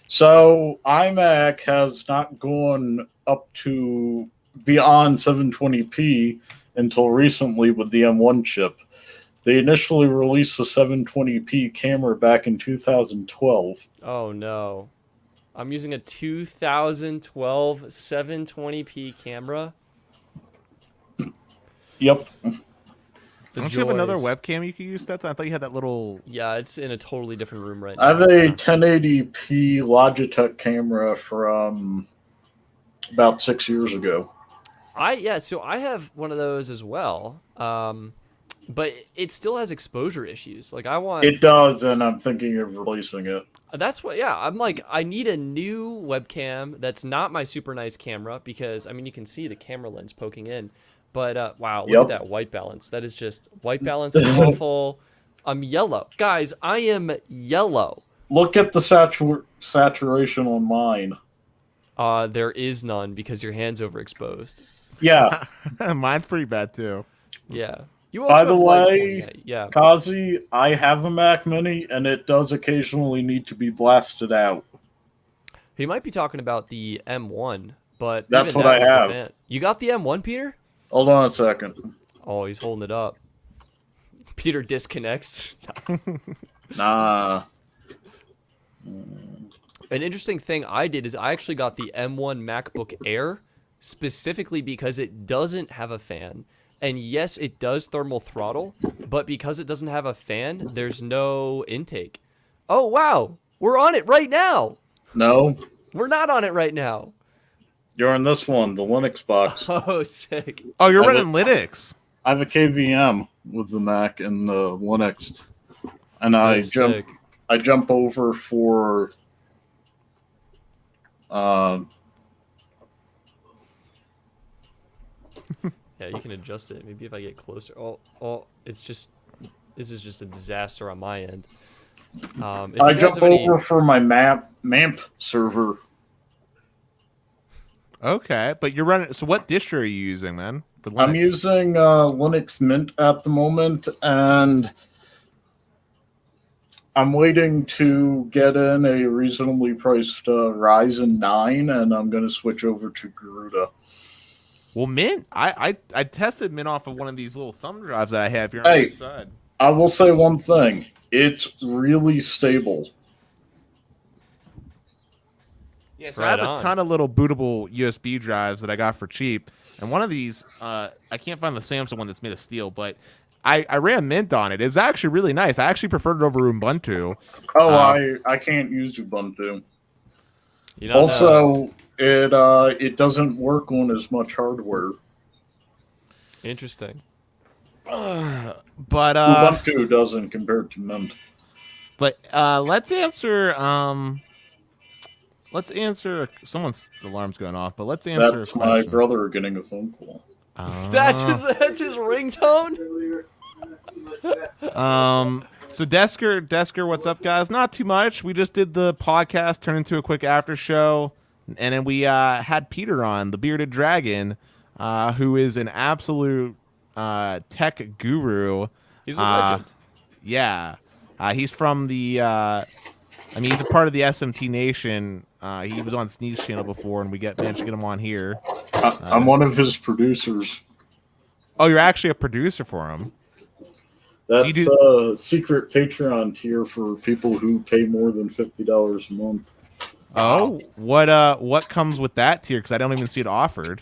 So iMac has not gone up to beyond 720p until recently with the M1 chip. They initially released the 720p camera back in 2012. Oh no, I'm using a 2012 720p camera. Yep. Don't you have another webcam you could use, Stetson? I thought you had that little... Yeah, it's in a totally different room right now. I have a 1080p Logitech camera from about 6 years ago. So I have one of those as well. But it still has exposure issues. Like It does, and I'm thinking of releasing it. That's what, yeah. I'm like, I need a new webcam that's not my super nice camera because, I mean, you can see the camera lens poking in. But, wow, look at that white balance. That is just, white balance is awful. I'm yellow. Guys, I am yellow. Look at the saturation on mine. There is none because your hand's overexposed. Yeah. Mine's pretty bad, too. Yeah. You also By the way, yeah. Kazi, I have a Mac Mini, and it does occasionally need to be blasted out. He might be talking about the M1, but that's what I have. You got the M1, Peter? Hold on a second. Oh, he's holding it up. Peter disconnects. Nah. An interesting thing I did is I actually got the M1 MacBook Air specifically because it doesn't have a fan. And yes, it does thermal throttle, but because it doesn't have a fan, there's no intake. Oh, wow. We're on it right now. No. We're not on it right now. You're on this one, the Linux box. Oh, sick. Oh, you're running Linux. I have a KVM with the Mac and the Linux. And I jump over for Yeah, you can adjust it. Maybe if I get closer. Oh, this is just a disaster on my end. I jump over for my MAMP server. Okay, but you're running... So what distro are you using, man? For Linux? I'm using Linux Mint at the moment, and I'm waiting to get in a reasonably priced Ryzen 9, and I'm going to switch over to Garuda. Well, Mint, I tested Mint off of one of these little thumb drives that I have here on the side. I will say one thing. It's really stable. Yeah, so I have a ton of little bootable USB drives that I got for cheap. And one of these, I can't find the Samsung one that's made of steel, but I ran Mint on it. It was actually really nice. I actually preferred it over Ubuntu. Oh, I can't use Ubuntu. You know, also, it doesn't work on as much hardware. Interesting. But Ubuntu doesn't compared to Mint. But let's answer. Someone's alarm's going off, but let's answer. That's my brother getting a phone call. That's his ringtone. So Desker, what's up, guys? Not too much. We just did the podcast, turned into a quick after show, and then we had Peter on, the bearded dragon, who is an absolute tech guru. He's a legend. Yeah, he's from the. He's a part of the SMT Nation. He was on Sneak's channel before, and we managed to get him on here. I'm one of his producers. Oh, you're actually a producer for him. That's a secret Patreon tier for people who pay more than $50 a month. Oh, what comes with that tier? Because I don't even see it offered.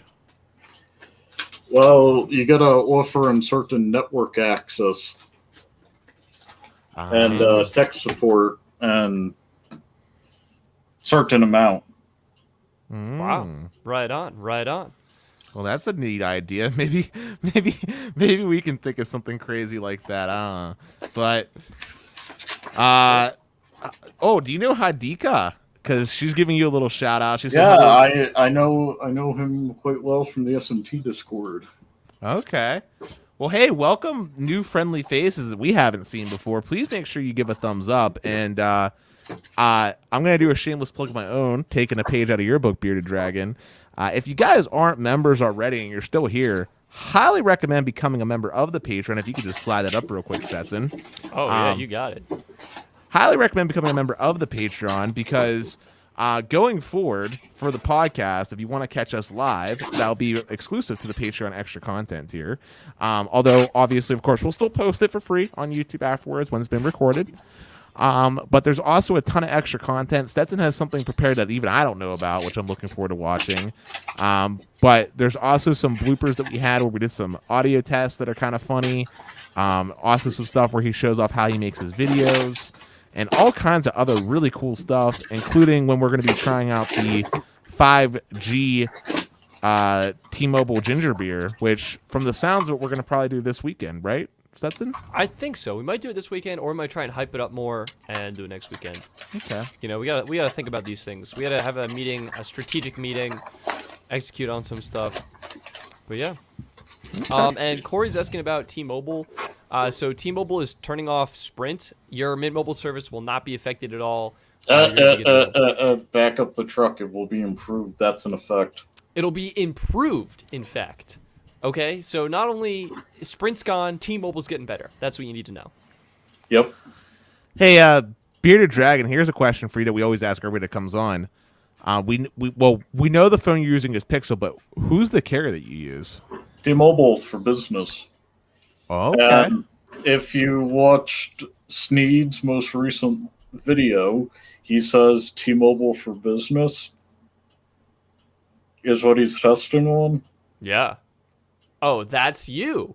Well, you gotta offer him certain network access and tech support and certain amount. Wow! Right on. Well, that's a neat idea. Maybe we can think of something crazy like that. But, do you know Hadika? Because she's giving you a little shout out. She said, "Yeah, I know him quite well from the SMT Discord." Okay. Well, hey, welcome new friendly faces that we haven't seen before. Please make sure you give a thumbs up. And I'm gonna do a shameless plug of my own, taking a page out of your book, Bearded Dragon. If you guys aren't members already and you're still here, highly recommend becoming a member of the Patreon. If you could just slide that up real quick, Stetson. Oh, yeah, you got it. Highly recommend becoming a member of the Patreon because going forward for the podcast, if you want to catch us live, that'll be exclusive to the Patreon extra content here. Although, obviously, of course, we'll still post it for free on YouTube afterwards when it's been recorded. But there's also a ton of extra content. Stetson has something prepared that even I don't know about, which I'm looking forward to watching. But there's also some bloopers that we had where we did some audio tests that are kind of funny. Also some stuff where he shows off how he makes his videos and all kinds of other really cool stuff, including when we're going to be trying out the 5G T-Mobile ginger beer, which from the sounds of it, we're going to probably do this weekend, right? Stetson? I think so. We might do it this weekend, or we might try and hype it up more and do it next weekend. Okay. You know, we gotta think about these things. We gotta have a meeting, a strategic meeting, execute on some stuff. But yeah. And Corey's asking about T-Mobile. So T-Mobile is turning off Sprint. Your mid-mobile service will not be affected at all. Back up the truck. It will be improved. That's an effect. It'll be improved, in fact. Okay, so not only is Sprint's gone, T-Mobile's getting better. That's what you need to know. Yep. Hey, Bearded Dragon, here's a question for you that we always ask everybody that comes on. We know the phone you're using is Pixel, but who's the carrier that you use? T-Mobile for business. Oh, okay. If you watched Sneed's most recent video, he says T-Mobile for business is what he's testing on. Yeah. Oh, that's you.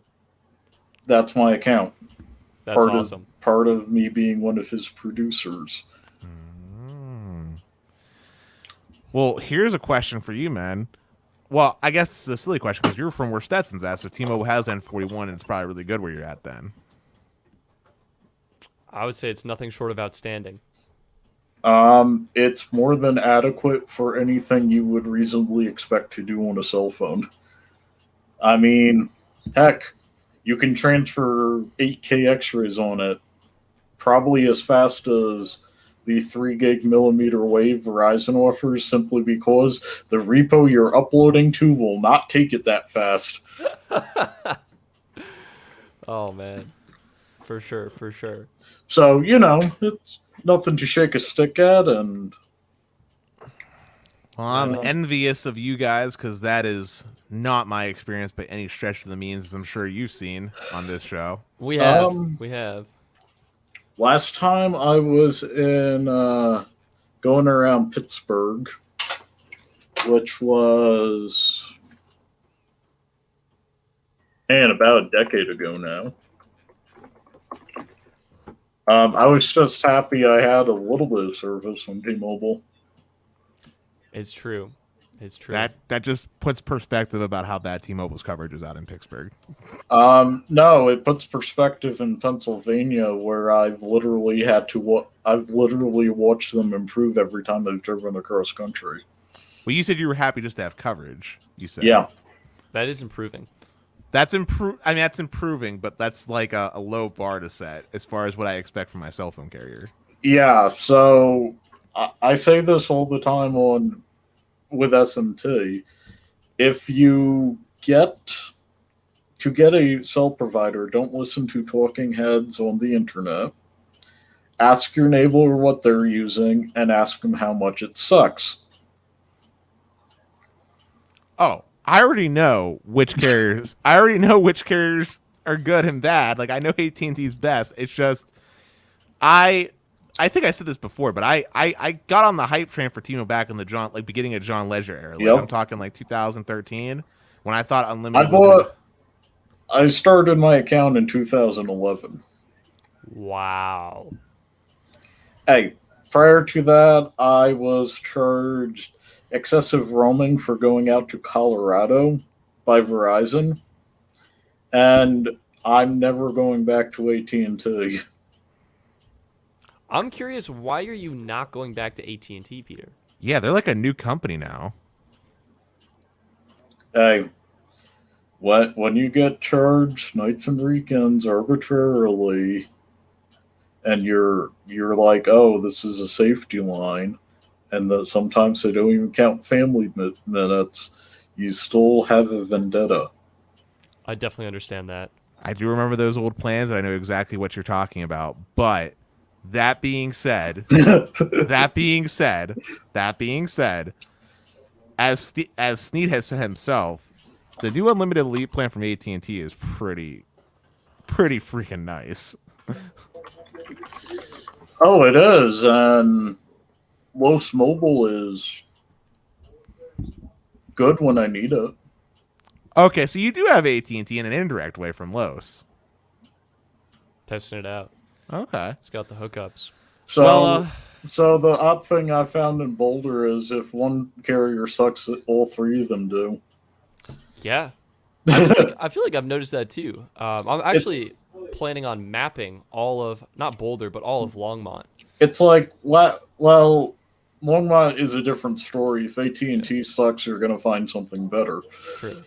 That's my account. That's awesome. Part of me being one of his producers. Well, here's a question for you, man. Well, I guess it's a silly question because you're from where Stetson's at, so T-Mobile has N41, and it's probably really good where you're at then. I would say it's nothing short of outstanding. It's more than adequate for anything you would reasonably expect to do on a cell phone. I mean, heck, you can transfer 8K X-rays on it probably as fast as the 3 gig millimeter wave Verizon offers, simply because the repo you're uploading to will not take it that fast. Oh, man. For sure. So, you know, it's nothing to shake a stick at, and... Well, I'm envious of you guys because that is not my experience by any stretch of the means, as I'm sure you've seen on this show. We have. Last time I was in going around Pittsburgh, which was about a decade ago now. I was just happy I had a little bit of service on T-Mobile. It's true. That just puts perspective about how bad T-Mobile's coverage is out in Pittsburgh. No, it puts perspective in Pennsylvania, where I've literally watched them improve every time I've driven across country. Well, you said you were happy just to have coverage. You said, yeah, that is improving. That's that's improving, but that's like a low bar to set as far as what I expect from my cell phone carrier. Yeah, so I say this all the time with SMT. If you get a cell provider, don't listen to talking heads on the internet. Ask your neighbor what they're using and ask them how much it sucks. Oh, I already know which carriers. I already know which carriers are good and bad. Like I know AT&T's best. It's just I think I said this before, but I got on the hype train for T-Mobile back in the beginning of John Legere era. Like, Yep. I'm talking like 2013 when I thought unlimited. I started my account in 2011. Wow. Hey, prior to that, I was charged excessive roaming for going out to Colorado by Verizon, and I'm never going back to AT&T. I'm curious, why are you not going back to AT&T, Peter? Yeah, they're like a new company now. Hey, when you get charged nights and weekends arbitrarily, and you're like, oh, this is a safety line, and sometimes they don't even count family minutes, you still have a vendetta. I definitely understand that. I do remember those old plans, and I know exactly what you're talking about. But that being said, as Snead has said himself, the new unlimited elite plan from AT&T is pretty freaking nice. Oh, it is, and Los Mobile is good when I need it. Okay, so you do have AT&T in an indirect way from Los. Testing it out. Okay. It's got the hookups. So, so the odd thing I found in Boulder is if one carrier sucks, all three of them do. Yeah. I feel like I've noticed that too. I'm actually planning on mapping all of, not Boulder, but all of Longmont. It's like, well, Longmont is a different story. If AT&T sucks, you're going to find something better. True.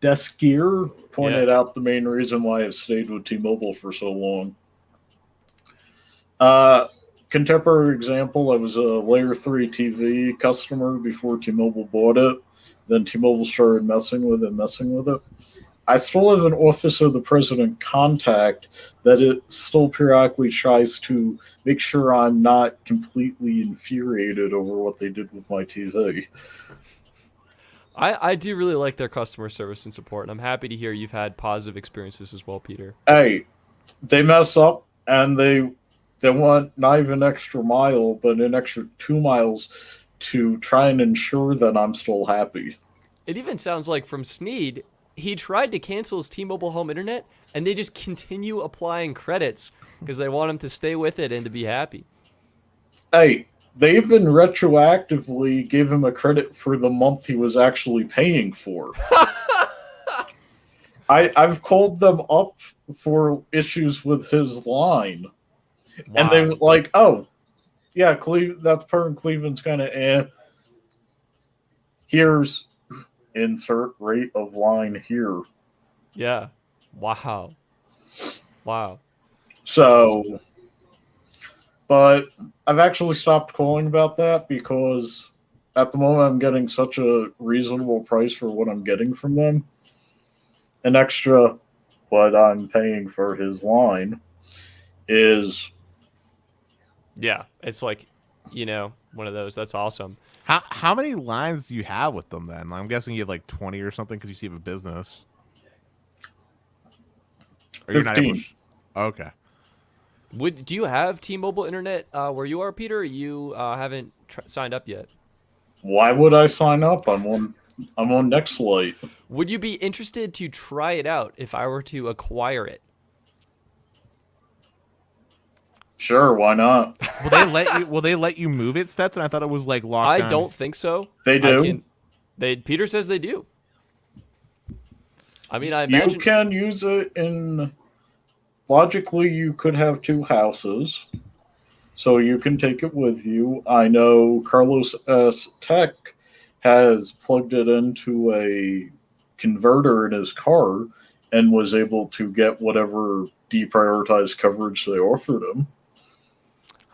Deskier pointed out the main reason why I've stayed with T-Mobile for so long. Contemporary example, I was a Layer 3 TV customer before T-Mobile bought it. Then T-Mobile started messing with it. I still have an Office of the President contact that it still periodically tries to make sure I'm not completely infuriated over what they did with my TV. I do really like their customer service and support, and I'm happy to hear you've had positive experiences as well, Peter. Hey, they mess up, and they want not even an extra mile, but an extra 2 miles to try and ensure that I'm still happy. It even sounds like from Snead, he tried to cancel his T-Mobile home internet, and they just continue applying credits because they want him to stay with it and to be happy. Hey, they even retroactively gave him a credit for the month he was actually paying for. I've called them up for issues with his line. Wow. And they were like, oh, yeah, that's part of Cleveland's kind of Here's insert rate of line here. Yeah. Wow. So, awesome. But I've actually stopped calling about that because at the moment I'm getting such a reasonable price for what I'm getting from them. An extra what I'm paying for his line is... Yeah, it's like, one of those. That's awesome. How many lines do you have with them then? I'm guessing you have like 20 or something because you have a business. Or 15. You're not able to... Okay. Do you have T-Mobile internet where you are, Peter? Or you haven't signed up yet? Why would I sign up? I'm on NextLight. Would you be interested to try it out if I were to acquire it? Sure, why not? Will they let you move it, Stetson? I thought it was like locked down. I don't think so. They do. Peter says they do. I mean, I imagine you can use it in. Logically, you could have two houses. so you can take it with you. I know Carlos S. Tech has plugged it into a converter in his car and was able to get whatever deprioritized coverage they offered him.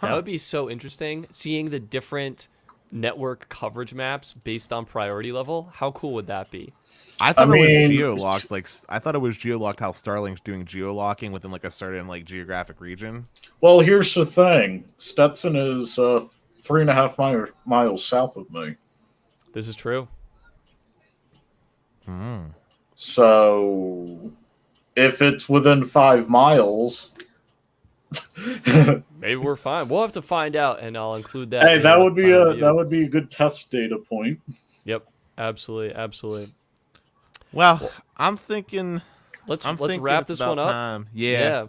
That would be so interesting, seeing the different network coverage maps based on priority level. How cool would that be? I thought it was geolocked. Like I thought it was geolocked. How Starlink's doing geolocking within like a certain like geographic region. Well, here's the thing: Stetson is 3.5 miles south of me. This is true. So, if it's within 5 miles, maybe we're fine. We'll have to find out, and I'll include that. Hey, that would be a good test data point. Yep, absolutely. Well, I'm thinking. Let's wrap this one up. Time. Yeah.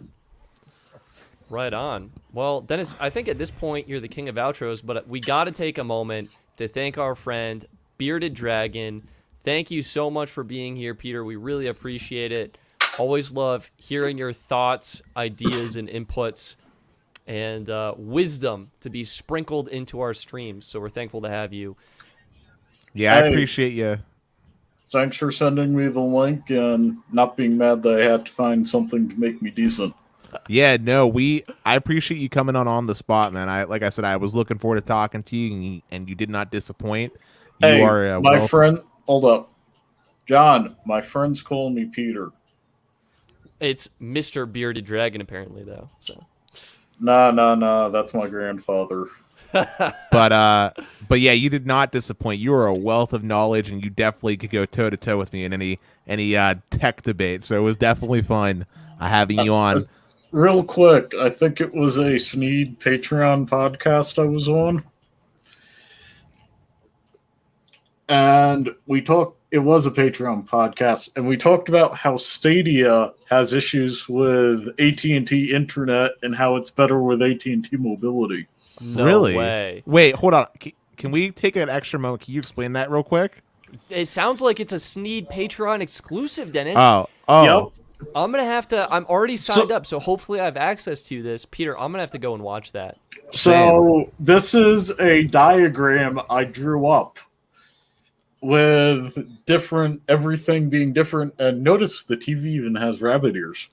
Right on. Well, Dennis, I think at this point you're the king of outros, but we got to take a moment to thank our friend Bearded Dragon. Thank you so much for being here, Peter. We really appreciate it. Always love hearing your thoughts, ideas, and inputs, and wisdom to be sprinkled into our streams. So we're thankful to have you. Yeah, I appreciate you. Thanks for sending me the link and not being mad that I had to find something to make me decent. Yeah, no, I appreciate you coming on the spot, man. Like I said, I was looking forward to talking to you, and you did not disappoint. You are my friend. Hold up, John. My friend's calling me Peter. It's Mr. Bearded Dragon, apparently, though. So. No, that's my grandfather. But yeah, you did not disappoint. You are a wealth of knowledge, and you definitely could go toe to toe with me in any tech debate. So it was definitely fun having you on. Real quick, I think it was a Sneed Patreon podcast I was on, and it was a Patreon podcast, and we talked about how Stadia has issues with AT&T internet and how it's better with AT&T mobility. No really? Way. Wait, hold on. Can we take an extra moment? Can you explain that real quick? It sounds like it's a Sneed Patreon exclusive, Dennis. Oh. Yep. I'm going to have to... I'm already signed up, so hopefully I have access to this. Peter, I'm going to have to go and watch that. So this is a diagram I drew up with everything being different, and notice the TV even has rabbit ears.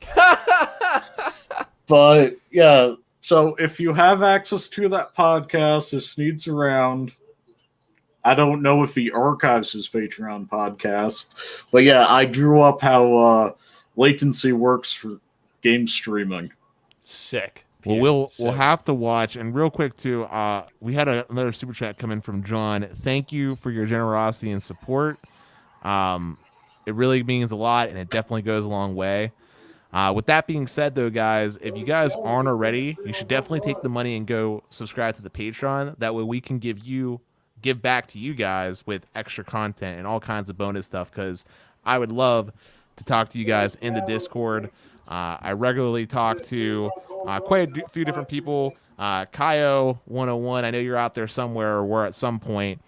But yeah, so if you have access to that podcast, if Sneed's around, I don't know if he archives his Patreon podcast, but yeah, I drew up how latency works for game streaming. Sick. Well, we'll have to watch. And real quick too, we had another super chat come in from John. Thank you for your generosity and support. It really means a lot, and it definitely goes a long way. With that being said, though, guys, if you guys aren't already, you should definitely take the money and go subscribe to the Patreon. That way, we can give back to you guys with extra content and all kinds of bonus stuff. Because I would love to talk to you guys in the Discord. I regularly talk to quite a few different people. Kaio 101, I know you're out there somewhere, or we're at some point.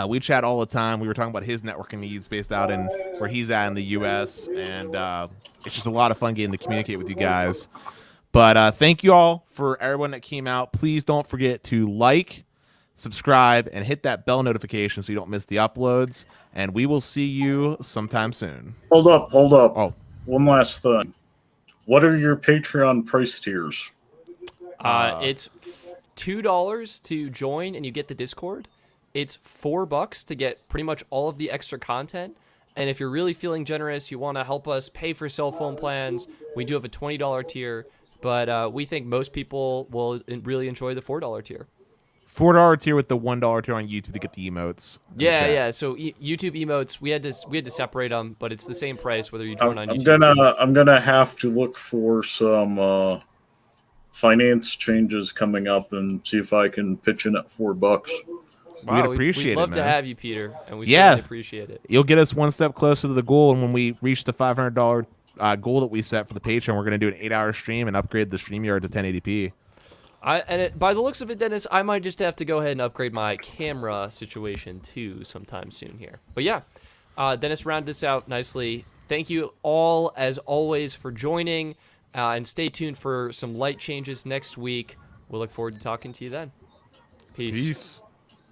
We chat all the time. We were talking about his networking needs based out in where he's at in the U.S., and it's just a lot of fun getting to communicate with you guys. But thank you all for everyone that came out. Please don't forget to like, subscribe, and hit that bell notification so you don't miss the uploads. And we will see you sometime soon. Hold up. Oh, one last thing. What are your Patreon price tiers? It's $2 to join and you get the Discord. It's $4 to get pretty much all of the extra content. And if you're really feeling generous, you want to help us pay for cell phone plans, we do have a $20 tier, but we think most people will really enjoy the $4 tier. $4 tier with the $1 tier on YouTube to get the emotes. Yeah. So YouTube emotes, we had to separate them, but it's the same price whether you join on YouTube. I'm gonna have to look for some finance changes coming up and see if I can pitch in at $4. Wow, we'd appreciate it, we'd love man. to have you, Peter, and we certainly appreciate it. You'll get us one step closer to the goal, and when we reach the $500 goal that we set for the Patreon, we're going to do an 8-hour stream and upgrade the StreamYard to 1080p. By the looks of it, Dennis, I might just have to go ahead and upgrade my camera situation too sometime soon here. But yeah, Dennis rounded this out nicely. Thank you all, as always, for joining, and stay tuned for some light changes next week. we'll look forward to talking to you then. Peace. Peace.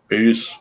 Peace.